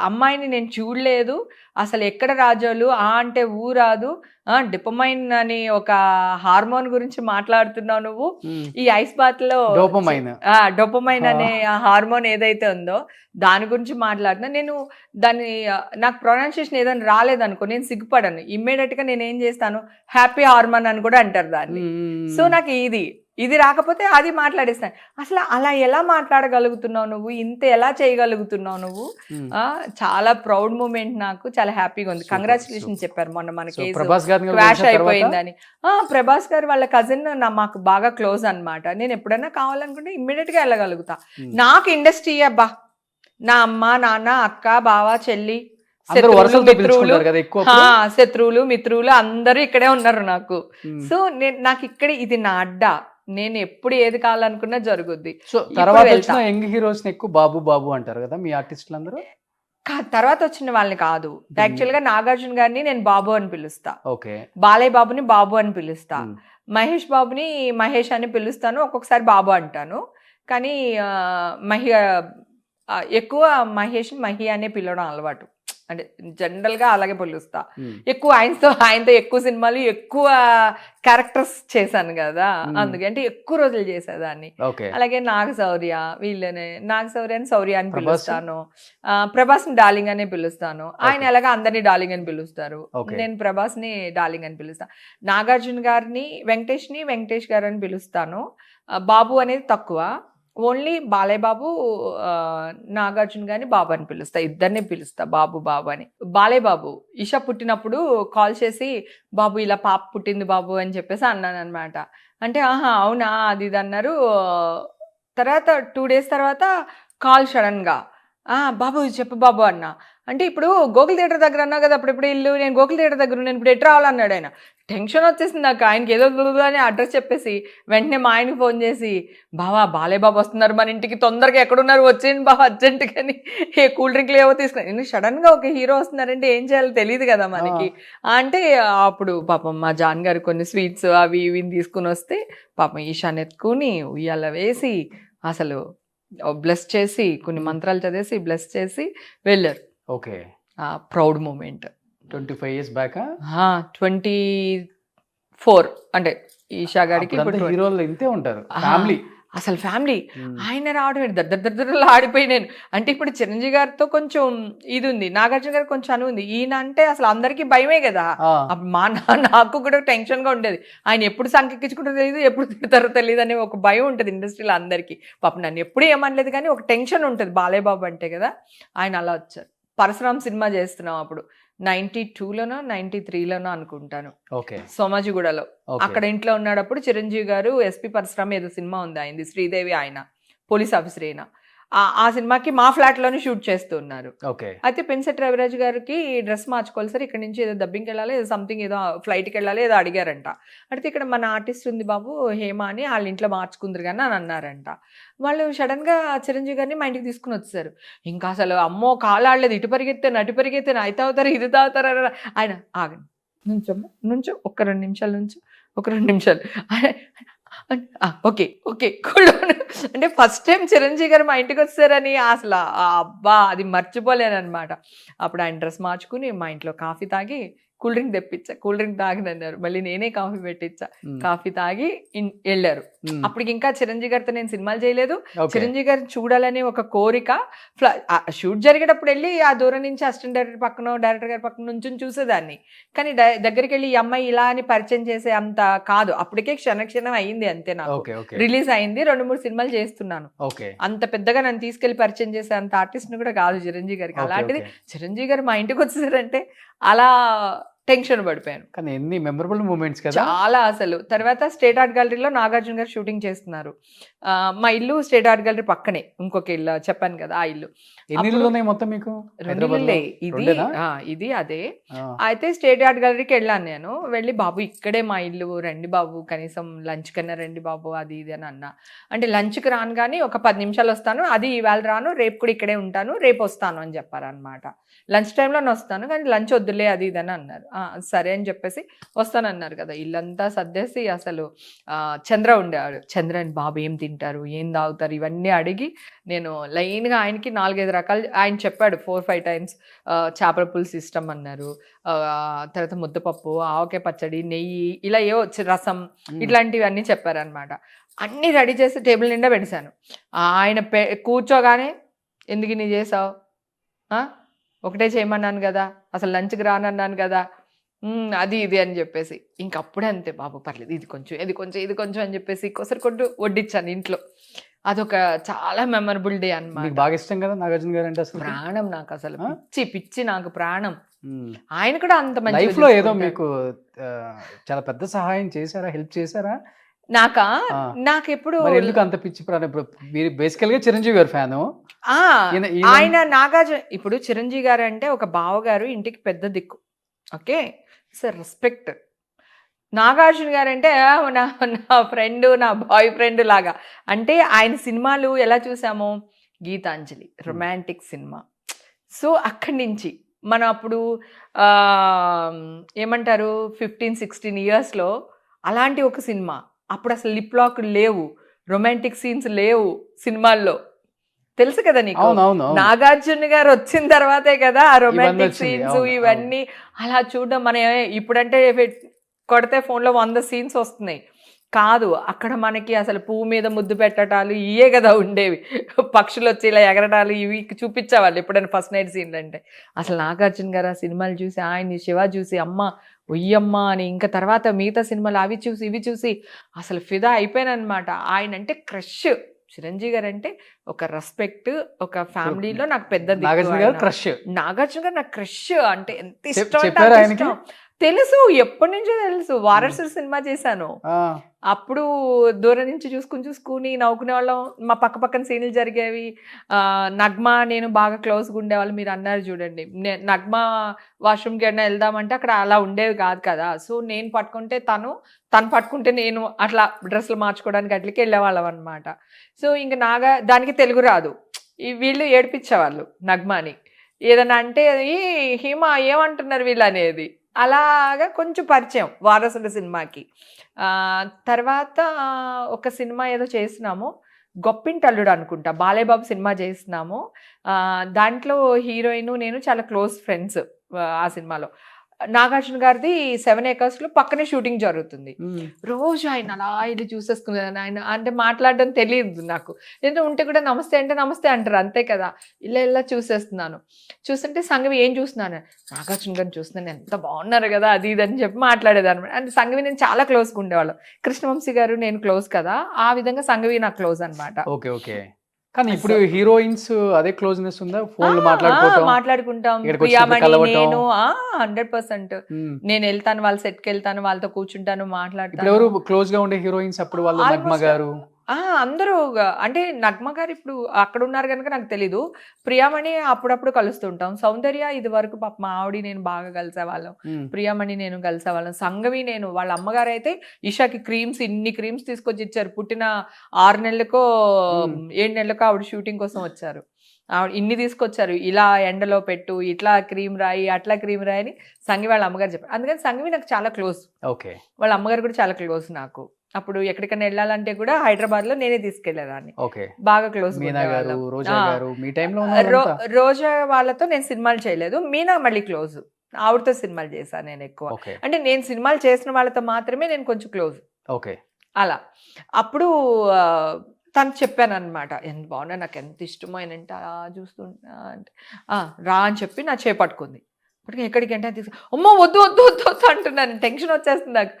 అమ్మాయిని నేను చూడలేదు, అసలు ఎక్కడ రాజోలు అంటే ఊరాదు, డిపమైన్ అని ఒక హార్మోన్ గురించి మాట్లాడుతున్నావు నువ్వు, ఈ ఐస్ బాత్ లో డోపమైన్ అనే హార్మోన్ ఏదైతే ఉందో దాని గురించి మాట్లాడుతున్నా. నేను దాన్ని నాకు ప్రొనౌన్సియేషన్ ఏదైనా రాలేదనుకో నేను సిగ్గుపడను, ఇమ్మీడియట్ గా నేను ఏం చేస్తాను హ్యాపీ హార్మోన్ అని కూడా అంటారు దాన్ని. సో నాకు ఇది రాకపోతే అది మాట్లాడేస్తాను. అసలు అలా ఎలా మాట్లాడగలుగుతున్నావు నువ్వు, ఇంత ఎలా చేయగలుగుతున్నావు నువ్వు, చాలా ప్రౌడ్ మూమెంట్, నాకు చాలా హ్యాపీగా ఉంది. కంగ్రాచులేషన్ చెప్పారు మొన్న మనకి క్వాష్ అయిపోయిందని. ప్రభాస్ గారు వాళ్ళ కజిన్ మాకు బాగా క్లోజ్ అన్నమాట. నేను ఎప్పుడైనా కావాలనుకుంటే ఇమ్మీడియట్ గా వెళ్ళగలుగుతా. నాకు ఇండస్ట్రీ అబ్బా, నా అమ్మ నాన్న అక్క బావ చెల్లి శత్రువులు మిత్రులు అందరూ ఇక్కడే ఉన్నారు నాకు. సో నాకు ఇక్కడ ఇది నా అడ్డా, నేను ఎప్పుడు ఏది కావాలనుకున్నా జరుగుద్ది. సో తర్వాత వచ్చిన యంగ్ హీరోస్ ఎక్కువ బాబు బాబు అంటారు కదా మీ ఆర్టిస్టులు అందరూ? తర్వాత వచ్చిన వాళ్ళని కాదు, యాక్చువల్ గా నాగార్జున గారిని నేను బాబు అని పిలుస్తా, ఓకే, బాలయ్య బాబుని బాబు అని పిలుస్తా, మహేష్ బాబుని మహేష్ అని పిలుస్తాను, ఒక్కొక్కసారి బాబు అంటాను. కానీ ఎక్కువ మహేష్ మహి అనే పిలవడం అలవాటు, అంటే జనరల్ గా అలాగే పిలుస్తా. ఎక్కువ ఆయనతో ఎక్కువ సినిమాలు ఎక్కువ క్యారెక్టర్స్ చేశాను కదా, అందుకంటే ఎక్కువ రోజులు చేసేదాన్ని. అలాగే నాగశౌర్య వీళ్ళనే నాగశౌర్య అని శౌర్య అని పిలుస్తాను, ప్రభాస్ ని డార్లింగ్ అనే పిలుస్తాను. ఆయన ఎలాగా అందరినీ డార్లింగ్ అని పిలుస్తారు, నేను ప్రభాస్ ని డార్లింగ్ అని పిలుస్తాను. నాగార్జున గారిని వెంకటేష్ గారు అని పిలుస్తాను. బాబు అనేది తక్కువ, ఓన్లీ బాలయ్య బాబు నాగార్జున గారిని బాబు అని పిలుస్తా, ఇద్దరిని పిలుస్తా బాబు అని. బాలయ్య బాబు ఈషా పుట్టినప్పుడు కాల్ చేసి బాబు ఇలా పాప పుట్టింది బాబు అని చెప్పేసి అన్నాను అనమాట. అంటే ఆహా అవునా అది ఇది అన్నారు. తర్వాత 2 days తర్వాత కాల్ సడన్ గా బాబు చెప్పు బాబు అన్నా. అంటే ఇప్పుడు గోకుల్ థియేటర్ దగ్గర అన్నా కదా అప్పుడెప్పుడు ఇల్లు, నేను గోకుల్ థియేటర్ దగ్గర నేను ఇప్పుడు ఎటు రావాలన్నాడు ఆయన. టెన్షన్ వచ్చేసింది నాకు, ఆయనకి ఏదో అని అడ్రస్ చెప్పేసి వెంటనే మా ఆయనకి ఫోన్ చేసి బావా బాలయ్య బాబు వస్తున్నారు మన ఇంటికి, తొందరగా ఎక్కడున్నారు వచ్చేయండి బాబా అర్జెంట్ కానీ, ఏ కూల్ డ్రింక్లు ఏవో తీసుకున్నాను. నేను సడన్ గా ఒక హీరో వస్తున్నారంటే ఏం చేయాలో తెలియదు కదా మనకి. అంటే అప్పుడు పాపం మా జాన్ గారు కొన్ని స్వీట్స్ అవి ఇవి తీసుకుని వస్తే పాపం ఈశాన్ ఎత్తుకుని ఉయ్యాల వేసి అసలు బ్లెస్ చేసి కొన్ని మంత్రాలు చదివేసి బ్లెస్ చేసి వెళ్ళారు. Okay, proud moment. 25 years back 24 అంటే ఈషా గారికి హీరోలు ఇంతే ఉంటారు, ఫ్యామిలీ అసలు ఫ్యామిలీ. ఆయన రావడం దగ్గరలో ఆడిపోయి నేను అంటే ఇప్పుడు చిరంజీవి గారితో కొంచెం ఇది ఉంది, నాగార్జున గారికి కొంచెం అను ఉంది. ఈయన అంటే అసలు అందరికీ భయమే కదా, అప్పుడు నాకు కూడా టెన్షన్ గా ఉండేది. ఆయన ఎప్పుడు సంకెక్కించుకుంటూ తెలియదు, ఎప్పుడు తిడతారో తెలియదు అనే ఒక భయం ఉంటుంది ఇండస్ట్రీలో అందరికీ. పాపం నన్ను ఎప్పుడు ఏమనలేదు కానీ ఒక టెన్షన్ ఉంటుంది బాలయ్య బాబు అంటే కదా. ఆయన అలా వచ్చారు. పరశురామ్ సినిమా చేస్తున్నాం అప్పుడు 92లోనో 93లోనో అనుకుంటాను, సోమాజిగూడలో. అక్కడ ఇంట్లో ఉన్నాడప్పుడు చిరంజీవి గారు ఎస్పి పరశురామ్ ఏదో సినిమా ఉంది ఆయనది, శ్రీదేవి ఆయన పోలీస్ ఆఫీసర్ అయినా, ఆ సినిమాకి మా ఫ్లాట్ లోనే షూట్ చేస్తూ ఉన్నారు. అయితే పెన్సెట్ రవిరాజ్ గారికి డ్రెస్ మార్చుకోవాలి సార్, ఇక్కడ నుంచి ఏదో డబ్బింగ్కి వెళ్ళాలి, ఏదో సంథింగ్ ఏదో ఫ్లైట్కి వెళ్ళాలి ఏదో అడిగారంట. అంటే ఇక్కడ మన ఆర్టిస్ట్ ఉంది బాబు హేమ అని, వాళ్ళ ఇంట్లో మార్చుకుందరు కానీ అని అన్నారంట. వాళ్ళు సడన్ గా చిరంజీవి గారిని మా ఇంటికి తీసుకుని వచ్చారు. ఇంకా అసలు అమ్మో కాలు ఆడలేదు, ఇటు పరిగెత్తాను అటు పరిగెత్తాను, అయితే అవుతారు ఇది తాగుతారు. ఆయన ఆగండి నుంచో ఒక 2 నిమిషాలు నుంచో ఒక 2 నిమిషాలు ఓకే అంటే ఫస్ట్ టైం చిరంజీవి గారు మా ఇంటికి వచ్చారని అసలు అబ్బా అది మర్చిపోలేను అనమాట. అప్పుడు ఆయన డ్రెస్ మార్చుకుని మా ఇంట్లో కాఫీ తాగి కూల్ డ్రింక్ తెప్పించా, కూల్ డ్రింక్ తాగినన్నారు, మళ్ళీ నేనే కాఫీ పెట్టించా, కాఫీ తాగి వెళ్ళారు. అప్పటికి ఇంకా చిరంజీవి గారితో నేను సినిమాలు చేయలేదు, చిరంజీవి గారిని చూడాలని ఒక కోరిక. షూట్ జరిగేటప్పుడు వెళ్ళి ఆ దూరం నుంచి అసిస్టెంట్ డైరెక్టర్ పక్కన డైరెక్టర్ గారి పక్కన నుంచి చూసేదాన్ని, కానీ దగ్గరికి వెళ్ళి ఈ అమ్మాయి ఇలా అని పరిచయం చేసే అంత కాదు. అప్పటికే క్షణం అయ్యింది అంతే, నాకు రిలీజ్ అయింది, 2-3 సినిమాలు చేస్తున్నాను. అంత పెద్దగా నన్ను తీసుకెళ్లి పరిచయం చేసే అంత ఆర్టిస్ట్ ని కూడా కాదు చిరంజీవి గారికి. అలాంటిది చిరంజీవి గారు మా ఇంటికి వచ్చేసారంటే అలా టెన్షన్ పడిపోయాను. కానీ ఎన్ని మెమరబుల్ మూమెంట్స్ కదా. చాలా అసలు. తర్వాత స్టేట్ ఆర్ట్ గ్యాలరీలో నాగార్జున గారు షూటింగ్ చేస్తున్నారు. మా ఇల్లు స్టేట్ ఆర్ట్ గ్యాలరీ పక్కనే ఇంకొక ఇల్లు చెప్పాను కదా, ఆ ఇల్లు. ఎన్ని ఇళ్ళు ఉన్నాయి మొత్తం మీకు? 2 ఇళ్ళే. ఇది అదే. అయితే స్టేట్ ఆర్ట్ గ్యాలరీకి వెళ్ళాను నేను. వెళ్ళి బాబు ఇక్కడే మా ఇల్లు, రండి బాబు కనీసం లంచ్ కన్నా రండి బాబు అది ఇది అని అన్నా. అంటే లంచ్కి రాను కానీ ఒక 10 నిమిషాలు వస్తాను, అది ఇవాళ రాను, రేపు కూడా ఇక్కడే ఉంటాను, రేపు వస్తాను అని చెప్పారనమాట. లంచ్ టైంలోనే వస్తాను కానీ లంచ్ వద్దులే అది ఇది అని అన్నారు. సరే అని చెప్పేసి వస్తానన్నారు కదా. ఇల్లంతా సర్దేసి అసలు చంద్ర ఉండేవాడు. చంద్రని బాబు ఏం తింటారు, ఏం తాగుతారు, ఇవన్నీ అడిగి నేను లైన్గా ఆయనకి 4-5 రకాలు ఆయన చెప్పాడు 4-5 టైమ్స్. చేపల పులుసు ఇష్టం అన్నారు, తర్వాత ముద్దపప్పు, ఆవకాయ పచ్చడి, నెయ్యి, ఇలా ఏవో రసం, ఇట్లాంటివి అన్నీ చెప్పారనమాట. అన్నీ రెడీ చేసి టేబుల్ నిండా పెట్టేశాను. ఆయన కూర్చోగానే ఎందుకు నీ చేసావు, ఒకటే చేయమన్నాను కదా, అసలు లంచ్కి రానన్నాను కదా, అది ఇది అని చెప్పేసి ఇంకప్పుడే అంతే బాబు పర్లేదు ఇది కొంచెం ఇది కొంచెం ఇది కొంచెం అని చెప్పేసి కొసరు కొట్టు వడ్డించాను ఇంట్లో. అదొక చాలా మెమరబుల్ డే అన్నమాట. బాగా ఇష్టం కదా నాగార్జున గారు అంటే? అసలు ప్రాణం నాకు, అసలు పిచ్చి పిచ్చి నాకు ప్రాణం. ఆయన కూడా అంత మంచి లైఫ్ లో ఏదో మీకు చాలా పెద్ద సహాయం చేశారా, హెల్ప్ చేశారా? నాకెప్పుడు ఎందుకు అంత పిచ్చి ప్రాణం? ఇప్పుడు మీరు బేసికల్ గా చిరంజీవి గారు ఫ్యాను. ఆయన నాగార్జున ఇప్పుడు చిరంజీవి గారు అంటే ఒక బావగారు, ఇంటికి పెద్ద దిక్కు. Okay sir, respect. నాగార్జున గారు అంటే నా ఫ్రెండ్, నా బాయ్ ఫ్రెండ్ లాగా. అంటే ఆయన సినిమాలు ఎలా చూసామో, గీతాంజలి రొమాంటిక్ సినిమా. సో అక్కడి నుంచి మనం అప్పుడు ఏమంటారు 15-16 ఇయర్స్లో అలాంటి ఒక సినిమా. అప్పుడు అసలు లిప్ లాక్ లేవు, రొమాంటిక్ సీన్స్ లేవు సినిమాల్లో, తెలుసు కదా నీకు. నాగార్జున గారు వచ్చిన తర్వాతే కదా ఆ రొమాంటిక్ సీన్స్ ఇవన్నీ అలా చూడడం. మన ఇప్పుడంటే కొడితే ఫోన్లో 100 సీన్స్ వస్తున్నాయి. కాదు, అక్కడ మనకి అసలు పువ్వు మీద ముద్దు పెట్టడాలు ఇవే కదా ఉండేవి. పక్షులు వచ్చి ఇలా ఎగరడాలు ఇవి చూపించేవాళ్ళు ఎప్పుడైనా ఫస్ట్ నైట్ సీన్లు అంటే. అసలు నాగార్జున గారు ఆ సినిమాలు చూసి, ఆయన్ని శివ చూసి అమ్మ ఒయ్యమ్మ అని, ఇంకా తర్వాత మిగతా సినిమాలు అవి చూసి ఇవి చూసి అసలు ఫిదా అయిపోయాను అనమాట. ఆయన అంటే క్రష్. చిరంజీవి గారు అంటే ఒక రెస్పెక్ట్, ఒక ఫ్యామిలీలో నాకు పెద్ద నాగార్జున గారు నాకు క్రష్ అంటే ఎంత ఇష్టం తెలుసు, ఎప్పటి నుంచో తెలుసు. వారసుడు సినిమా చేశాను, అప్పుడు దూరం నుంచి చూసుకుని నవ్వుకునే వాళ్ళం. మా పక్కన సీన్లు జరిగేవి. నగ్మా నేను బాగా క్లోజ్గా ఉండేవాళ్ళు. మీరు అన్నారు చూడండి, నగ్మా వాష్రూమ్కి ఏమైనా వెళ్దామంటే అక్కడ అలా ఉండేవి కాదు కదా. సో నేను పట్టుకుంటే తను పట్టుకుంటే నేను అట్లా డ్రెస్సులు మార్చుకోవడానికి అట్లకి వెళ్ళేవాళ్ళం అనమాట. సో ఇంకా దానికి తెలుగు రాదు, వీళ్ళు ఏడిపించేవాళ్ళు నగ్మాని. ఏదన్నా అంటే ఈ హిమా ఏమంటున్నారు వీళ్ళు అనేది. అలాగా కొంచెం పరిచయం వారసుడు సినిమాకి. తర్వాత ఒక సినిమా ఏదో చేసినాము, గొప్పింటల్లుడు అనుకుంటా, బాలేబాబు సినిమా చేసినాము. దాంట్లో హీరోయిన్ నేను చాలా క్లోజ్ ఫ్రెండ్స్. ఆ సినిమాలో నాగార్జున గారిది 7 acres పక్కనే షూటింగ్ జరుగుతుంది. రోజు ఆయన అలా ఇది చూసేసుకున్నాను. ఆయన అంటే మాట్లాడడం తెలియదు నాకు, ఎందుకంటే ఉంటే కూడా నమస్తే అంటే నమస్తే అంటారు అంతే కదా. ఇలా చూసేస్తున్నాను. చూస్తుంటే సంగవి ఏం చూస్తున్నాను, నాగార్జున గారిని చూస్తున్నాను, ఎంత బాగున్నారు కదా అది ఇది అని చెప్పి మాట్లాడేది అనమాట. అంటే సంగవి నేను చాలా క్లోజ్గా ఉండేవాళ్ళం. కృష్ణవంశీ గారు నేను క్లోజ్ కదా, ఆ విధంగా సంగవి నాకు క్లోజ్ అనమాట. Okay okay. కానీ ఇప్పుడు హీరోయిన్స్ అదే క్లోజ్నెస్ ఉందా? ఫోన్ మాట్లాడుకుంటాం. ప్రియామణి నేను 100%. నేను వెళ్తాను వాళ్ళ సెట్కి, వెళ్తాను వాళ్ళతో కూర్చుంటాను, మాట్లాడతాను. ఎవరు క్లోజ్ గా ఉండే హీరోయిన్స్ అప్పుడు? వాళ్ళు నగ్మ గారు అందరూ. అంటే నగ్మ గారు ఇప్పుడు అక్కడ ఉన్నారు కనుక నాకు తెలీదు. ప్రియామణి అప్పుడప్పుడు కలుస్తుంటాం. సౌందర్య ఇది వరకు పాప మా ఆవిడ నేను బాగా కలిసేవాళ్ళం. ప్రియామణి నేను కలిసేవాళ్ళం. సంగవి నేను, వాళ్ళ అమ్మగారు అయితే ఇషాకి ఇన్ని క్రీమ్స్ తీసుకొచ్చి ఇచ్చారు. పుట్టిన 6 నెలలకో 7 నెలలకో ఆవిడ షూటింగ్ కోసం వచ్చారు. ఆవిడ ఇన్ని తీసుకొచ్చారు, ఇలా ఎండలో పెట్టు, ఇట్లా క్రీమ్ రాయి, అట్లా క్రీమ్ రాయి అని సంగవి వాళ్ళ అమ్మగారు చెప్పారు. అందుకని సంగవి నాకు చాలా క్లోజ్. ఓకే. వాళ్ళ అమ్మగారు కూడా చాలా క్లోజ్ నాకు. అప్పుడు ఎక్కడికైనా వెళ్ళాలంటే కూడా హైదరాబాద్ లో నేనే తీసుకెళ్లేదాన్ని. బాగా క్లోజ్. రోజా వాళ్ళతో నేను సినిమాలు చేయలేదు. మీనా మళ్ళీ క్లోజ్, ఆవిడతో సినిమాలు చేశాను నేను ఎక్కువ. అంటే నేను సినిమాలు చేసిన వాళ్ళతో మాత్రమే నేను కొంచెం క్లోజ్. అలా అప్పుడు తను చెప్పాను అనమాట, ఎంత బాగున్నా, నాకు ఎంత ఇష్టమో ఆయన అంటే అలా చూస్తుంటా అంటే రా అని చెప్పి నా చేపట్టుకుంది. ఇప్పటికీ ఎక్కడికంటే అమ్మో వద్దు వద్దు వద్దు వద్దు అంటున్నాను. టెన్షన్ వచ్చేస్తుంది నాకు.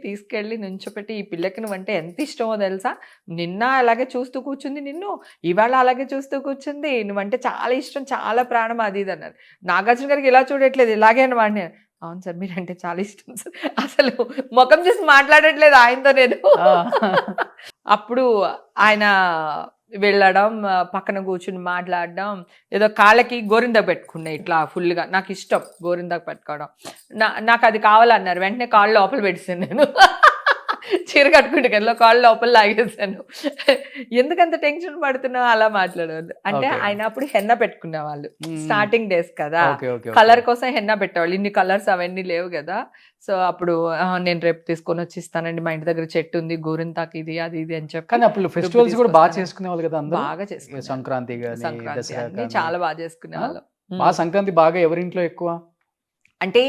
తీసుకెళ్ళి నుంచోపెట్టి, ఈ పిల్లకి నువ్వంటే ఎంత ఇష్టమో తెలుసా, నిన్న అలాగే చూస్తూ కూర్చుంది, ఇవాళ అలాగే చూస్తూ కూర్చుంది, నువ్వంటే చాలా ఇష్టం, చాలా ప్రాణం అది ఇది అన్నారు. నాగార్జున గారికి ఇలా చూడట్లేదు, ఇలాగే అని వాడిని అవును సార్, మీరంటే చాలా ఇష్టం సార్. అసలు ముఖం చూసి మాట్లాడట్లేదు ఆయనతో నేను. అప్పుడు ఆయన వెళ్ళడం, పక్కన కూర్చుని మాట్లాడడం, ఏదో కాళ్ళకి గోరింద పెట్టుకున్నాయి ఇట్లా ఫుల్గా. నాకు ఇష్టం గోరిందాకు పెట్టుకోవడం. నాకు అది కావాలన్నారు. వెంటనే కాళ్ళు లోపల పెట్టేసాను నేను. చీర కట్టుకుంటే కదా కాళ్ళు లోపల లాగేసాను. ఎందుకంత టెన్షన్ పడుతున్నావు అలా మాట్లాడేవాళ్ళు. అంటే ఆయన అప్పుడు హెన్న పెట్టుకునే వాళ్ళు, స్టార్టింగ్ డేస్ కదా, కలర్ కోసం హెన్న పెట్టేవాళ్ళు. ఇన్ని కలర్స్ అవన్నీ లేవు కదా. సో అప్పుడు నేను రేపు తీసుకొని వచ్చి ఇస్తానండి, మా ఇంటి దగ్గర చెట్టు ఉంది, గోరింతాకు ఇది అది ఇది అని చెప్పి. కానీ అప్పుడు ఫెస్టివల్స్ కూడా బాగా చేసుకునేవాళ్ళు కదా అందరూ. బాగా చేసుకునే సంక్రాంతి అన్ని చాలా బాగా చేసుకునే వాళ్ళు. బాగా సంక్రాంతి బాగా ఎవరింట్లో ఎక్కువ అంటే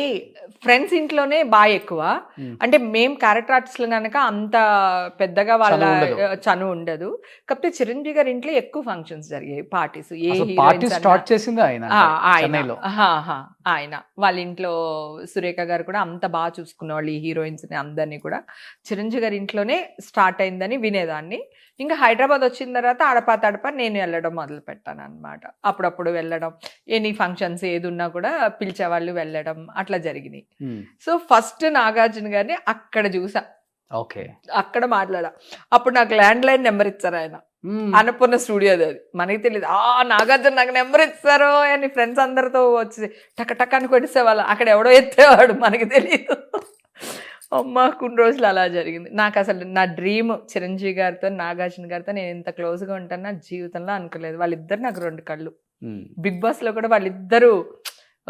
ఫ్రెండ్స్ ఇంట్లోనే బాగా ఎక్కువ. అంటే మేము క్యారెక్టర్ ఆర్టిస్టులు కనుక అంత పెద్దగా వాళ్ళ చనువు ఉండదు. కాకపోతే చిరంజీవి గారి ఇంట్లో ఎక్కువ ఫంక్షన్స్ జరిగాయి, పార్టీస్. స్టార్ట్ చేసింది ఆయన. ఆయన వాళ్ళ ఇంట్లో సురేఖ గారు కూడా అంత బాగా చూసుకునే వాళ్ళు, ఈ హీరోయిన్స్ ని అందరినీ కూడా. చిరంజీవి గారి ఇంట్లోనే స్టార్ట్ అయిందని వినేదాన్ని. ఇంకా హైదరాబాద్ వచ్చిన తర్వాత అడపా తడపా నేను వెళ్ళడం మొదలు పెట్టాను అనమాట. అప్పుడప్పుడు వెళ్ళడం, ఎనీ ఫంక్షన్స్ ఏది ఉన్నా కూడా పిలిచేవాళ్ళు, వెళ్ళడం అట్లా జరిగినాయి. సో ఫస్ట్ నాగార్జున గారిని అక్కడ చూసా, అక్కడ మాట్లాడా. అప్పుడు నాకు ల్యాండ్ లైన్ నెంబర్ ఇచ్చారు ఆయన, అన్నపూర్ణ స్టూడియోది. అది మనకి తెలియదు. నాగార్జున నాకు నెంబర్ ఇస్తారు అని ఫ్రెండ్స్ అందరితో వచ్చి టక టక్ కొట్టేసేవాళ్ళు. అక్కడ ఎవడో ఎత్తేవాడు, మనకి తెలియదు. అమ్మ కొన్ని రోజులు అలా జరిగింది. నాకు అసలు నా డ్రీమ్ చిరంజీవి గారితో, నాగార్జున గారితో నేను ఇంత క్లోజ్గా ఉంటాను నా జీవితంలో అనుకోలేదు. వాళ్ళిద్దరు నాకు రెండు కళ్ళు. బిగ్ బాస్లో కూడా వాళ్ళిద్దరూ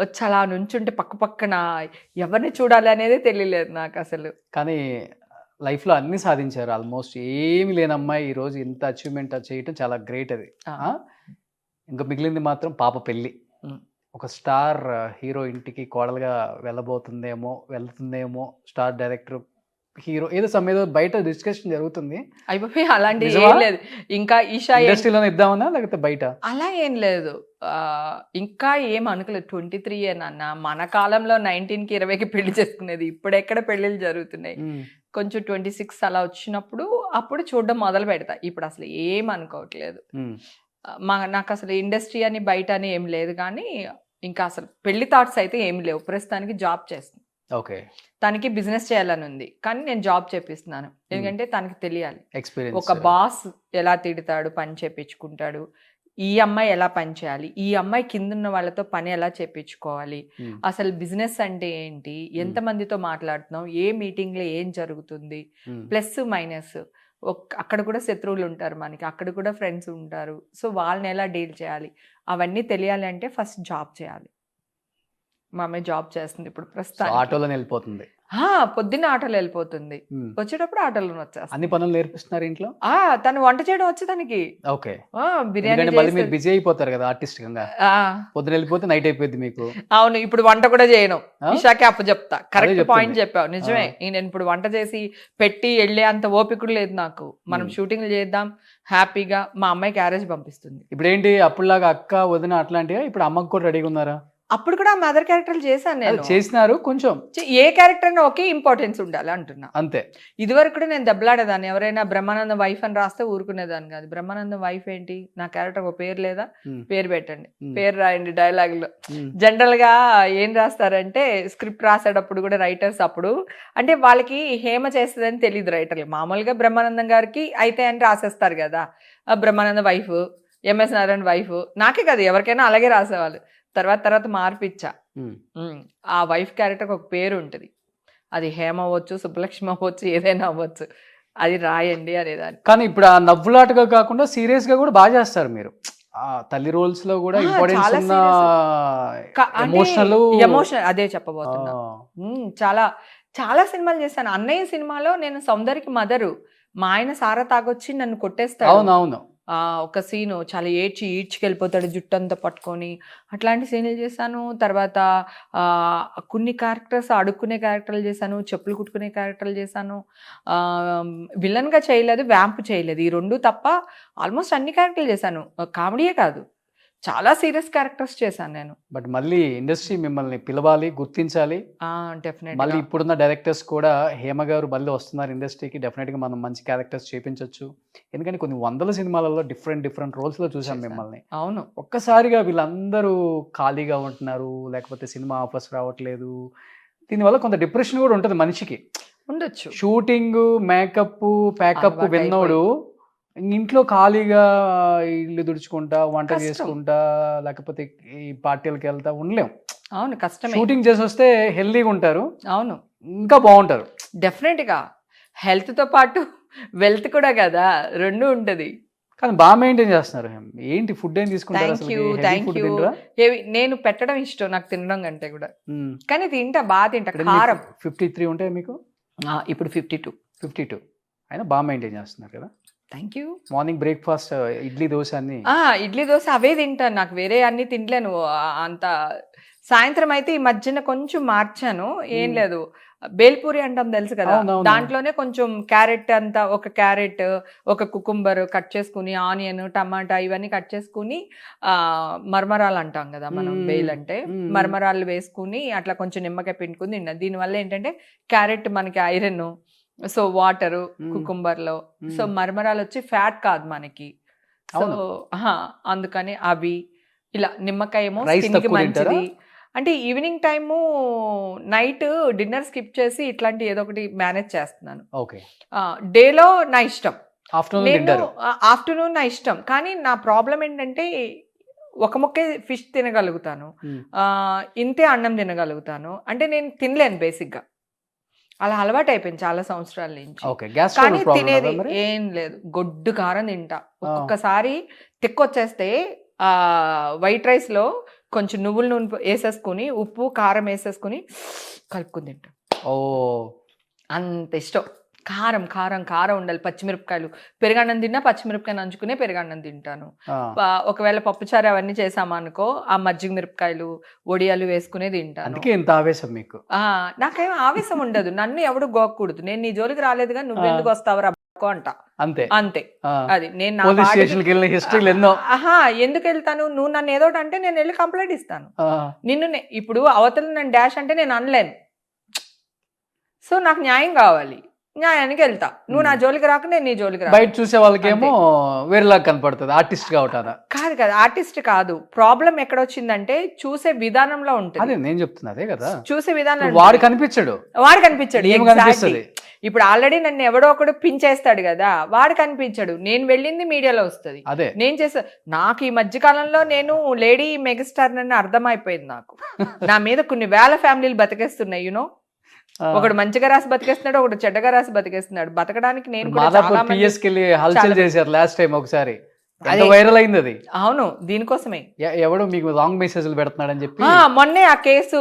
వచ్చి అలా నుంచుంటే పక్క పక్కన ఎవరిని చూడాలి అనేది తెలియలేదు నాకు అసలు. కానీ లైఫ్లో అన్ని సాధించారు. ఆల్మోస్ట్ ఏమి లేని అమ్మాయి ఈరోజు ఇంత అచీవ్మెంట్ చేయటం చాలా గ్రేట్. అది ఇంకా మిగిలింది మాత్రం పాప పెళ్ళి. ఒక స్టార్ హీరో ఇంటికి కోడలుగా వెళ్తుందేమో, స్టార్ డైరెక్టర్ హీరో ఏదో సమయంలో బయట డిస్కషన్ జరుగుతుంది. అయిపోయి అలాంటి ఏం లేదు. ఇంకా ఈషా ఇండస్ట్రీలోనే ఇద్దామన్నా లేకపోతే బయట అలా ఏం లేదు. ఇంకా ఏం అనుకోలేదు. 23 అన్న మన కాలంలో 19కి 20కి పెళ్లి చేసుకునేది. ఇప్పుడు ఎక్కడ పెళ్లిళ్ళు జరుగుతున్నాయి. కొంచెం 26 అలా వచ్చినప్పుడు అప్పుడు చూడడం మొదలు పెడతా. ఇప్పుడు అసలు ఏం అనుకోవట్లేదు. నాకు అసలు ఇండస్ట్రీ అని బయట అని ఏం లేదు. కానీ ఇంకా అసలు పెళ్లి థాట్స్ అయితే ఏమి లేవు. ప్రస్తుతానికి జాబ్ చేస్తుంది. తనకి బిజినెస్ చేయాలని ఉంది, కానీ నేను జాబ్ చేపిస్తున్నాను. ఎందుకంటే తనకి తెలియాలి ఒక బాస్ ఎలా తిడతాడు, పని చేపించుకుంటాడు, ఈ అమ్మాయి ఎలా పని చేయాలి, ఈ అమ్మాయి కిందున్న వాళ్ళతో పని ఎలా చేపించుకోవాలి, అసలు బిజినెస్ అంటే ఏంటి, ఎంతమందితో మాట్లాడుతున్నాం, ఏ మీటింగ్ లో ఏం జరుగుతుంది, ప్లస్ మైనస్. అక్కడ కూడా శత్రువులు ఉంటారు మనకి, అక్కడ కూడా ఫ్రెండ్స్ ఉంటారు. సో వాళ్ళని ఎలా డీల్ చేయాలి అవన్నీ తెలియాలి అంటే ఫస్ట్ జాబ్ చేయాలి. మా అమ్మాయి జాబ్ చేస్తుంది ఇప్పుడు ప్రస్తుతం. ఆటోలోనే వెళ్ళిపోతుంది. పొద్దున్న ఆటోలో వెళ్ళిపోతుంది, వచ్చేటప్పుడు ఆటోలో వచ్చేస్తుంది. అన్ని పనులు నేర్పిస్తున్నారు ఇంట్లో. తను వంట చేయడం వచ్చి తనకి. బిర్యానీ బిజీ అయిపోతారు కదా ఆర్టిస్ట్ గా. పొద్దున వెళ్ళిపోతే నైట్ అయిపోయింది మీకు. అవును, ఇప్పుడు వంట కూడా చేయను. ఇషాకి అప్పు చెప్తా. కరెక్ట్ పాయింట్ చెప్పావు, నిజమే. నేను ఇప్పుడు వంట చేసి పెట్టి వెళ్ళే అంత ఓపిక లేదు నాకు. మనం షూటింగ్లు చేద్దాం హ్యాపీగా. మా అమ్మాయి క్యారేజ్ పంపిస్తుంది. ఇప్పుడు ఏంటి అప్పుడులాగా అక్క వదిన అట్లాంటివి ఇప్పుడు అమ్మకు కూడా రెడీగా ఉన్నారా? అప్పుడు కూడా మదర్ క్యారెక్టర్లు చేశాను నేను. చేసినారు కొంచెం. ఏ క్యారెక్టర్ అయినా ఒకే ఇంపార్టెన్స్ ఉండాలి అంటున్నా. అంతే. ఇదివరకు కూడా నేను దెబ్బలాడేదాన్ని. ఎవరైనా బ్రహ్మానందం వైఫ్ అని రాస్తే ఊరుకునేదాన్ని కాదు. బ్రహ్మానందం వైఫ్ ఏంటి, నా క్యారెక్టర్ ఒక పేరు లేదా, పేరు పెట్టండి, పేరు రాయండి డైలాగ్ లో. జనరల్ గా ఏం రాస్తారంటే స్క్రిప్ట్ రాసేటప్పుడు కూడా రైటర్స్ అప్పుడు అంటే వాళ్ళకి హేమ చేస్తుందని తెలియదు రైటర్లు. మామూలుగా బ్రహ్మానందం గారికి అయితే అని రాసేస్తారు కదా, Brahmanandam wife, MS Narayana wife. నాకే కాదు ఎవరికైనా అలాగే రాసేవాళ్ళు. తర్వాత మార్పిచ్చా. ఆ వైఫ్ క్యారెక్టర్ ఒక పేరు ఉంటుంది, అది హేమ అవ్వచ్చు, సుబ్బలక్ష్మి అవ్వచ్చు, ఏదైనా అవ్వచ్చు, అది రాయండి అనేదాన్ని. కానీ ఇప్పుడు ఆ నవ్వులాటగా కాకుండా సీరియస్ గా కూడా బాగా చేస్తారు మీరు. తల్లి రోల్స్ లో కూడా ఎమోషనల్ అదే చెప్పబోతున్నా. చాలా చాలా సినిమాలు చేశాను. అన్నయ్య సినిమాలో నేను సౌందర్యకి మదరు, మా ఆయన సారా తాగొచ్చి నన్ను కొట్టేస్తాడు. అవునవును. ఒక సీను చాలా ఈడ్చుకెళ్ళిపోతాడు జుట్టు అంతా పట్టుకొని, అట్లాంటి సీన్లు చేశాను. తర్వాత కొన్ని క్యారెక్టర్స్ అడుక్కునే క్యారెక్టర్లు చేశాను, చెప్పులు కుట్టుకునే క్యారెక్టర్లు చేశాను. విలన్గా చేయలేదు, వ్యాంప్ చేయలేదు. ఈ రెండు తప్ప ఆల్మోస్ట్ అన్ని క్యారెక్టర్లు చేశాను. కామెడీయే కాదు, చాలా సీరియస్ క్యారెక్టర్స్ చేశాను నేను. బట్ మళ్ళీ ఇండస్ట్రీ మిమ్మల్ని పిలవాలి, గుర్తించాలి. డెఫినెట్ మళ్ళీ ఇప్పుడున్న డైరెక్టర్స్ కూడా హేమ గారు మళ్ళీ వస్తున్నారు ఇండస్ట్రీకి, డెఫినెట్ గా మనం మంచి క్యారెక్టర్స్ చేపించవచ్చు. ఎందుకంటే కొన్ని వందల సినిమాలలో డిఫరెంట్ రోల్స్ లో చూసాం మిమ్మల్ని. అవును. ఒక్కసారిగా వీళ్ళందరూ ఖాళీగా ఉంటున్నారు, లేకపోతే సినిమా ఆఫర్స్ రావట్లేదు, దీనివల్ల కొంత డిప్రెషన్ కూడా ఉంటుంది మనిషికి. ఉండొచ్చు. షూటింగ్, మేకప్, ప్యాకప్ అలవాటు విన్నోడు ఇంట్లో ఖాళీగా ఇల్లు తుడుచుకుంటా, వంట కష్టం. చేసుకుంటా, లేకపోతే ఈ పార్టీలకు వెళ్తా ఉండలేం. అవును, కష్టమే. షూటింగ్ చేసి వస్తే హెల్దీగా ఉంటారు, అవును, ఇంకా బాగుంటారు. డెఫినెట్ గా హెల్త్ తో పాటు వెల్త్ కూడా కదా, రెండు ఉంటది. కానీ బాగా మెయింటైన్ చేస్తున్నారు. ఏంటి ఫుడ్ ఏం తీసుకుంటారు థ్యాంక్ అసలు? You, thank you. నేను పెట్టడం ఇష్టం నాకు తినడం కంటే కూడా, కానీ తింటా, బాగా తింటా. కారం 53 ఉంటాయి మీకు ఇప్పుడు 52. 52 అయినా బాగా మెయింటైన్ చేస్తున్నారు కదా. Thank you. Morning breakfast idli dosa అన్ని ఇడ్లీ దోశ అవే తింటాను, నాకు వేరే అన్ని తినలేను అంత. సాయంత్రం అయితే ఈ మధ్యన కొంచెం మార్చాను, ఏం లేదు, బేల్పూరి అంటాం తెలుసు కదా, అవునవును. దాంట్లోనే కొంచెం క్యారెట్ అంతా, ఒక క్యారెట్, ఒక కుకుంబర్ కట్ చేసుకుని, ఆనియన్, టమాటా ఇవన్నీ కట్ చేసుకుని, మరమరాలు అంటాం కదా మనం, బేల్ అంటే మరమరాలు వేసుకుని అట్లా కొంచెం నిమ్మకాయ పిండుకుని తిన్నా. దీనివల్ల ఏంటంటే క్యారెట్ మనకి ఐరన్, సో వాటరు కుకుంబర్ లో, సో మరమరాలు వచ్చి ఫ్యాట్ కాదు మనకి, సో అందుకని అవి ఇలా. నిమ్మకాయ ఏమో స్కిన్ కి మంచిది. అంటే evening time, night dinner skip చేసి ఇట్లాంటి ఏదో ఒకటి మేనేజ్ చేస్తున్నాను. ఓకే. డేలో నా ఇష్టం, ఆఫ్టర్నూన్ ఆఫ్టర్నూన్ నా ఇష్టం. కానీ నా ప్రాబ్లం ఏంటంటే ఒక ముక్కే ఫిష్ తినగలుగుతాను, ఇంతే అన్నం తినగలుగుతాను. అంటే నేను తినలేను బేసిక్ గా, అలా అలవాటు అయిపోయింది చాలా సంవత్సరాల నుంచి. కానీ తినేది ఏం లేదు, గొడ్డు కారం తింటా. ఒక్కొక్కసారి తిక్కొచ్చేస్తే వైట్ రైస్ లో కొంచెం నువ్వుల నూనె వేసేసుకుని, ఉప్పు కారం వేసేసుకుని కలుపుకుని తింటా. అంత ఇష్టం. కారం కారం కారం ఉండాలి. పచ్చిమిరపకాయలు, పెరుగన్నం తిన్నా పచ్చిమిరపకాయ నంచుకునే పెరుగన్నం తింటాను. ఒకవేళ పప్పుచారు అవన్నీ చేసామనుకో, ఆ మజ్జిగ మిరపకాయలు, ఒడియాలు వేసుకునే తింటాను. ఇంత ఆవేశం మీకు? నాకేం ఆవేశం ఉండదు, నన్ను ఎవడు గోకూడదు. నేను నీ జోలికి రాలేదుగా, నువ్వెందుకు వస్తావు రాకో అంట, అంతే అంతే. అది నేను ఎందుకు వెళ్తాను? నువ్వు నన్ను ఏదోటి అంటే నేను వెళ్ళి కంప్లైంట్ ఇస్తాను. నిన్ను ఇప్పుడు అవతల నన్ను డాష్ అంటే నేను అనలేను. సో నాకు న్యాయం కావాలి, న్యాయానికి వెళ్తా. నువ్వు నా జోలికి రాక నేను నీ జోలికి రా. బయట చూసే వాళ్ళకేమో వేరేలాగా కనపడుతుంది, ఆర్టిస్ట్ గా ఉంటారా? కాదు కదా, ఆర్టిస్ట్ కాదు. ప్రాబ్లం ఎక్కడ వచ్చిందంటే చూసే విధానంలో ఉంటుంది. అదే నేను చెప్తున్నా, అదే కదా, చూసే విధానం. వాడు కనిపించాడు, ఇప్పుడు ఆల్రెడీ నన్ను ఎవడో ఒకడు పించేస్తాడు కదా, వాడు కనిపించాడు. నేను వెళ్ళింది మీడియాలో వస్తుంది, అదే నేను చేస్తా. నాకు ఈ మధ్య కాలంలో నేను లేడీ మెగాస్టార్ అని అర్థమైపోయింది నాకు. నా మీద కొన్ని వేల ఫ్యామిలీలు బతికేస్తున్నాయి. యూనో, ఒకడు మంచిగా రాసి బతికేస్తున్నాడు, ఒకడు చెడ్డగా రాసి బతికేస్తున్నాడు. బతకడానికి నేను చేశారు లాస్ట్ టైం ఒకసారి, వైరల్ అయింది అది. అవును, దీనికోసమే ఎవడో మీకు రాంగ్ మెసేజ్లు పెడుతున్నాడని చెప్పి మొన్నే ఆ కేసు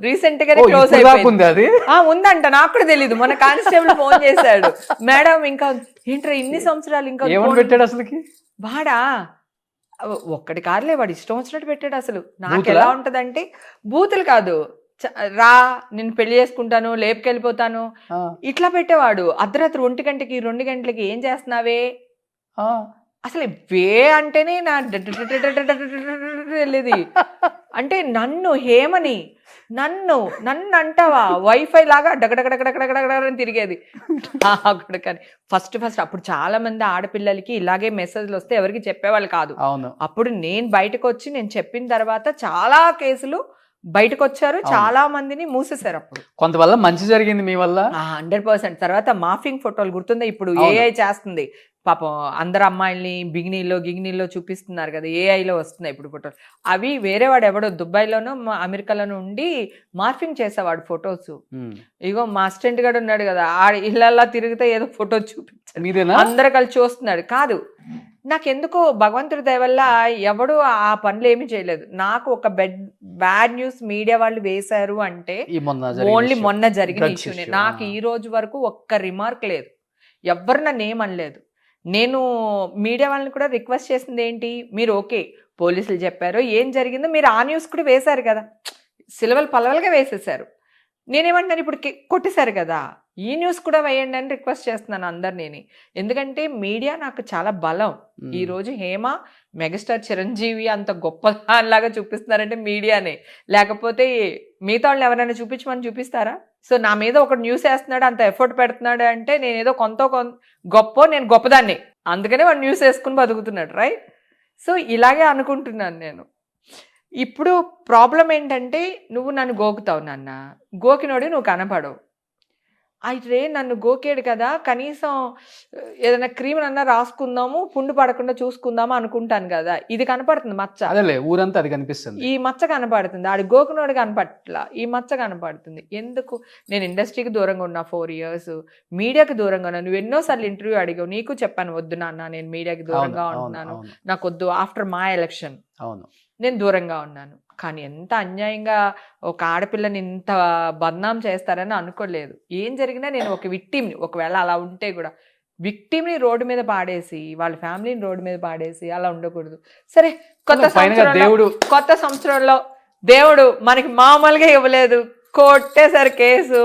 రీసెంట్ గా క్లోజ్ అయిపోయింది. అది ఉందంట, నాకు కూడా తెలీదు. మొన్న కానిస్టేబుల్ ఫోన్ చేశాడు, మేడం ఇంకా ఏంట్రా ఇన్ని సంవత్సరాలు ఇంకా పెట్టాడు అసలుకి. వాడా ఒక్కడి కారులే, వాడు ఇష్టం వచ్చినట్టు పెట్టాడు. అసలు నాకు ఎలా ఉంటదంటే, బూతులు కాదు, రా నేను పెళ్లి చేసుకుంటాను, లేపుకెళ్ళిపోతాను, ఇట్లా పెట్టేవాడు. అర్ధరాత్రి 1 గంటకి 2 గంటలకి ఏం చేస్తున్నావే, అసలు వే అంటేనే నా వెళ్ళేది. అంటే నన్ను హేమని నన్ను అంటావా, వైఫై లాగా డగడగడగడగడగడని తిరిగేది. కానీ ఫస్ట్ అప్పుడు చాలా మంది ఆడపిల్లలకి ఇలాగే మెసేజ్లు వస్తే ఎవరికి చెప్పేవాళ్ళు కాదు. అప్పుడు నేను బయటకు వచ్చి నేను చెప్పిన తర్వాత చాలా కేసులు బయటకు వచ్చారు, చాలా మందిని మూసేశారు. అప్పుడు కొంతవల్ల మంచి జరిగింది మీ వల్ల 100%. తర్వాత మాఫింగ్ ఫోటోలు గుర్తుందా, ఇప్పుడు ఏఐ చేస్తుంది పాపం, అందరు అమ్మాయిల్ని గిగినీల్లో చూపిస్తున్నారు కదా, ఏఐలో వస్తున్నాయి ఇప్పుడు ఫోటోలు. అవి వేరే వాడు ఎవడో దుబాయ్లోనో అమెరికాలోనో ఉండి మార్ఫింగ్ చేసేవాడు ఫొటోస్. ఇగో మా అసిస్టెంట్ గారు ఉన్నాడు కదా, ఇళ్ళల్లా తిరిగితే ఏదో ఫోటో చూపించాడు, అందరు కలిసి చూస్తున్నాడు. కాదు, నాకెందుకో భగవంతుడి దయ వల్ల ఎవడు ఆ పనులు ఏమీ చేయలేదు. నాకు ఒక బ్యాడ్ న్యూస్ మీడియా వాళ్ళు వేశారు అంటే ఓన్లీ మొన్న జరిగిన ఇష్యూనే. నాకు ఈ రోజు వరకు ఒక్క రిమార్క్ లేదు, ఎవ్వరు నన్ను ఏమనలేదు. నేను మీడియా వాళ్ళని కూడా రిక్వెస్ట్ చేసింది ఏంటి, మీరు ఓకే పోలీసులు చెప్పారు, ఏం జరిగిందో మీరు ఆ న్యూస్ కూడా వేశారు కదా, సిలవలు పలవలుగా వేసేసారు. నేనేమంటాను, ఇప్పుడు కొట్టేశారు కదా, ఈ న్యూస్ కూడా వేయండి అని రిక్వెస్ట్ చేస్తున్నాను అందరినీ. ఎందుకంటే మీడియా నాకు చాలా బలం. ఈ రోజు హేమ మెగాస్టార్ చిరంజీవి అంత గొప్పలాగా చూపిస్తున్నారంటే మీడియానే, లేకపోతే మిగతా వాళ్ళని ఎవరైనా చూపించమని చూపిస్తారా? సో నా మీద ఒక న్యూస్ వేస్తున్నాడు, అంత ఎఫర్ట్ పెడుతున్నాడు అంటే నేనేదో నేను గొప్పదాన్ని, అందుకనే వాడు న్యూస్ వేసుకుని బతుకుతున్నాడు, రైట్? సో ఇలాగే అనుకుంటున్నాను నేను. ఇప్పుడు ప్రాబ్లం ఏంటంటే నువ్వు నన్ను గోకుతావు నాన్న, గోకినోడి నువ్వు కనపడవు. అయితే నన్ను గోకేడు కదా, కనీసం ఏదైనా క్రీమ్ అన్నా రాసుకుందాము, పుండు పడకుండా చూసుకుందాము అనుకుంటాను కదా. ఇది కనపడుతుంది మచ్చ, అదేలే ఊరంతా అది కనిపిస్తుంది. ఈ మచ్చ కనపడుతుంది. ఆడి గోకునోడు కనపట్ల, ఈ మచ్చ కనపడుతుంది. ఎందుకు? నేను ఇండస్ట్రీకి దూరంగా ఉన్నా 4 years, మీడియాకి దూరంగా ఉన్నా. నువ్వు ఎన్నోసార్లు ఇంటర్వ్యూ అడిగావు, నీకు చెప్పాను వద్దు నాన్న నేను మీడియాకి దూరంగా ఉంటున్నాను, నాకు వద్దు. ఆఫ్టర్ మా ఎలక్షన్ అవును నేను దూరంగా ఉన్నాను. కానీ ఎంత అన్యాయంగా ఒక ఆడపిల్లని ఇంత బద్నాం చేస్తారని అనుకోలేదు. ఏం జరిగినా నేను ఒక విక్టిమ్ని, ఒకవేళ అలా ఉంటే కూడా విక్టిమ్ని రోడ్డు మీద పాడేసి, వాళ్ళ ఫ్యామిలీని రోడ్డు మీద పాడేసి అలా ఉండకూడదు. సరే, కొత్త సంవత్సరంలో దేవుడు మనకి మామూలుగా ఇవ్వలేదు, కొట్టేసరి కేసు.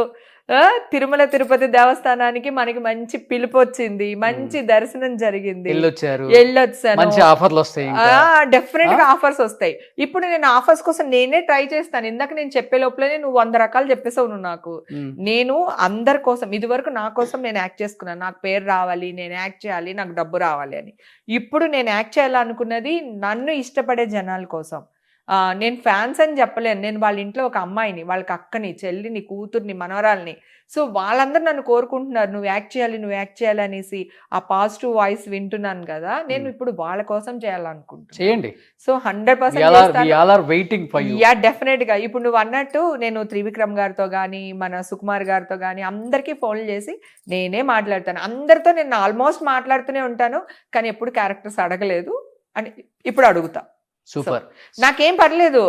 తిరుమల తిరుపతి దేవస్థానానికి మనకి మంచి పిలుపు వచ్చింది, మంచి దర్శనం జరిగింది, వెళ్ళొచ్చాను. డెఫినెట్ గా ఆఫర్స్ వస్తాయి. ఇప్పుడు నేను ఆఫర్స్ కోసం నేనే ట్రై చేస్తాను. ఇందాక నేను చెప్పే లోపలనే నువ్వు 100 రకాలు చెప్పేసావు నువ్వు నాకు. నేను అందరి కోసం, ఇది వరకు నా కోసం నేను యాక్ట్ చేసుకున్నాను. నాకు పేరు రావాలి, నేను యాక్ట్ చేయాలి, నాకు డబ్బు రావాలి అని. ఇప్పుడు నేను యాక్ట్ చేయాలనుకున్నది నన్ను ఇష్టపడే జనాల కోసం. నేను ఫ్యాన్స్ అని చెప్పలేను. నేను వాళ్ళ ఇంట్లో ఒక అమ్మాయిని, వాళ్ళకి అక్కని, చెల్లిని, కూతుర్ని, మనవరాల్ని. సో వాళ్ళందరూ నన్ను కోరుకుంటున్నారు నువ్వు యాక్ట్ చేయాలి, నువ్వు యాక్ట్ చేయాలి అనేసి. ఆ పాజిటివ్ వాయిస్ వింటున్నాను కదా, నేను ఇప్పుడు వాళ్ళ కోసం చేయాలనుకుంటున్నాను. చేయండి. సో 100% యా, డెఫినెట్ గా. ఇప్పుడు నువ్వు అన్నట్టు నేను త్రివిక్రమ్ గారితో కానీ, మన సుకుమార్ గారితో కానీ అందరికీ ఫోన్లు చేసి నేనే మాట్లాడతాను. అందరితో నేను ఆల్మోస్ట్ మాట్లాడుతూనే ఉంటాను, కానీ ఎప్పుడు క్యారెక్టర్స్ అడగలేదు అని ఇప్పుడు అడుగుతా. సూపర్. నాకేం పర్లేదు,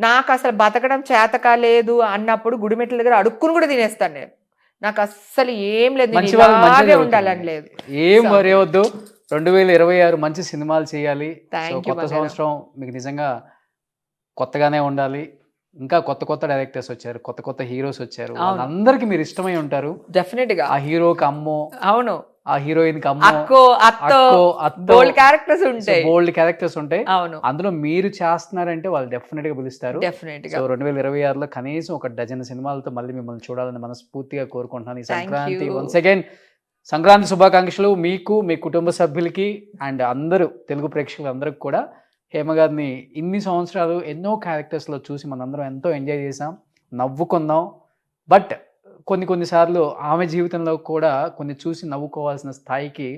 నాకు అసలు బతకడం చేతక లేదు అన్నప్పుడు గుడిమెట్ల దగ్గర అడుక్కుని కూడా తినేస్తాను నేను. నాకు అస్సలు ఏం లేదు, ఉండాలని లేదు. ఏం వరేవద్దు. 2026 మంచి సినిమాలు చేయాలి. కొత్త సంవత్సరం మీకు నిజంగా కొత్తగానే ఉండాలి. ఇంకా కొత్త డైరెక్టర్స్ వచ్చారు, కొత్త హీరోస్ వచ్చారు, అందరికి మీరు ఇష్టమై ఉంటారు డెఫినెట్ గా. ఆ హీరోకి అమ్మో, అవును, ఆ హీరోయిన్ కి బోల్డ్ క్యారెక్టర్స్ ఉంటాయి. అందులో మీరు చేస్తున్నారంటే వాళ్ళు డెఫినెట్ గా పిలుస్తారు. 2026లో కనీసం ఒక డజన్ సినిమాలతో మళ్ళీ మిమ్మల్ని చూడాలని మనస్ఫూర్తిగా కోరుకుంటున్నాను. ఈ సంక్రాంతి వన్స్ అగైన్ సంక్రాంతి శుభాకాంక్షలు మీకు, మీ కుటుంబ సభ్యులకి అండ్ అందరూ తెలుగు ప్రేక్షకులందరికీ కూడా. హేమ గారిని ఇన్ని సంవత్సరాలు ఎన్నో క్యారెక్టర్స్లో చూసి మనందరం ఎంతో ఎంజాయ్ చేసాం, నవ్వుకున్నాం. బట్ కొన్నిసార్లు ఆమె జీవితంలో కూడా కొన్ని చూసి నవ్వుకోవాల్సిన స్థాయికి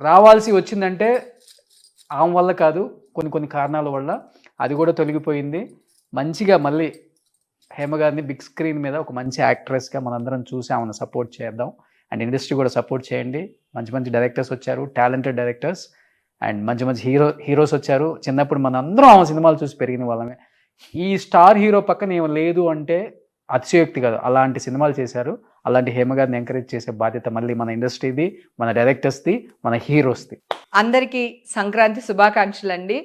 రావాల్సి వచ్చిందంటే ఆమె వల్ల కాదు, కొన్ని కారణాల వల్ల. అది కూడా తొలగిపోయింది. మంచిగా మళ్ళీ హేమ గారిని బిగ్ స్క్రీన్ మీద ఒక మంచి యాక్ట్రెస్గా మనందరం చూసి ఆమెను సపోర్ట్ చేద్దాం. అండ్ ఇండస్ట్రీ కూడా సపోర్ట్ చేయండి. మంచి డైరెక్టర్స్ వచ్చారు, టాలెంటెడ్ డైరెక్టర్స్, అండ్ మంచి హీరోస్ వచ్చారు. చిన్నప్పుడు మనందరం ఆమె సినిమాలు చూసి పెరిగిన వాళ్ళమే. ఈ స్టార్ హీరో పక్కన ఏమో లేదు అంటే అతిశయోక్తి కాదు. అలాంటి సినిమాలు చేశారు. అలాంటి హేమ గారిని ఎంకరేజ్ చేసే బాధ్యత మళ్ళీ మన ఇండస్ట్రీది, మన డైరెక్టర్స్ది, మన హీరోస్ది. అందరికీ సంక్రాంతి శుభాకాంక్షలు అండి.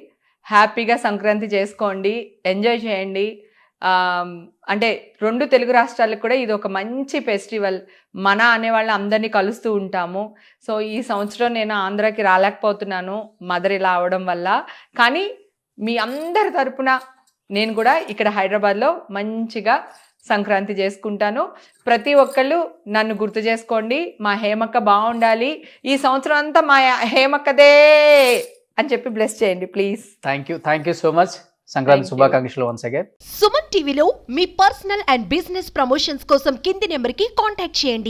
హ్యాపీగా సంక్రాంతి చేసుకోండి, ఎంజాయ్ చేయండి. అంటే 2 తెలుగు రాష్ట్రాలకు కూడా ఇది ఒక మంచి ఫెస్టివల్. మన అనేవాళ్ళని అందరినీ కలుస్తూ ఉంటాము. సో ఈ సంవత్సరం నేను ఆంధ్రాకి రాలేకపోతున్నాను మదర్ ఇలా అవడం వల్ల. కానీ మీ అందరి తరపున నేను కూడా ఇక్కడ హైదరాబాద్లో మంచిగా సంక్రాంతి చేసుకుంటాను. ప్రతి ఒక్కళ్ళు నన్ను గుర్తు చేసుకోండి. మా హేమక్క బాగుండాలి, ఈ సంవత్సరం అంతా మా హేమక్కదే అని చెప్పి బ్లెస్ చేయండి please. Thank you so much. Sankranti శుభాకాంక్షలు వన్స్ అగైన్. సుమన్ టీవీలో మీ పర్సనల్ అండ్ బిజినెస్ ప్రమోషన్స్ కోసం కింది నెంబర్కి కాంటాక్ట్ చేయండి.